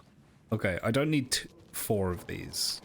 Okay, I don't need 4 of these.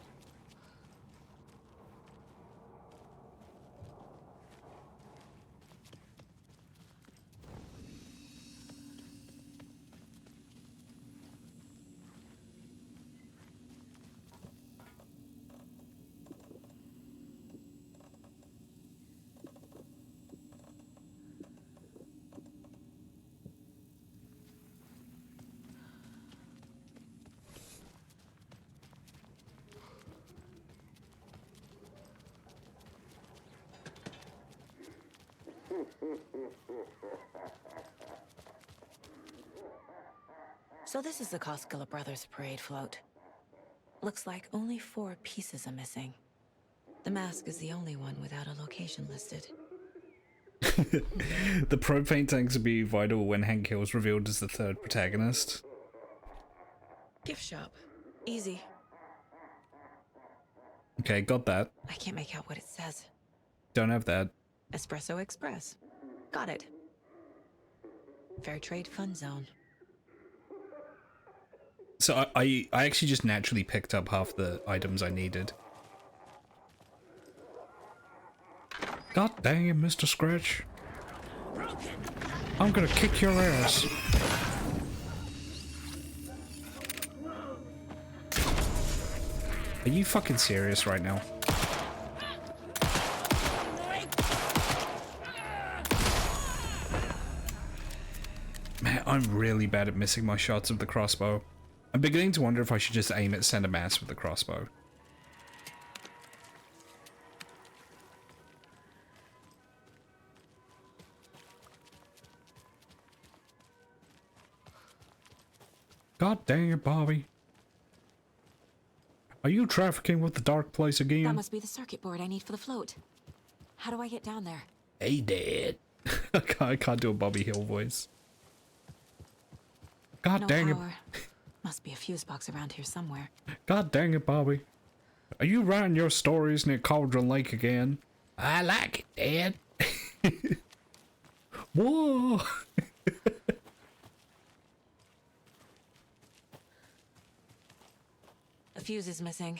So this is the Koskela Brothers parade float. Looks like only 4 pieces are missing. The mask is the only one without a location listed. The propane tanks would be vital when Hank Hill was revealed as the 3rd protagonist. Gift shop. Easy. Okay, got that. I can't make out what it says. Don't have that. Espresso Express. Got it. Fair Trade Fun Zone. So I actually just naturally picked up half the items I needed. God dang it, Mr. Scratch. I'm gonna kick your ass. Are you fucking serious right now? Man, I'm really bad at missing my shots of the crossbow. I'm beginning to wonder if I should just aim at center mass with the crossbow. God dang it, Bobby. Are you trafficking with the Dark Place again? That must be the circuit board I need for the float. How do I get down there? Hey, Dad. I can't do a Bobby Hill voice. God dang power. it. Must be a fuse box around here somewhere. God dang it, Bobby. Are you writing your stories near Cauldron Lake again? I like it, Dad. Whoa. A fuse is missing.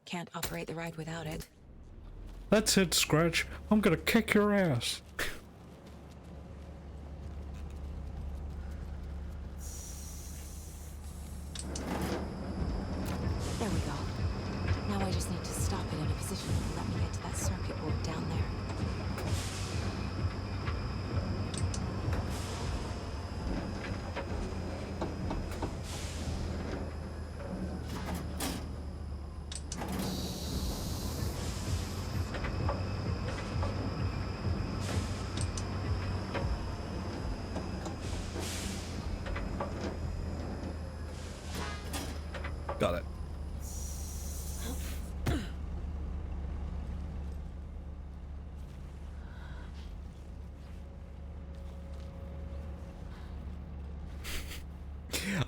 Can't operate the ride without it. That's it, Scratch. I'm gonna kick your ass. There we go. Now I just need to stop it in a position to let me get to that circuit board down there. Got it.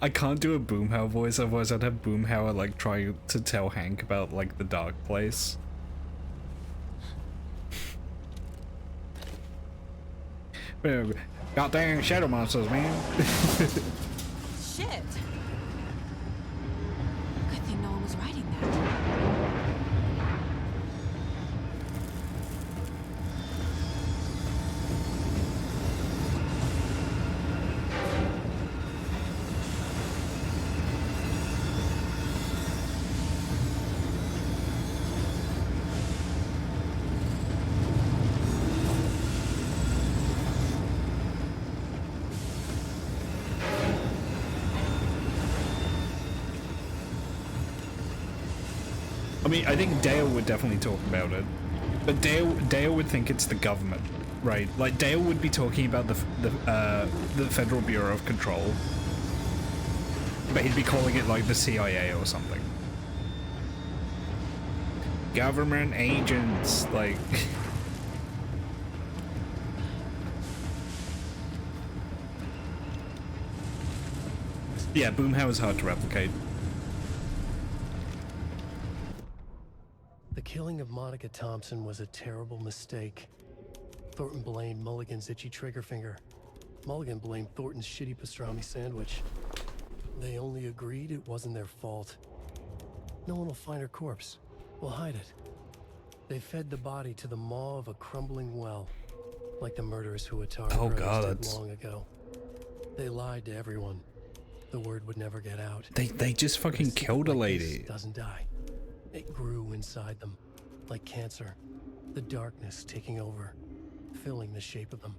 I can't do a Boomhauer voice, otherwise I'd have Boomhauer like try to tell Hank about like the dark place. Goddamn shadow monsters, man. Shit. Good thing no one was writing that. I mean, I think Dale would definitely talk about it, but Dale would think it's the government, right? Like Dale would be talking about the Federal Bureau of Control, but he'd be calling it like the CIA or something. Government agents, like. Yeah, Boomhauer's hard to replicate. The killing of Monica Thompson was a terrible mistake. Thornton blamed Mulligan's itchy trigger finger. Mulligan blamed Thornton's shitty pastrami sandwich. They only agreed it wasn't their fault. No one will find her corpse. We'll hide it. They fed the body to the maw of a crumbling well, like the murderers who Atari Oh brothers God, did that's... long ago. They lied to everyone. The word would never get out. They just fucking killed a lady. Doesn't die. It grew inside them, like cancer. The darkness taking over, filling the shape of them.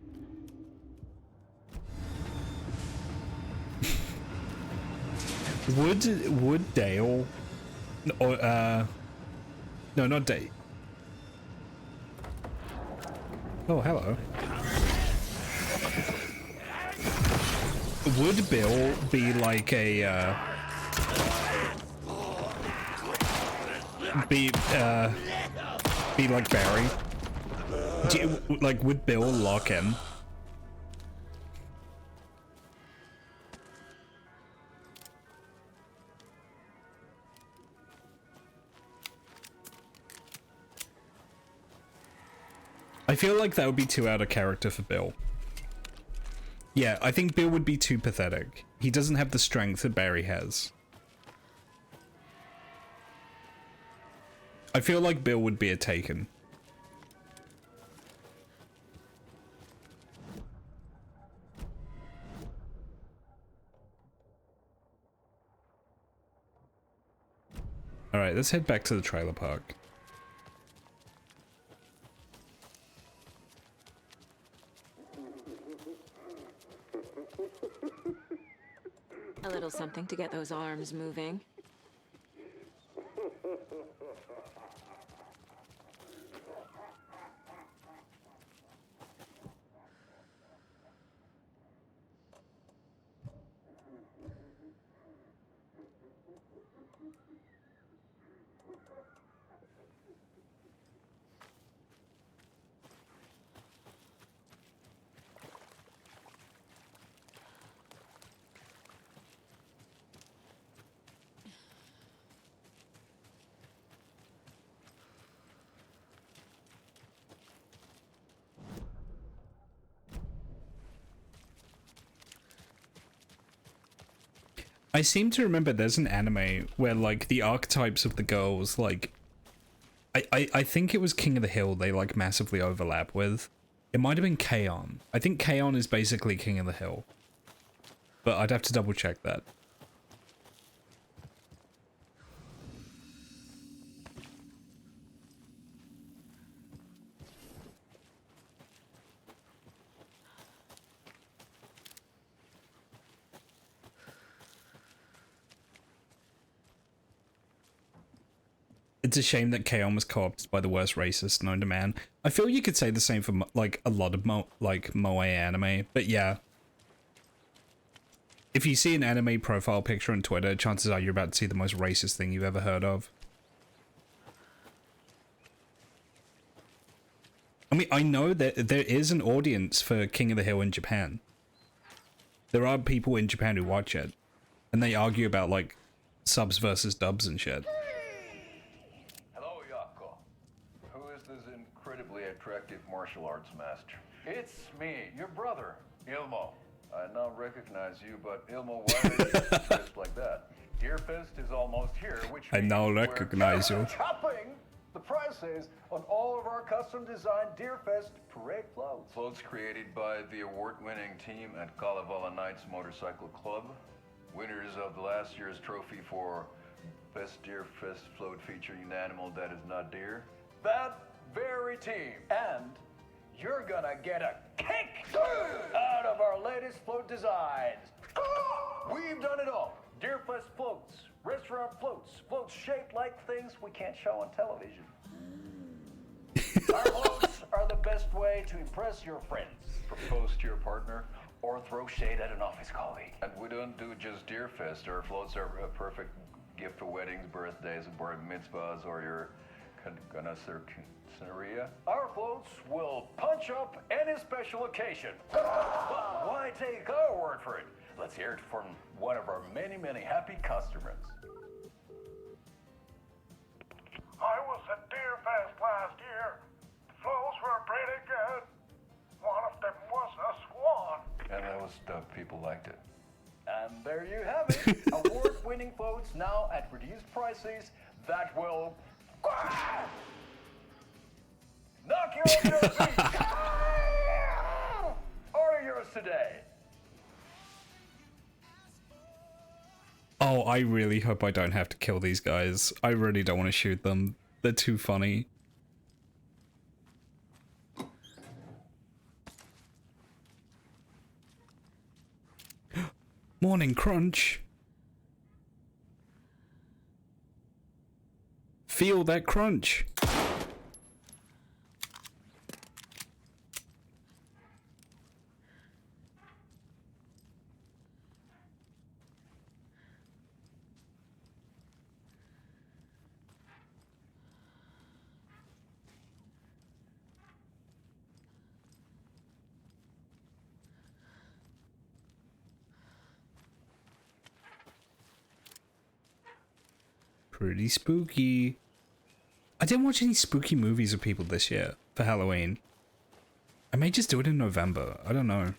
Would Dale, or no, not Dale. Oh, hello. Would Bill be like a be like Barry? Like, would Bill lock in? I feel like that would be too out of character for Bill. Yeah, I think Bill would be too pathetic. He doesn't have the strength that Barry has. I feel like Bill would be a Taken. Alright, let's head back to the trailer park. A little something to get those arms moving. I seem to remember there's an anime where, like, the archetypes of the girls, like... I think it was King of the Hill they, like, massively overlap with. It might have been K-On! I think K-On! Is basically King of the Hill. But I'd have to double check that. It's a shame that K-On! Was co-opted by the worst racist known to man. I feel you could say the same for, like, a lot of moe anime, but yeah. if you see an anime profile picture on Twitter, chances are you're about to see the most racist thing you've ever heard of. I mean, I know that there is an audience for King of the Hill in Japan. There are people in Japan who watch it, and they argue about, like, subs versus dubs and shit. Hello, Yako. Who is this incredibly attractive martial arts master? It's me, your brother, Ilmo. I now recognize you, but Ilmo, why are you dressed like that? Deerfest is almost here, which I now recognize you. Shopping the prices on all of our custom-designed Deerfest parade floats. Floats created by the award-winning team at Kalevala Knights Motorcycle Club. Winners of last year's trophy for Best Deerfest float featuring an animal that is not deer. That very team. And you're gonna get a kick out of our latest float designs. We've done it all. Deerfest floats, restaurant floats, floats shaped like things we can't show on television. Our floats are the best way to impress your friends, propose to your partner, or throw shade at an office colleague. And we don't do just Deerfest. Our floats are a perfect gift for weddings, birthdays, bar mitzvahs, or your Scenaria. Our floats will punch up any special occasion. But why take our word for it? Let's hear it from one of our many, many happy customers. I was at Deerfest last year. The floats were pretty good. One of them was a swan. And that was the people liked it. And there you have it. Award-winning floats now at reduced prices that will knock you off your feet. Order yours today. Oh, I really hope I don't have to kill these guys. I really don't want to shoot them. They're too funny. Morning crunch. Feel that crunch. Pretty spooky. I didn't watch any spooky movies of people this year for Halloween. I may just do it in November. I don't know.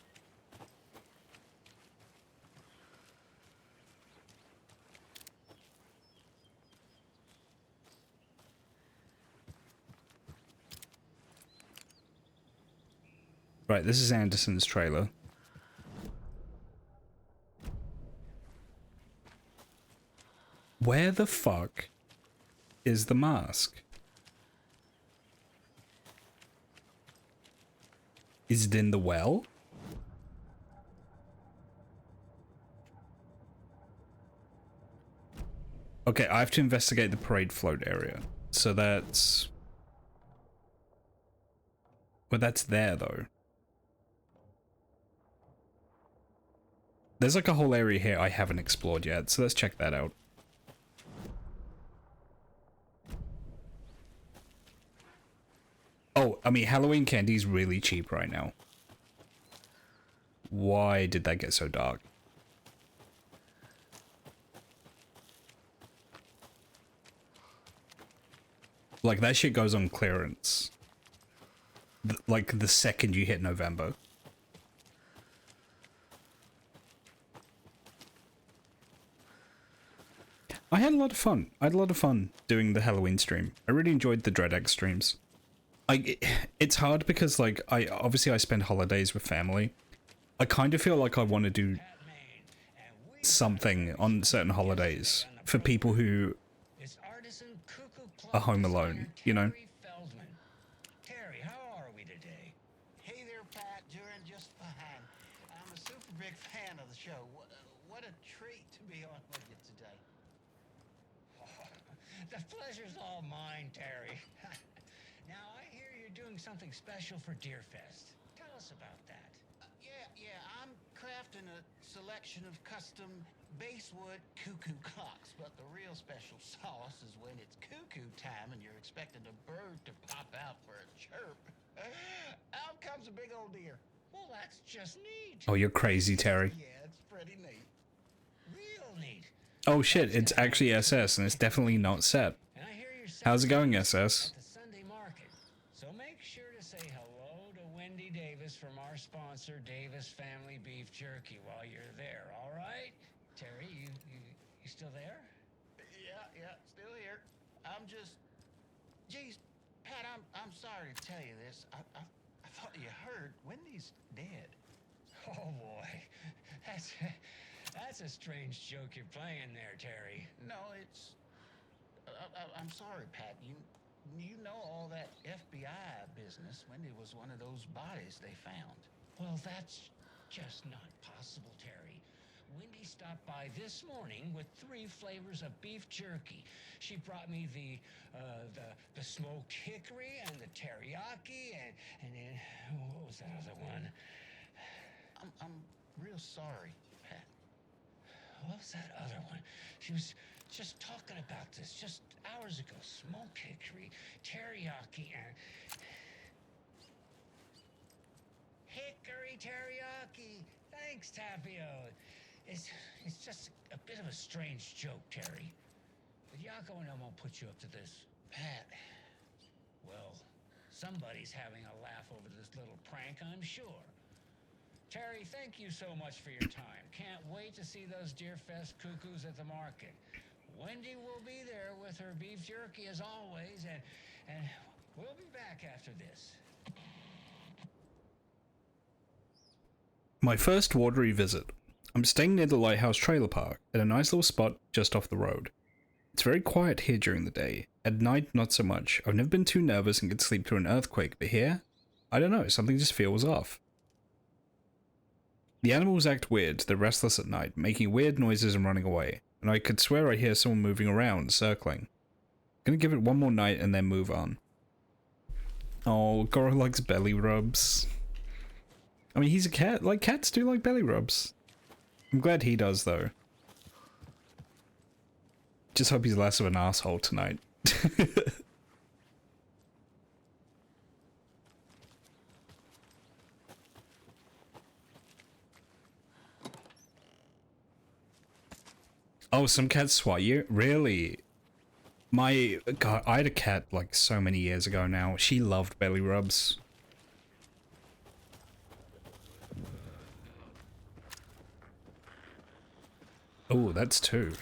Right, this is Anderson's trailer. Where the fuck is the mask? Is it in the well? Okay, I have to investigate the parade float area. So that's... Well, that's there, though. There's like a whole area here I haven't explored yet, so let's check that out. Oh, I mean, Halloween candy is really cheap right now. Why did that get so dark? Like, that shit goes on clearance. Like, the second you hit November. I had a lot of fun. I had a lot of fun doing the Halloween stream. I really enjoyed the DreadX streams. It's hard because, like, I spend holidays with family. I kind of feel like I want to do something on certain holidays for people who are home alone, you know? Terry, how are we today? Hey there, Pat. Doing just fine. I'm a super big fan of the show. What a treat to be on with you today. The pleasure's all mine, Terry. Now, I hear you're doing something special for Deerfest. Tell us about that. Yeah, I'm crafting a selection of custom basswood cuckoo clocks, but the real special sauce is when it's cuckoo time and you're expecting a bird to pop out for a chirp. Out comes a big old deer. Well, that's just neat. Oh, you're crazy, Terry. Yeah, it's pretty neat. Real neat. Oh shit, it's actually SS and it's definitely not set. How's it going, SS? Sunday market. So make sure to say hello to Wendy Davis from our sponsor, Davis Family Beef Jerky, while you're there, all right? Terry, you still there? Yeah, still here. I'm just... Geez, Pat, I'm sorry to tell you this. I thought you heard Wendy's dead. Oh, boy. That's a strange joke you're playing there, Terry. No, it's... I'm sorry, Pat. You know all that FBI business. Wendy was one of those bodies they found. Well, that's just not possible, Terry. Wendy stopped by this morning with 3 flavors of beef jerky. She brought me the smoked hickory and the teriyaki and then what was that other one? I'm real sorry, Pat. What was that other one? She was just talking about this just hours ago. Smoked hickory, teriyaki, and... Hickory teriyaki! Thanks, Tapio. It's just a bit of a strange joke, Terry. But Yako and I won't put you up to this. Pat, well, somebody's having a laugh over this little prank, I'm sure. Terry, thank you so much for your time. Can't wait to see those Deerfest cuckoos at the market. Wendy will be there with her beef jerky as always, and we'll be back after this. My first watery visit. I'm staying near the Lighthouse Trailer Park, at a nice little spot just off the road. It's very quiet here during the day. At night, not so much. I've never been too nervous and could sleep through an earthquake, but here? I don't know, something just feels off. The animals act weird, they're restless at night, making weird noises and running away, and I could swear I hear someone moving around, circling. Gonna give it one more night and then move on. Oh, Goro likes belly rubs. I mean, he's a cat. Like, cats do like belly rubs. I'm glad he does, though. Just hope he's less of an asshole tonight. Oh, some cats swat you? Really? God, I had a cat like so many years ago now. She loved belly rubs. Oh, that's 2.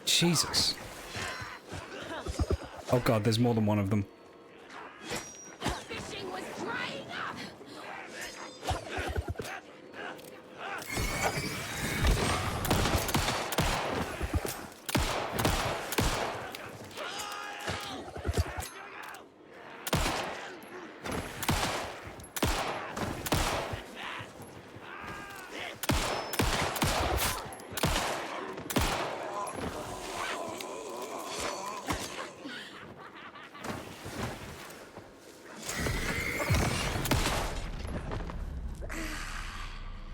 Jesus. Oh god, there's more than one of them. Fishing was drying up.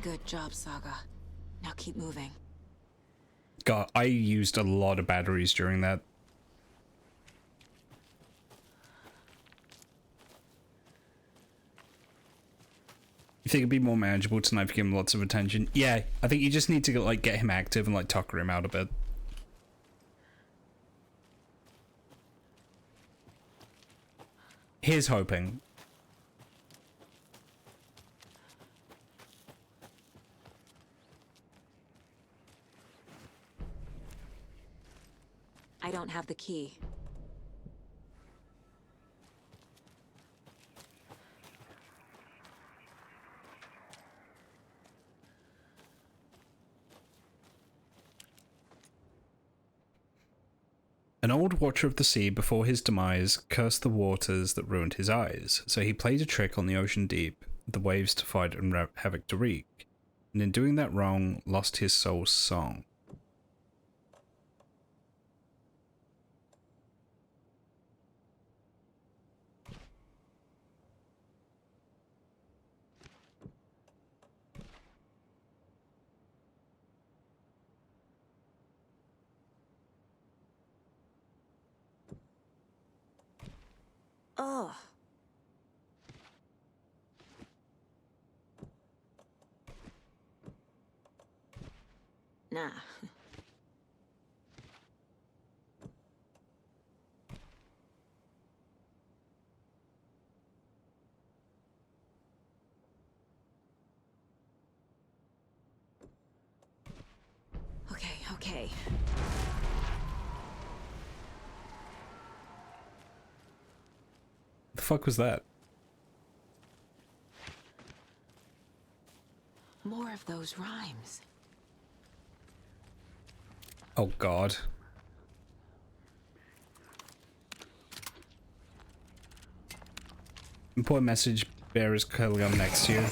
Good job, Saga. Now keep moving. God, I used a lot of batteries during that. You think it'd be more manageable tonight if you give him lots of attention? Yeah, I think you just need to like get him active and like tucker him out a bit. Here's hoping. have the key. An old watcher of the sea before his demise cursed the waters that ruined his eyes, so he played a trick on the ocean deep, the waves to fight and havoc to wreak, and in doing that wrong, lost his soul's song. Oh. Nah. Okay. The fuck was that? More of those rhymes. Oh god. Important message, bear is curling up next to you.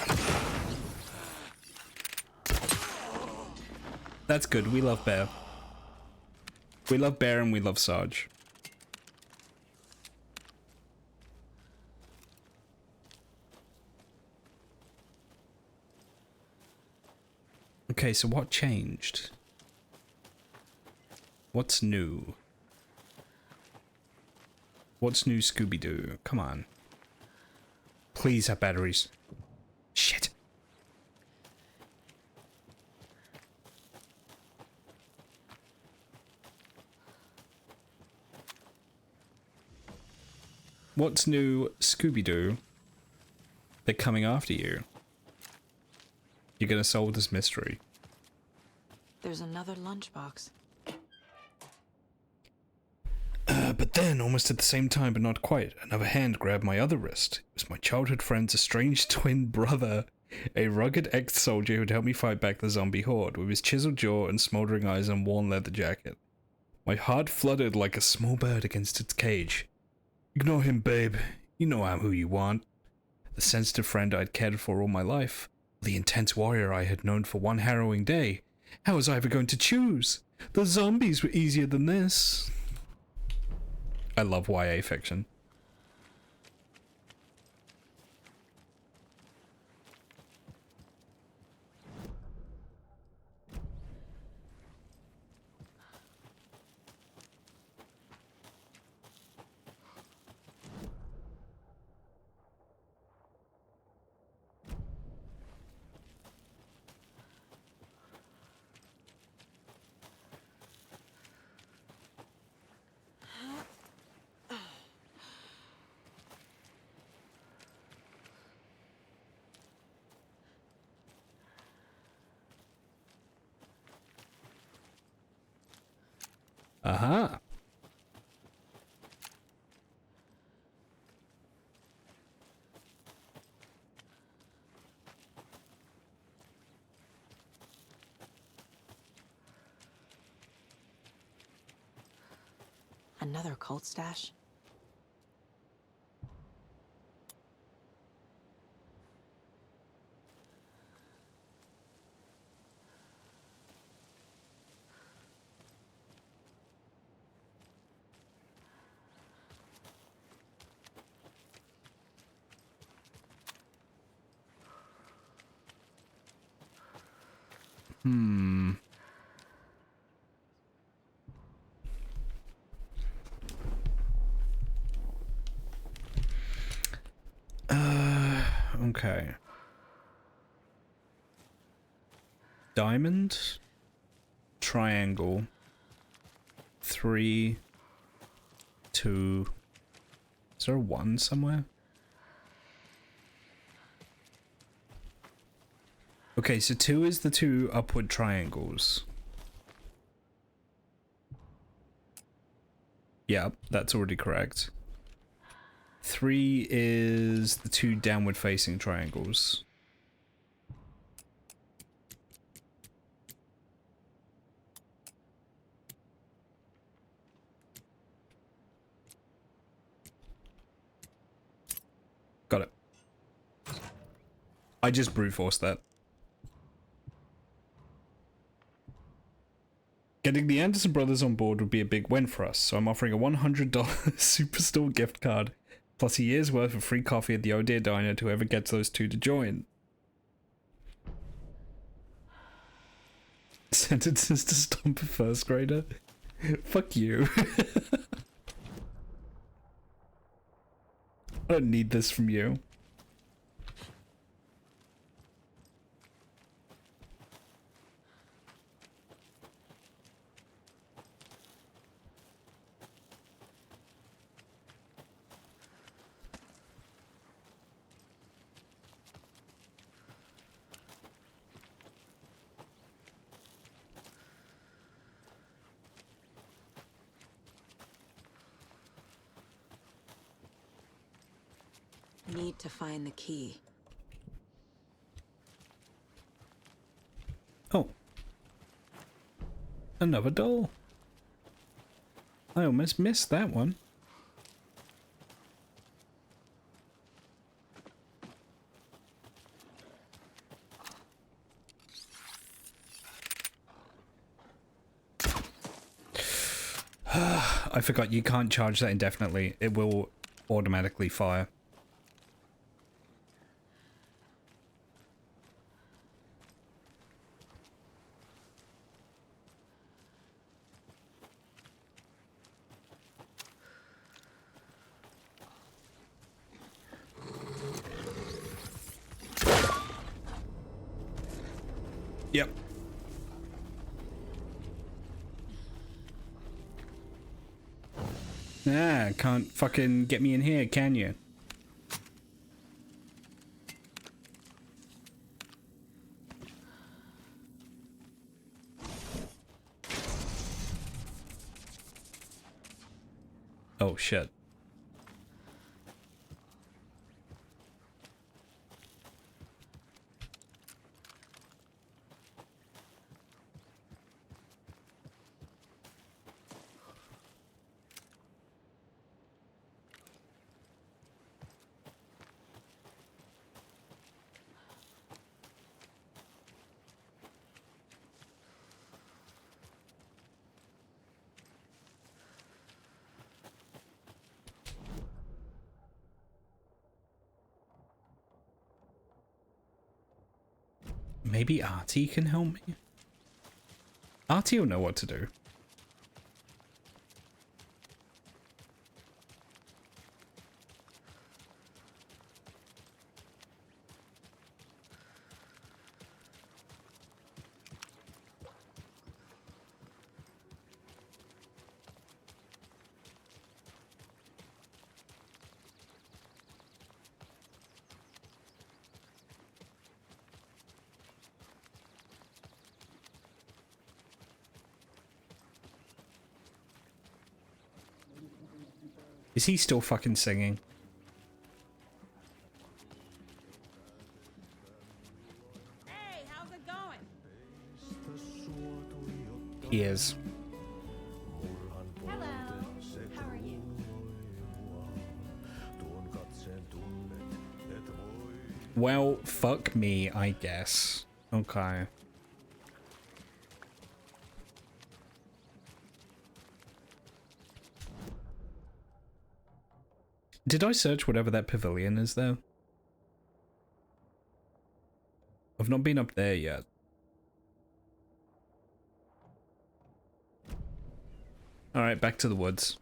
That's good, we love Bear. We love Bear and we love Sarge. Okay, so what changed? What's new? What's new, Scooby-Doo? Come on. Please have batteries. Shit. What's new, Scooby-Doo? They're coming after you. You're gonna solve this mystery. There's another lunchbox. But then, almost at the same time, but not quite, another hand grabbed my other wrist. It was my childhood friend's estranged twin brother, a rugged ex-soldier who'd helped me fight back the zombie horde, with his chiseled jaw and smoldering eyes and worn leather jacket. My heart fluttered like a small bird against its cage. Ignore him, babe. You know I'm who you want. The sensitive friend I'd cared for all my life. The intense warrior I had known for one harrowing day. How was I ever going to choose? The zombies were easier than this. I love YA fiction. Aha. Another cult stash? Okay. Diamond, triangle, 3, 2. Is there a 1 somewhere? Okay, so 2 is the 2 upward triangles. Yeah, that's already correct. 3 is the 2 downward facing triangles. Got it. I just brute forced that. Getting the Anderson brothers on board would be a big win for us, so I'm offering a $100 Superstore gift card, plus a year's worth of free coffee at the Oh Dear Diner to whoever gets those 2 to join. Sentences to stomp a first grader? Fuck you. I don't need this from you. Need to find the key. Oh. Another doll. I almost missed that one. I forgot you can't charge that indefinitely. It will automatically fire. Yep. Ah, can't fucking get me in here, can you? Oh shit. Maybe Artie can help me? Artie will know what to do. Is he still fucking singing? Hey, how's it going? He is. Hello. How are you? Well, fuck me, I guess. Okay. Did I search whatever that pavilion is, though? I've not been up there yet. Alright, back to the woods.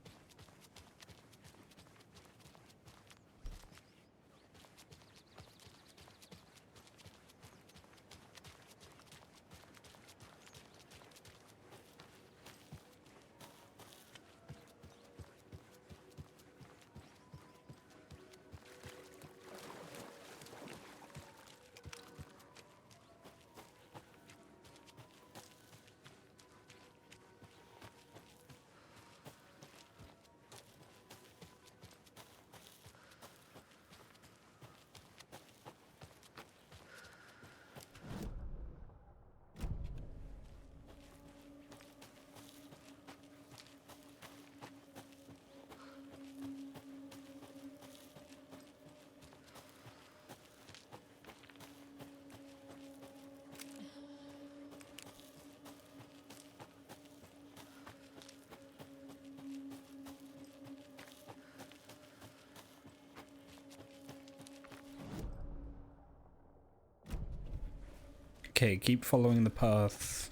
Okay, keep following the path.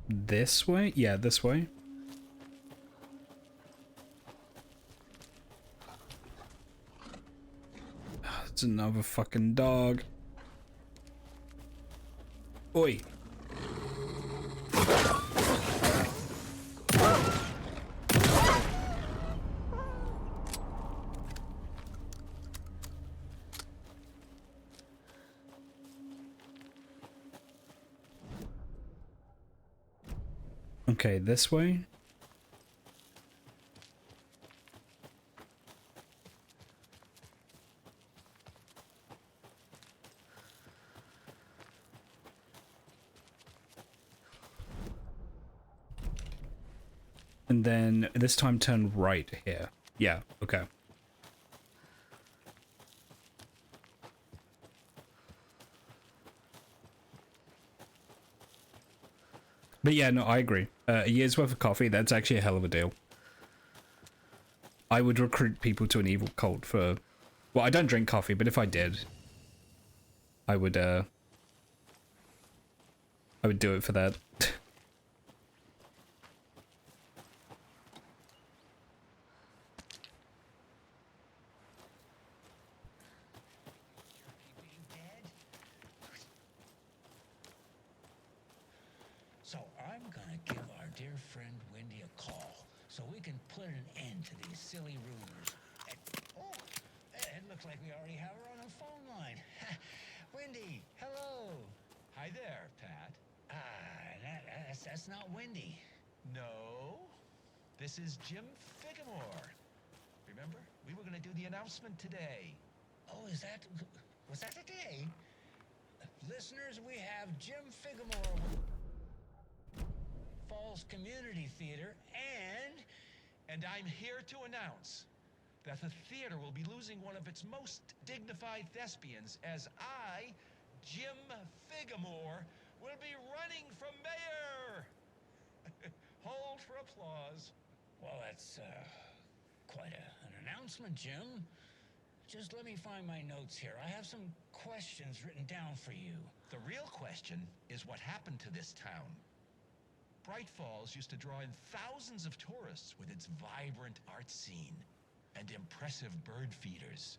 This way? Yeah, this way. Oh, it's another fucking dog. Oi. Okay, this way. And then this time turn right here. Yeah, okay. But yeah, no, I agree. A year's worth of coffee, that's actually a hell of a deal. I would recruit people to an evil cult for... Well, I don't drink coffee, but if I did, I would do it for that. So I'm gonna give our dear friend Wendy a call so we can put an end to these silly rumors. And, oh, it looks like we already have her on the phone line. Wendy, hello. Hi there, Pat. That's not Wendy. No, this is Jim Figamore. Remember, we were gonna do the announcement today. Oh, was that today? Listeners, we have Jim Figamore with Falls Community Theater, and I'm here to announce that the theater will be losing one of its most dignified thespians as I, Jim Figamore, will be running for mayor. Hold for applause. Well, that's quite an announcement, Jim. Just let me find my notes here. I have some questions written down for you. The real question is what happened to this town. Bright Falls used to draw in thousands of tourists with its vibrant art scene and impressive bird feeders.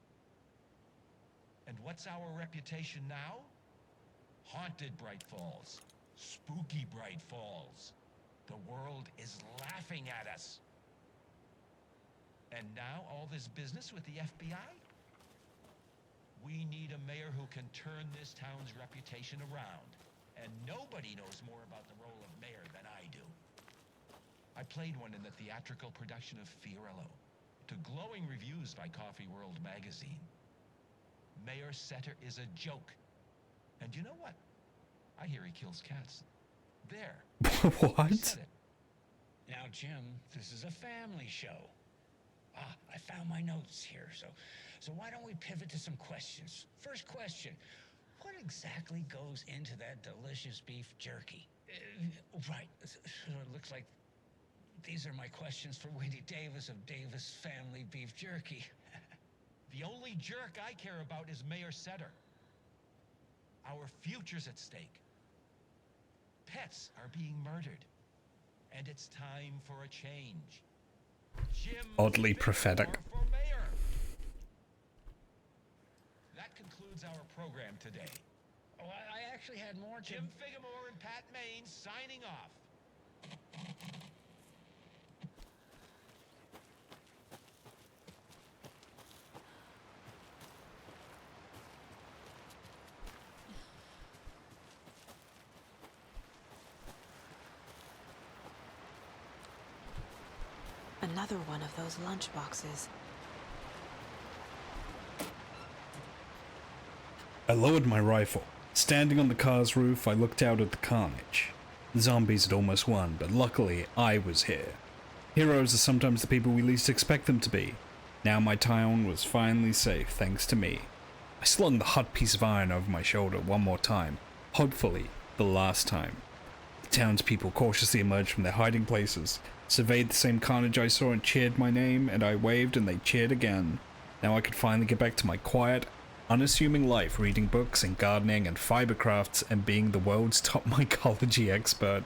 And what's our reputation now? Haunted Bright Falls. Spooky Bright Falls. The world is laughing at us. And now all this business with the FBI? We need a mayor who can turn this town's reputation around. And nobody knows more about the role of mayor than I do. I played one in the theatrical production of Fiorello, to glowing reviews by Coffee World magazine. Mayor Setter is a joke. And you know what? I hear he kills cats. There. What? I said it. Now, Jim, this is a family show. I found my notes here, so why don't we pivot to some questions? First question, what exactly goes into that delicious beef jerky? Right, so it looks like these are my questions for Wendy Davis of Davis Family Beef Jerky. The only jerk I care about is Mayor Setter. Our future's at stake. Pets are being murdered. And it's time for a change. Jim Oddly prophetic. for mayor. That concludes our program today. Oh, I actually had more, Jim Figamore and Pat Maine signing off. Another one of those lunch boxes. I lowered my rifle. Standing on the car's roof, I looked out at the carnage. The zombies had almost won, but luckily, I was here. Heroes are sometimes the people we least expect them to be. Now my town was finally safe, thanks to me. I slung the hot piece of iron over my shoulder one more time, hopefully the last time. The townspeople cautiously emerged from their hiding places, surveyed the same carnage I saw and cheered my name, and I waved and they cheered again. Now I could finally get back to my quiet, unassuming life, reading books and gardening and fiber crafts and being the world's top mycology expert.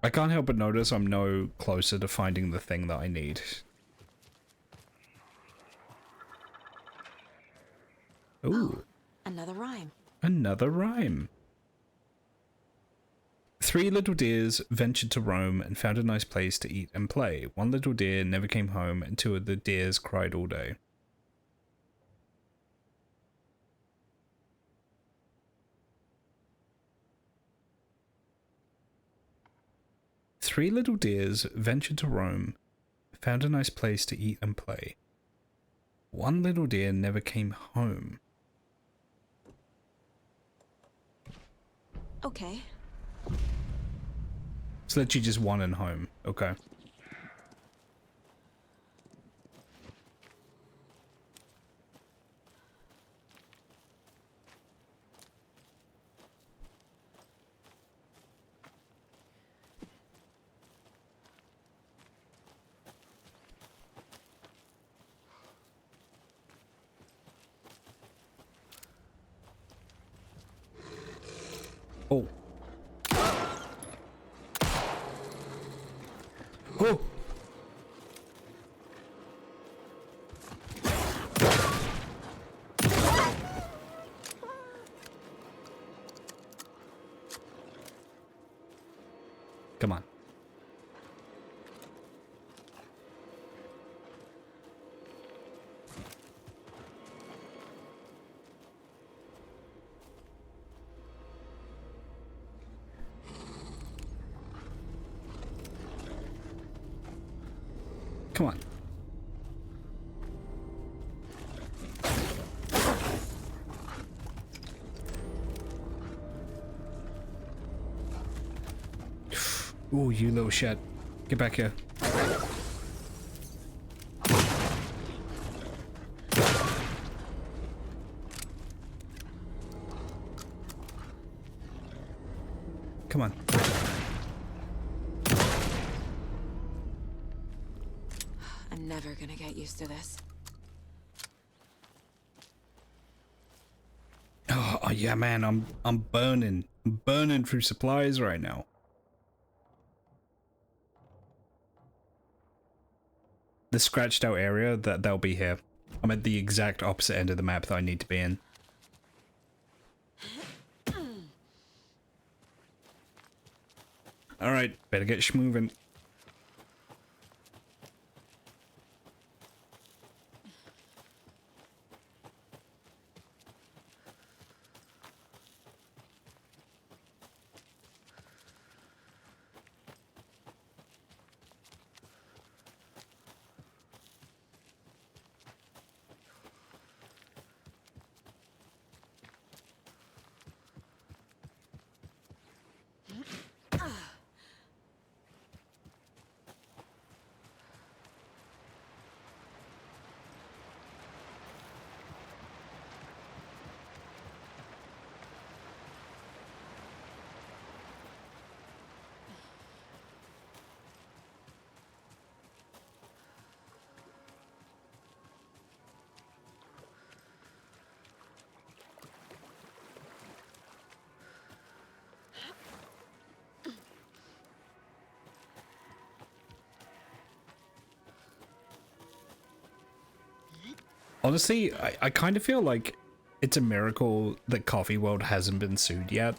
I can't help but notice I'm no closer to finding the thing that I need. Ooh. Another rhyme. Another rhyme. 3 little deers ventured to roam and found a nice place to eat and play. 1 little deer never came home and 2 of the deers cried all day. Three little deers ventured to roam, found a nice place to eat and play. 1 little deer never came home. Okay. It's literally just 1 and home. Okay. Oh. Oh. Come on. Come on. Ooh, you little shit. Get back here. Come on. I'm never gonna get used to this. Oh yeah, man, I'm burning. I'm burning through supplies right now. The scratched out area, they'll be here. I'm at the exact opposite end of the map that I need to be in. Alright, better get schmoving. Honestly, I kind of feel like it's a miracle that Coffee World hasn't been sued yet.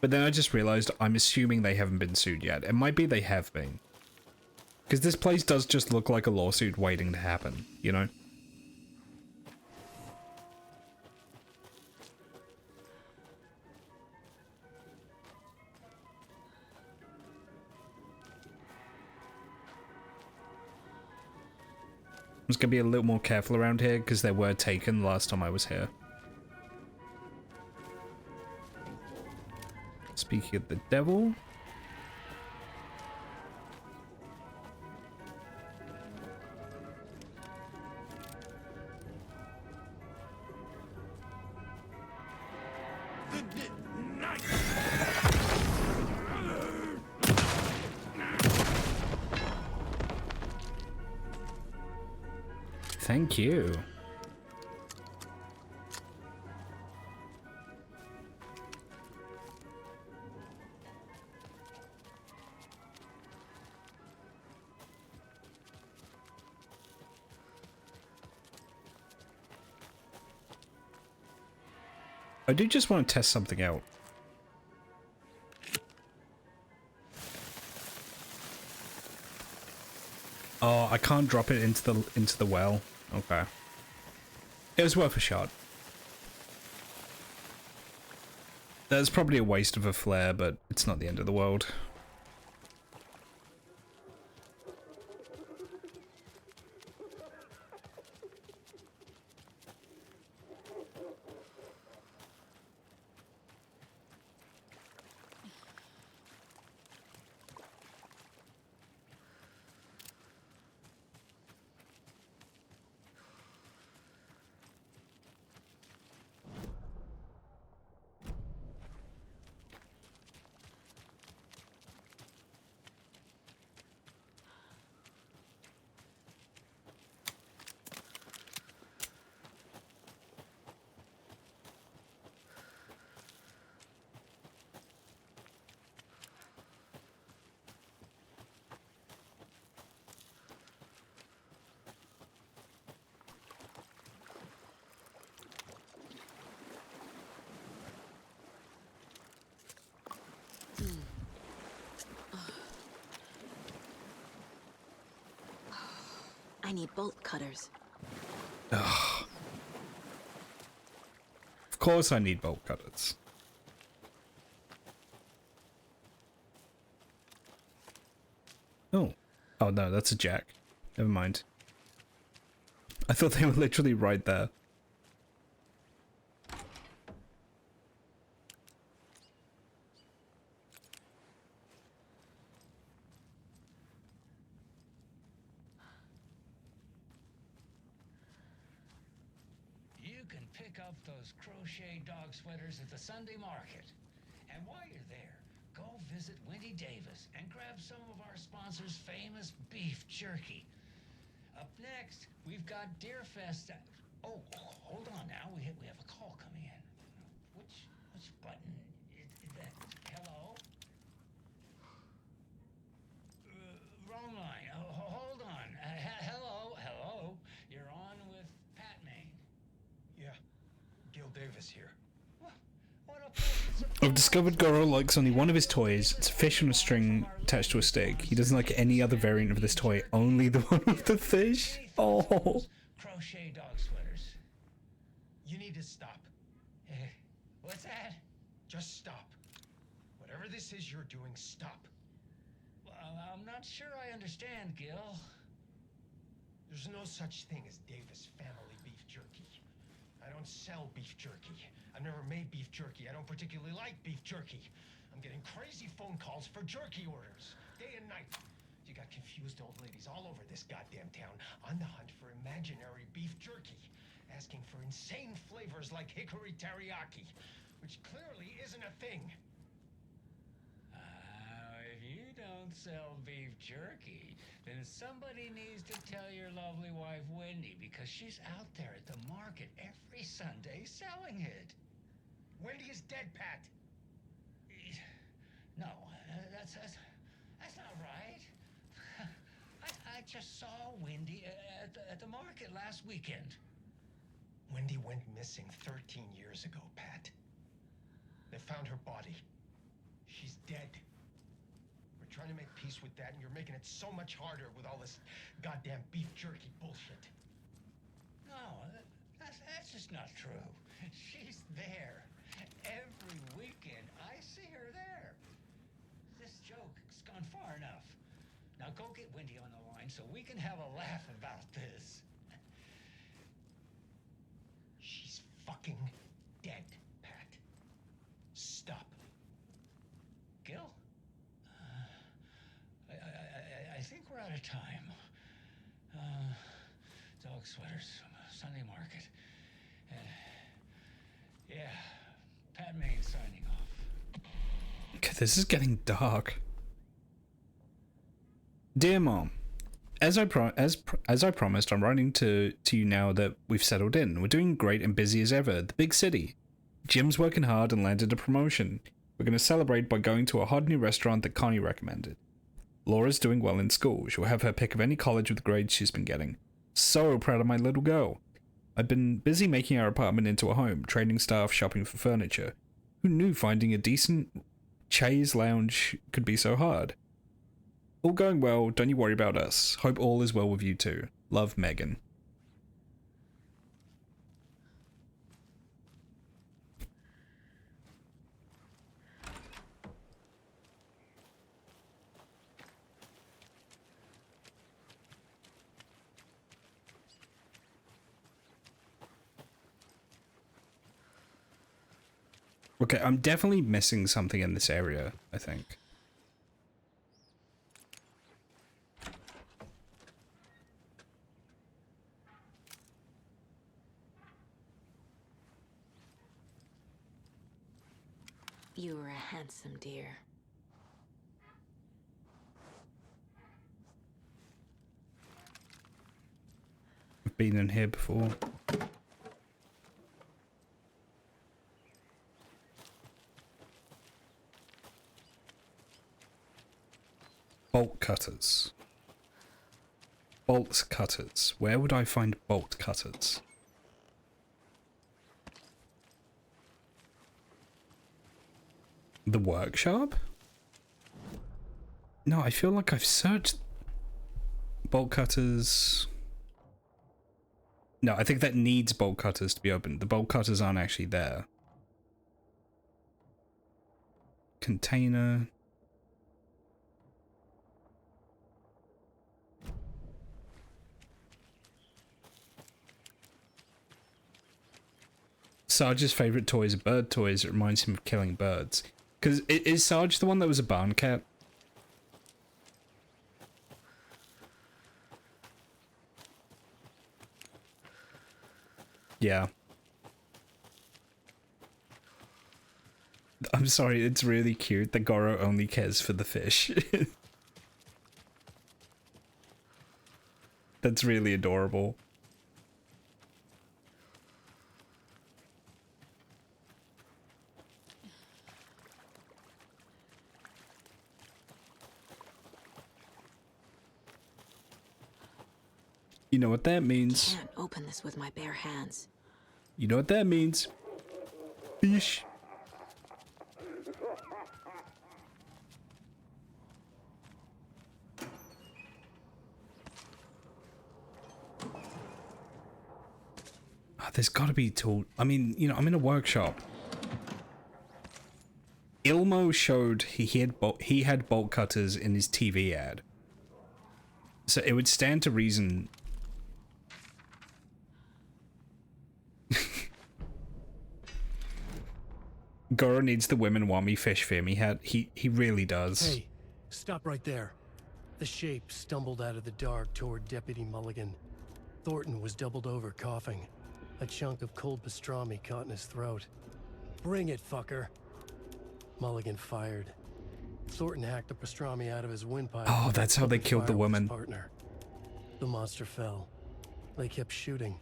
But then I just realized I'm assuming they haven't been sued yet. It might be they have been. Because this place does just look like a lawsuit waiting to happen, you know? I'm just gonna be a little more careful around here because they were taken last time I was here. Speaking of the devil, Thank you. I do just want to test something out. Oh, I can't drop it into the well. Okay. It was worth a shot. That's probably a waste of a flare, but it's not the end of the world. I need bolt cutters. Ugh. Of course I need bolt cutters. Oh. Oh no, that's a jack. Never mind. I thought they were literally right there. You can pick up those crochet dog sweaters at the Sunday market. And while you're there, go visit Wendy Davis and grab some of our sponsor's famous beef jerky. Up next, we've got Deerfest. Oh, hold on now. We have a call coming in. Which button is that? Hello? Wrong line. Hold on. Hello. You're on with Pat Maine. Yeah, Gil Davis here. I've discovered Goro likes only one of his toys. It's a fish on a string attached to a stake. He doesn't like any other variant of this toy, only the one with the fish. Oh. Crochet dog sweaters. You need to stop. What's that? Just stop. Whatever this is you're doing, stop. Well, I'm not sure I understand, Gil. There's no such thing as Davis Family Beef Jerky. I don't sell beef jerky. I've never made beef jerky. I don't particularly like beef jerky. I'm getting crazy phone calls for jerky orders, day and night. You got confused old ladies all over this goddamn town on the hunt for imaginary beef jerky, asking for insane flavors like hickory teriyaki, which clearly isn't a thing. If you don't sell beef jerky, then somebody needs to tell your lovely wife Wendy, because she's out there at the market every Sunday selling it. Wendy is dead, Pat. No, that's not right. I just saw Wendy at the market last weekend. Wendy went missing 13 years ago, Pat. They found her body. She's dead. We're trying to make peace with that, and you're making it so much harder with all this goddamn beef jerky bullshit. No, that's just not true. She's there. Every weekend, I see her there. This joke's gone far enough. Now go get Wendy on the line so we can have a laugh about this. She's fucking dead, Pat. Stop. Gil? I think we're out of time. Dog sweaters, Sunday market. Yeah, Pat Maine signing off. Okay, this is getting dark. Dear Mom, as I promised, I'm writing to you now that we've settled in. We're doing great and busy as ever. The big city. Jim's working hard and landed a promotion. We're going to celebrate by going to a hot new restaurant that Connie recommended. Laura's doing well in school. She'll have her pick of any college with the grades she's been getting. So proud of my little girl. I've been busy making our apartment into a home, training staff, shopping for furniture. Who knew finding a decent chaise lounge could be so hard? All going well, don't you worry about us. Hope all is well with you too. Love, Megan. Okay, I'm definitely missing something in this area, I think. You were a handsome deer. I've been in here before. Bolt cutters. Bolt cutters. Where would I find bolt cutters? The workshop? No, I feel like I've searched bolt cutters. No, I think that needs bolt cutters to be opened. The bolt cutters aren't actually there. Container. Sarge's favorite toys are bird toys. It reminds him of killing birds. Because is Sarge the one that was a barn cat? Yeah. I'm sorry, it's really cute that Goro only cares for the fish. That's really adorable. You know what that means. I can't open this with my bare hands. You know what that means. Fish. Oh, there's got to be tool. I mean, you know, I'm in a workshop. Ilmo showed he had bolt cutters in his TV ad. So it would stand to reason. Goro needs the women want me fish fam. He really does. Hey, stop right there. The shape stumbled out of the dark toward Deputy Mulligan. Thornton was doubled over, coughing. A chunk of cold pastrami caught in his throat. Bring it, fucker. Mulligan fired. Thornton hacked the pastrami out of his windpipe. Oh, that's how they killed the woman. Partner. The monster fell. They kept shooting.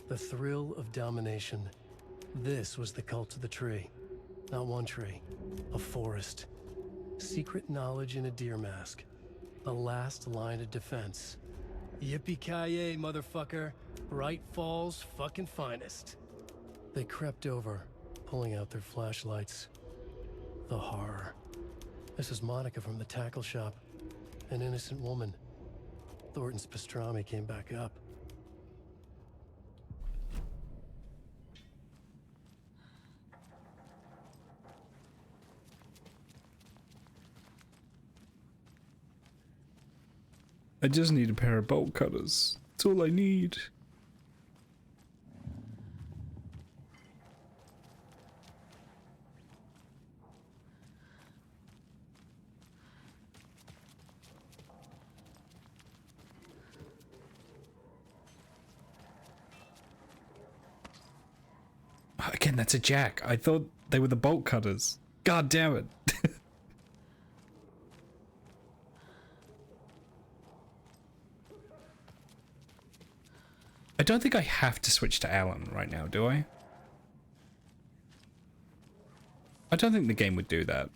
The thrill of domination. This was the cult of the tree. Not one tree, a forest. Secret knowledge in a deer mask. The last line of defense. Yippee-ki-yay, motherfucker. Bright Falls' fucking finest. They crept over, pulling out their flashlights. The horror. This is Monica from the tackle shop. An innocent woman. Thornton's pastrami came back up. I just need a pair of bolt cutters. That's all I need. Again, that's a jack. I thought they were the bolt cutters. God damn it. I don't think I have to switch to Alan right now, do I? I don't think the game would do that.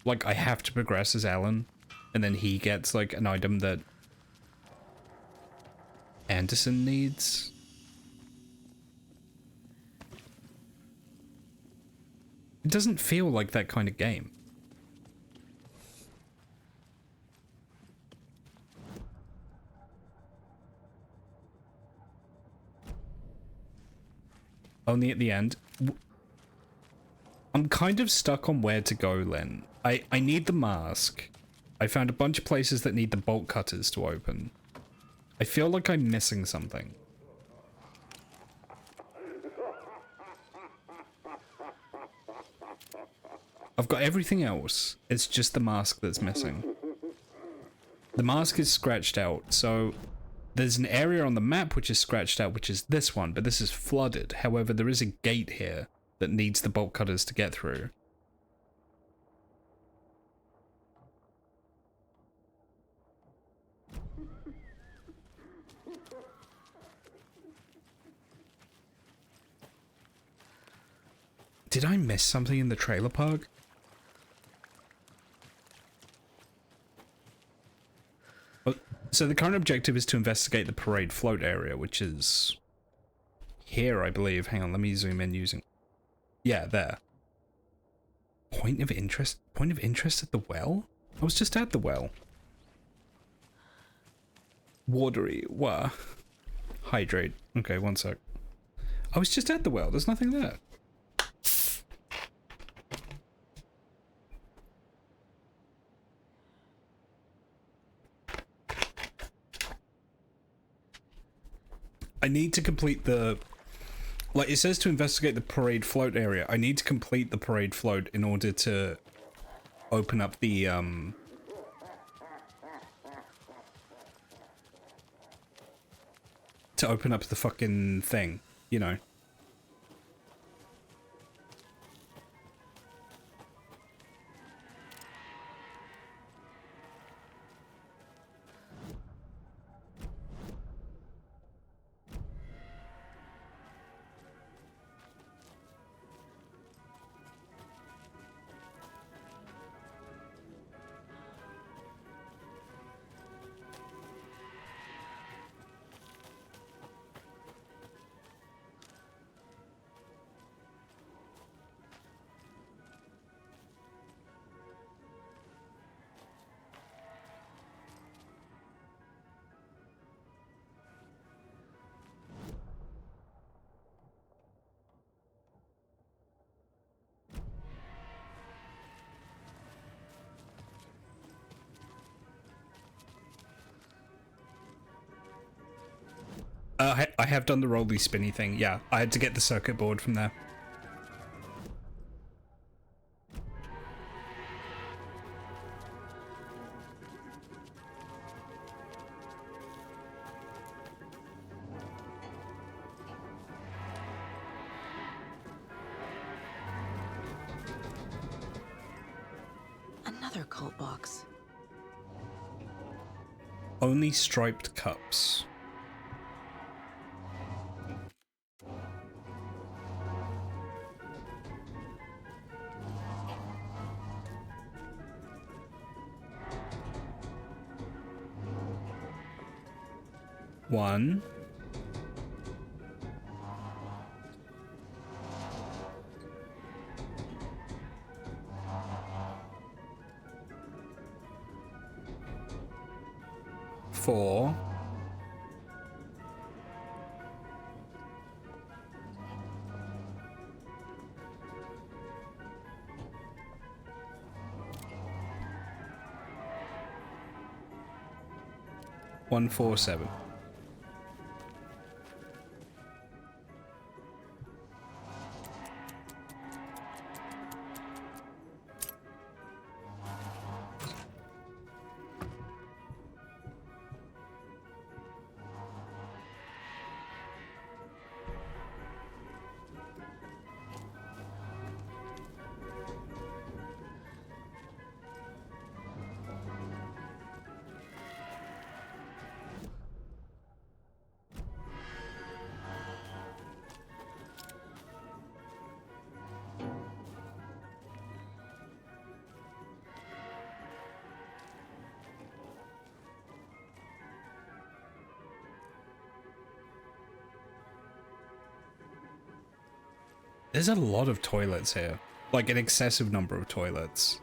Like, I have to progress as Alan, and then he gets, like, an item that Anderson needs. It doesn't feel like that kind of game. Only at the end. I'm kind of stuck on where to go, Len. I need the mask. I found a bunch of places that need the bolt cutters to open. I feel like I'm missing something. I've got everything else. It's just the mask that's missing. The mask is scratched out, so there's an area on the map which is scratched out, which is this one, but this is flooded. However, there is a gate here that needs the bolt cutters to get through. Did I miss something in the trailer park? So the current objective is to investigate the parade float area, which is here, I believe. Hang on, let me zoom in using... Yeah, there. Point of interest? Point of interest at the well? I was just at the well. Watery. Wah. Hydrate. Okay, one sec. I was just at the well. There's nothing there. I need to complete the... Like, it says to investigate the parade float area. I need to complete the parade float in order to open up the, to open up the fucking thing, you know. I have done the rolly spinny thing, yeah. I had to get the circuit board from there. Another cult box. Only striped cups. One. Four. One, 4, 7. There's a lot of toilets here. Like, an excessive number of toilets.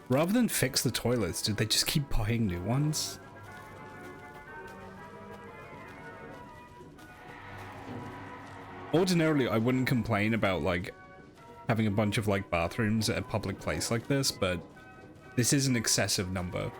Rather than fix the toilets, did they just keep buying new ones? Ordinarily, I wouldn't complain about, like, having a bunch of, like, bathrooms at a public place like this, but this is an excessive number.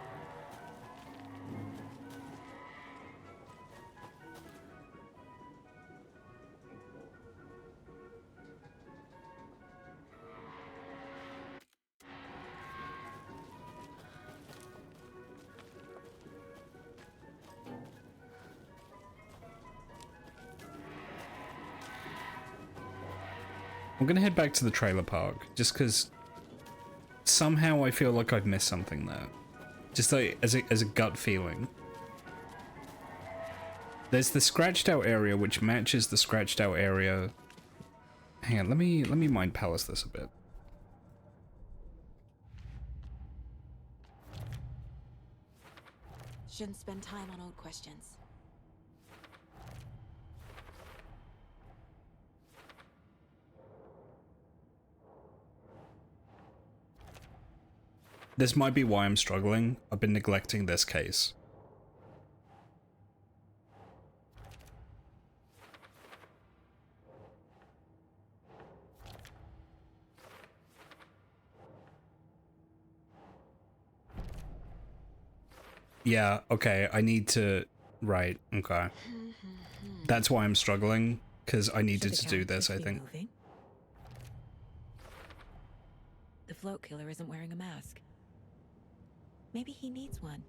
I'm gonna head back to the trailer park, just because somehow I feel like I've missed something there. Just like, as a gut feeling. There's the scratched out area, which matches the scratched out area. Hang on, let me mind palace this a bit. Shouldn't spend time on old questions. This might be why I'm struggling. I've been neglecting this case. Yeah, okay, I need to... Right, okay. That's why I'm struggling, because I needed to do this, I think. The float killer isn't wearing a mask. Maybe he needs one.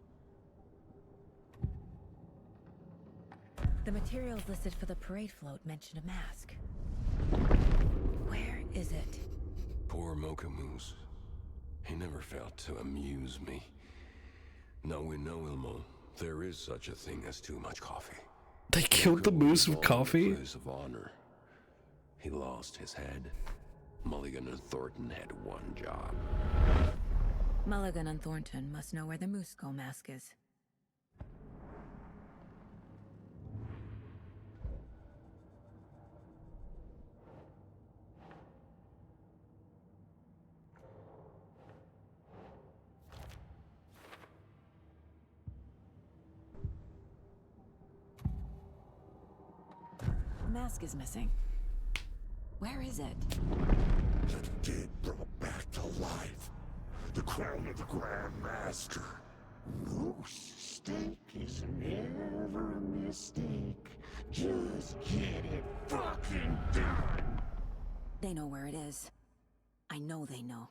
The materials listed for the parade float mention a mask. Where is it? Poor Mocha Moose. He never failed to amuse me. Now we know, Ilmo, there is such a thing as too much coffee. They killed the moose with coffee? Place of honor. He lost his head. Mulligan and Thornton had one job. Mulligan and Thornton must know where the Moose Skull mask is. The mask is missing. Where is it? The dead brought back to life. The crown of the Grand Master. Moose steak is never a mistake. Just get it fucking done. They know where it is. I know they know.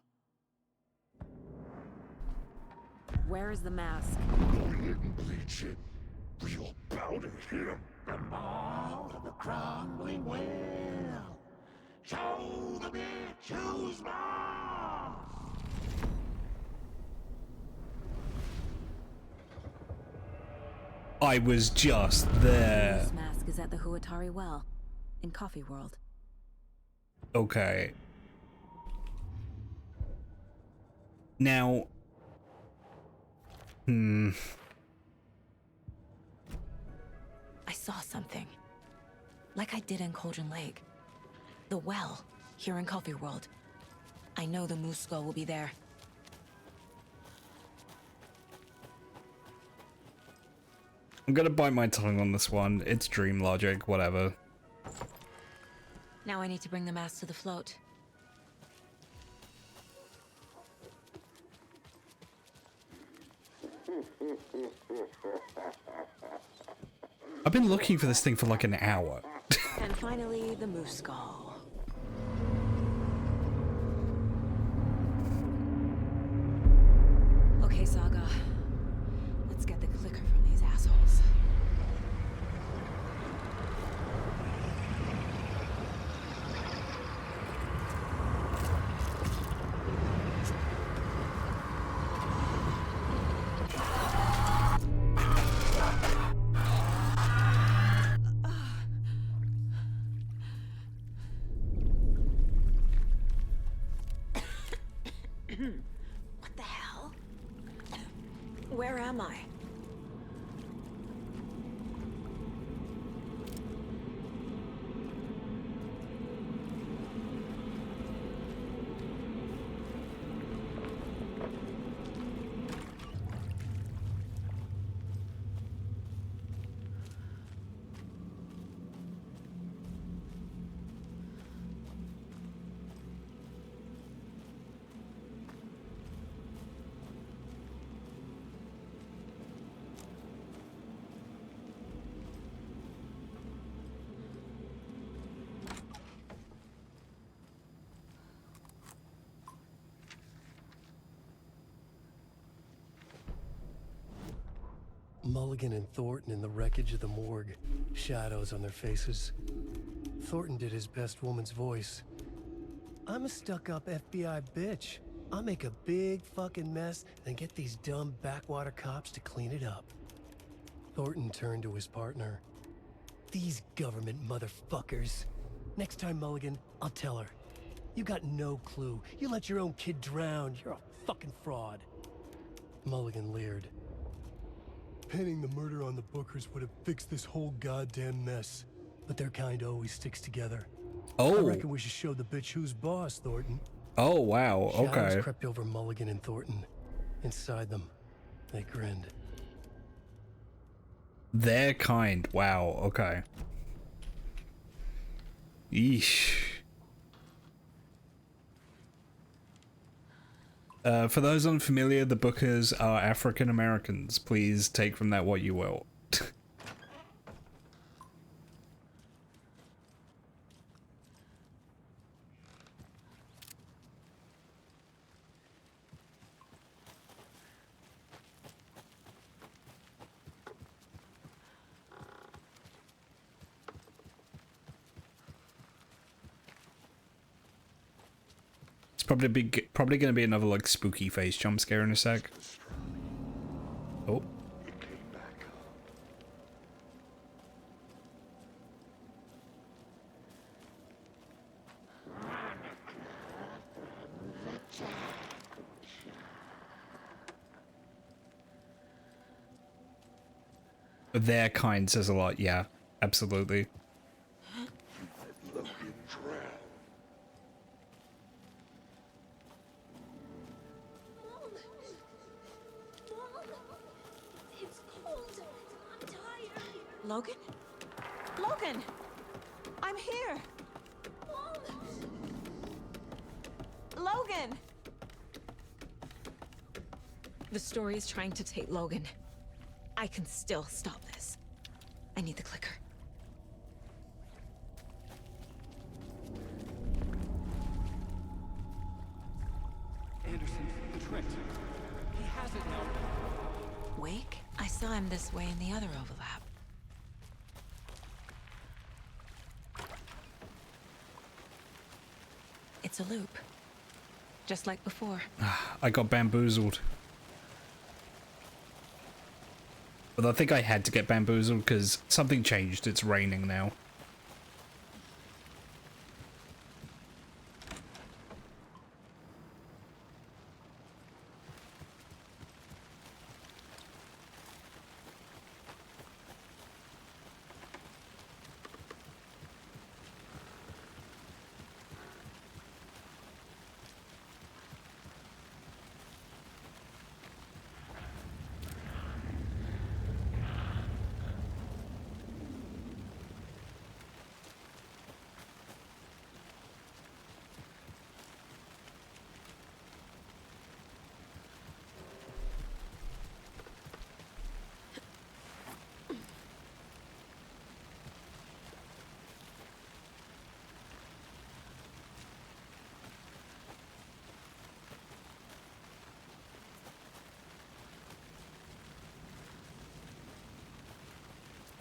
Where is the mask? Go ahead and bleach it. Real powder him. The maw of the crumbling well. Show the bitch who's boss. I was just there. This mask is at the Huatari Well, in Coffee World. Okay. Now... I saw something. Like I did in Cauldron Lake. The well, here in Coffee World. I know the Moose Skull will be there. I'm gonna bite my tongue on this one. It's dream logic, whatever. Now I need to bring the mask to the float. I've been looking for this thing for like an hour. And finally, the Moose Skull. Okay, Saga. Let's get the clicker from these assholes. What the hell? Where am I? Mulligan and Thornton in the wreckage of the morgue, shadows on their faces. Thornton did his best woman's voice. I'm a stuck-up FBI bitch. I'll make a big fucking mess and get these dumb backwater cops to clean it up. Thornton turned to his partner. These government motherfuckers. Next time, Mulligan, I'll tell her. You got no clue. You let your own kid drown. You're a fucking fraud. Mulligan leered. Pinning the murder on the Bookers would have fixed this whole goddamn mess. But their kind always sticks together. Oh. I reckon we should show the bitch who's boss, Thornton. Oh, wow. Shadows Okay. crept over Mulligan and Thornton. Inside them, they grinned. Their kind. Wow. Okay. Yeesh. For those unfamiliar, the Bookers are African Americans. Please take from that what you will. Probably going to be another like spooky face jump scare in a sec. Oh. Their kind says a lot, yeah, absolutely. Logan? Logan! I'm here! Logan! The story is trying to take Logan. I can still stop this. I need the clicker. Anderson, tricked. He has it now. Wake? I saw him this way in the other overlap. It's a loop. Just like before. I got bamboozled. But I think I had to get bamboozled because something changed. It's raining now.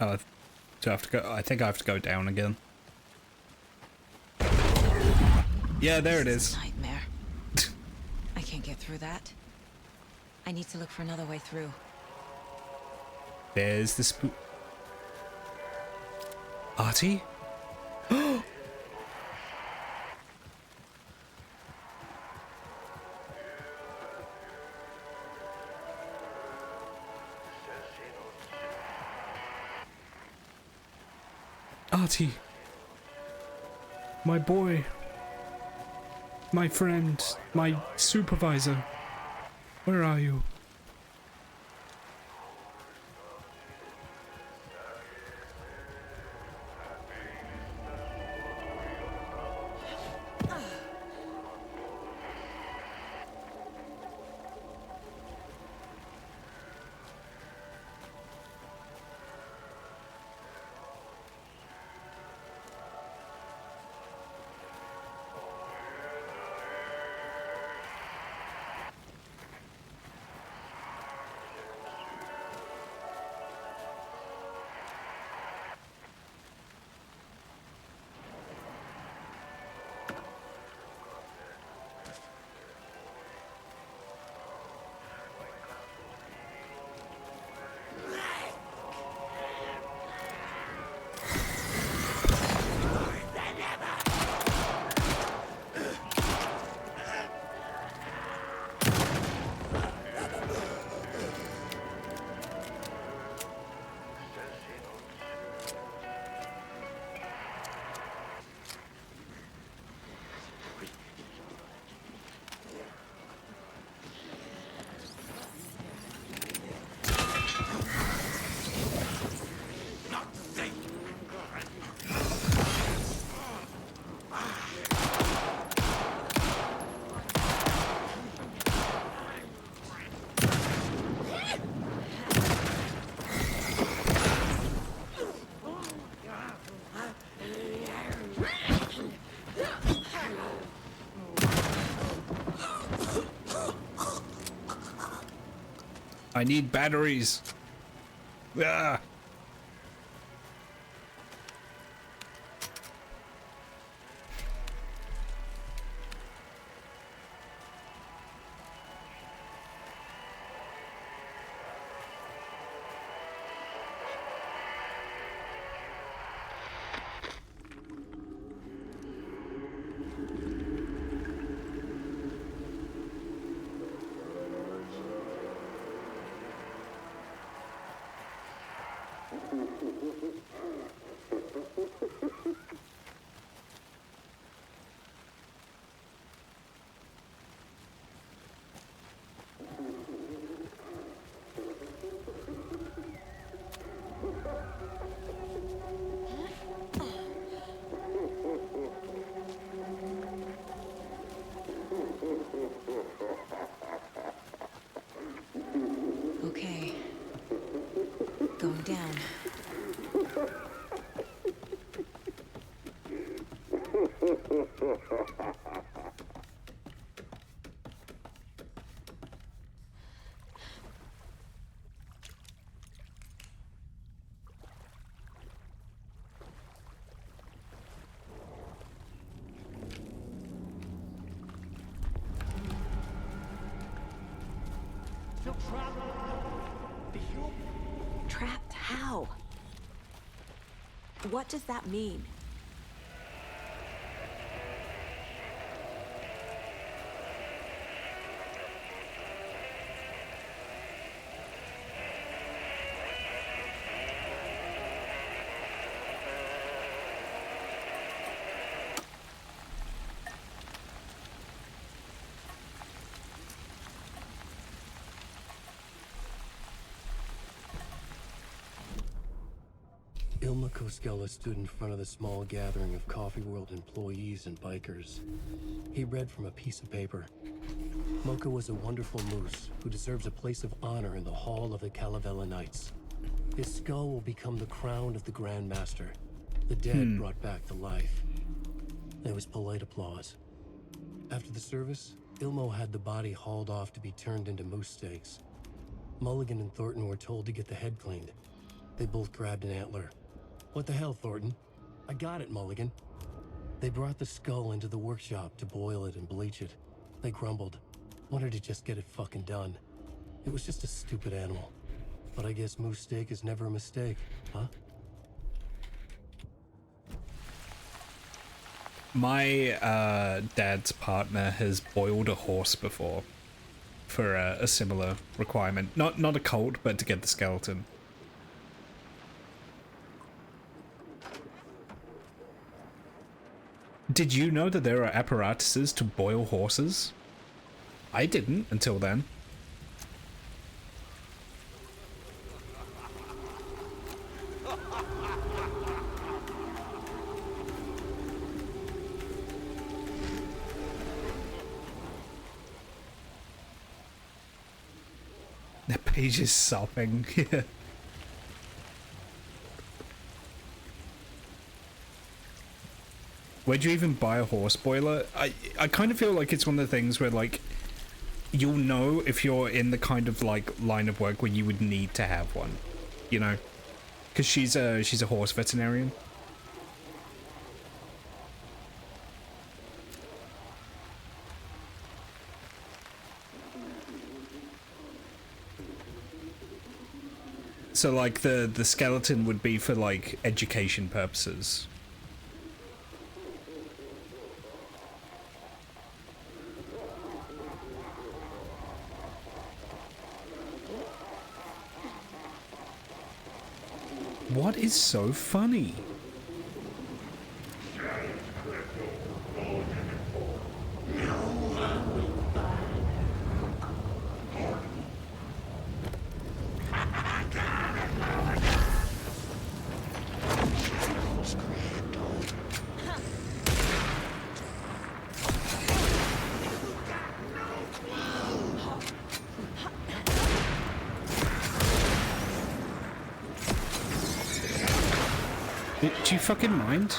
Oh, do I have to go? I think I have to go down again. Yeah, there it is. Nightmare. I can't get through that. I need to look for another way through. There's the spook. Artie? Artie. My boy. My friend. My supervisor. Where are you? I need batteries. Ah. Okay. Going down. Trapped how? What does that mean? Ilma Koskela stood in front of the small gathering of Coffee World employees and bikers. He read from a piece of paper. Mocha was a wonderful moose who deserves a place of honor in the hall of the Calavella Knights. His skull will become the crown of the Grand Master, the dead brought back to life. There was polite applause. After the service, Ilmo had the body hauled off to be turned into moose steaks. Mulligan and Thornton were told to get the head cleaned. They both grabbed an antler. What the hell, Thornton? I got it, Mulligan. They brought the skull into the workshop to boil it and bleach it. They grumbled. Wanted to just get it fucking done. It was just a stupid animal. But I guess moose steak is never a mistake, huh? My dad's partner has boiled a horse before for a similar requirement. Not a cult, but to get the skeleton. Did you know that there are apparatuses to boil horses? I didn't until then. The page is sopping. Where'd you even buy a horse boiler? I kind of feel like it's one of the things where, like, you'll know if you're in the kind of, like, line of work where you would need to have one, you know? Because she's a horse veterinarian. So, like, the skeleton would be for, like, education purposes. What is so funny? Do you fucking mind?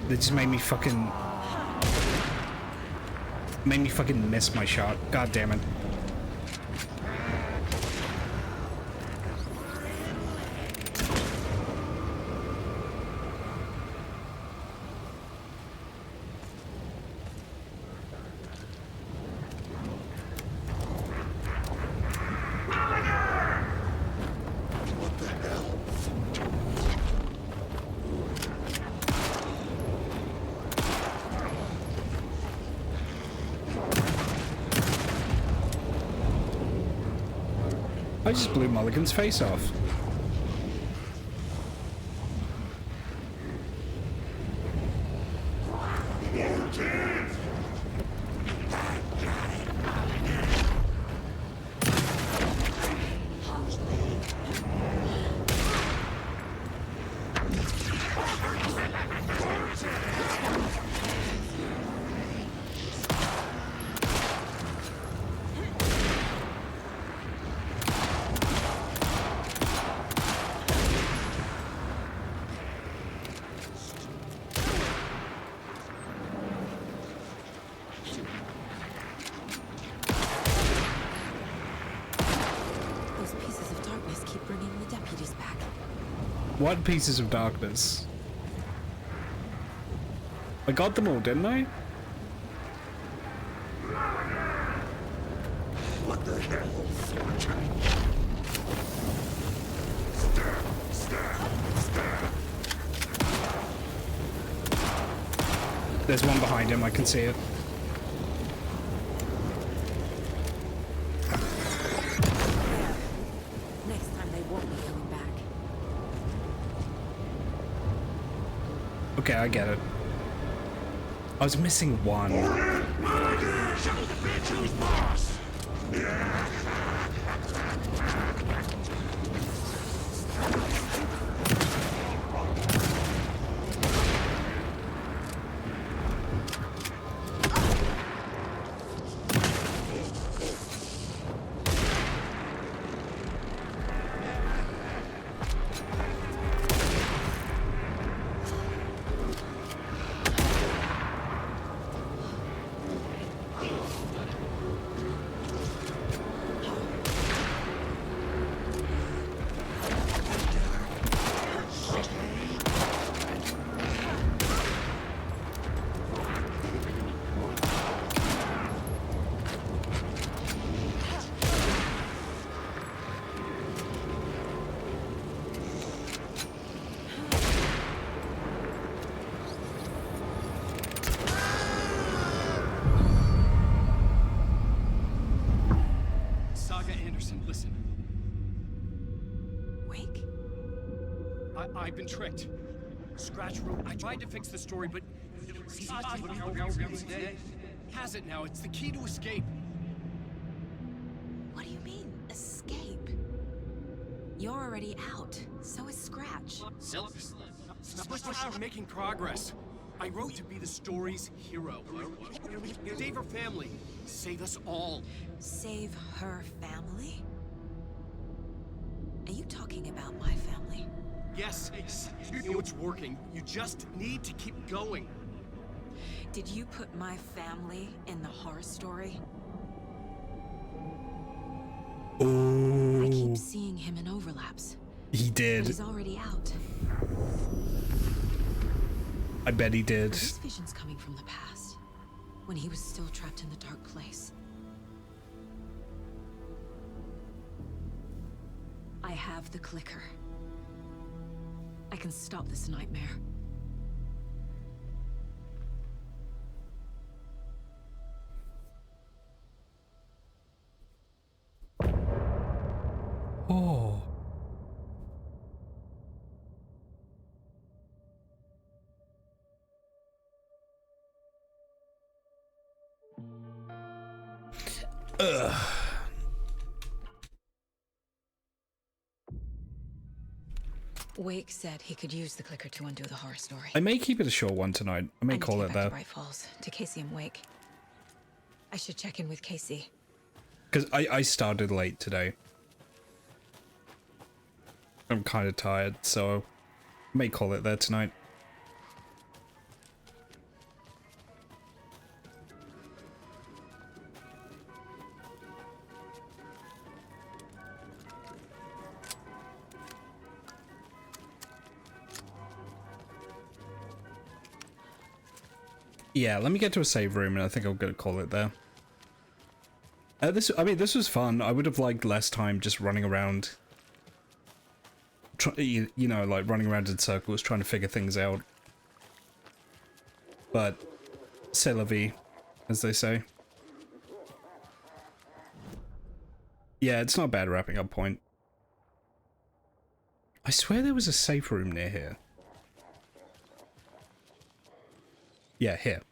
They just made me fucking miss my shot. God damn it. I just blew Mulligan's face off. What pieces of darkness? I got them all, didn't I? What the hell? There's one behind him, I can see it. Next time they won't be coming back. Okay, I get it. I was missing one. Listen. Wake? I've been tricked. Scratch wrote. I tried to fix the story, but has it now. It's the key to escape. What do you mean, escape? You're already out. So is Scratch. We're making progress. I wrote to be the story's hero. Save her family. Save us all. Save her family? Are you talking about my family? Yes, you know it's working. You just need to keep going. Did you put my family in the horror story? Oh. I keep seeing him in overlaps. He did. But he's already out. I bet he did. Are these visions coming from the past, when he was still trapped in the dark place? I have the clicker. I can stop this nightmare. Oh. Ugh. Wake said he could use the clicker to undo the horror story. I may keep it a short one tonight. I may call it that. Bright Falls to Casey and Wake. I should check in with Casey. Because I started late today. I'm kind of tired, so I may call it there tonight. Yeah, let me get to a save room and I think I'm gonna call it there. This was fun. I would have liked less time just running around. You know, like running around in circles trying to figure things out. But, c'est la vie, as they say. Yeah, it's not a bad wrapping up point. I swear there was a safe room near here. Yeah, here.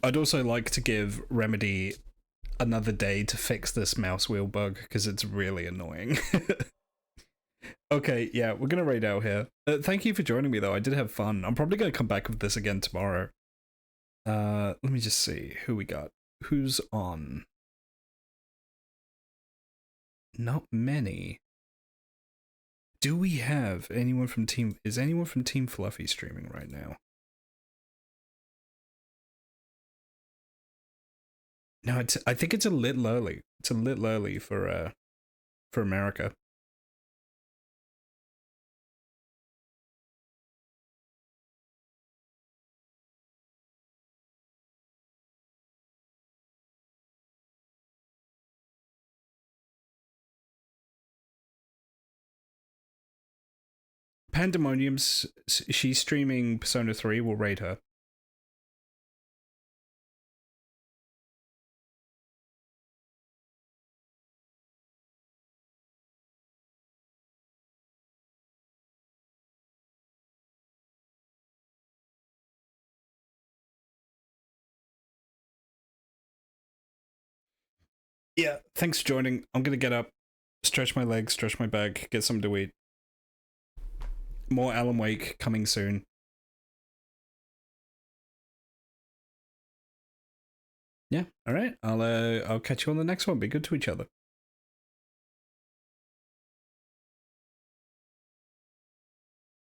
I'd also like to give Remedy another day to fix this mouse wheel bug, because it's really annoying. Okay, yeah, we're gonna raid out here. Thank you for joining me, though. I did have fun. I'm probably gonna come back with this again tomorrow. Let me just see who we got. Who's on? Not many. Do we have anyone from Team... Is anyone from Team Fluffy streaming right now? No, I think it's a little early. It's a little early for America. Pandemonium's... She's streaming Persona 3. We'll raid her. Yeah, thanks for joining. I'm gonna get up, stretch my legs, stretch my back, get something to eat. More Alan Wake coming soon. Yeah, alright. I'll catch you on the next one. Be good to each other.